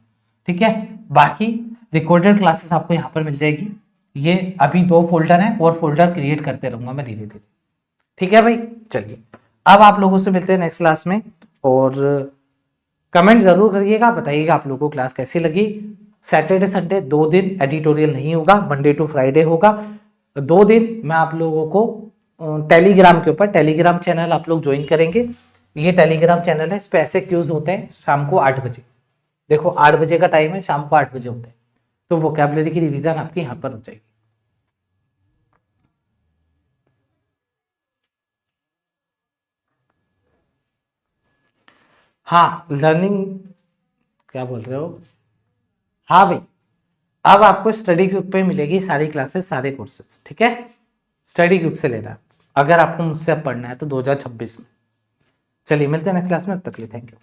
ठीक है। बाकी रिकॉर्डेड क्लासेस आपको यहाँ पर मिल जाएगी। ये अभी 2 फोल्डर हैं और फोल्डर क्रिएट करते रहूंगा मैं धीरे धीरे, ठीक है भाई। चलिए अब आप लोगों से मिलते हैं नेक्स्ट क्लास में, और कमेंट जरूर करिएगा, बताइएगा आप लोगों को क्लास कैसी लगी। सैटरडे संडे 2 दिन एडिटोरियल नहीं होगा, मंडे टू फ्राइडे होगा। 2 दिन मैं आप लोगों को टेलीग्राम के ऊपर, टेलीग्राम चैनल आप लोग ज्वाइन करेंगे। ये टेलीग्राम चैनल है, इस पे ऐसे क्यूज होते हैं शाम को 8 बजे। देखो 8 बजे का टाइम है, शाम को 8 बजे होते हैं, तो वोकैबुलरी की रिवीजन आपकी यहाँ पर हो जाएगी। हाँ लर्निंग, क्या बोल रहे हो, हाँ भाई अब आपको StudyQuick पे मिलेगी सारी क्लासेस, सारे कोर्सेज, ठीक है। StudyQuick से लेना है अगर आपको मुझसे अब पढ़ना है तो 2026 में। चलिए मिलते हैं नेक्स्ट क्लास में, अब तक के लिए थैंक यू।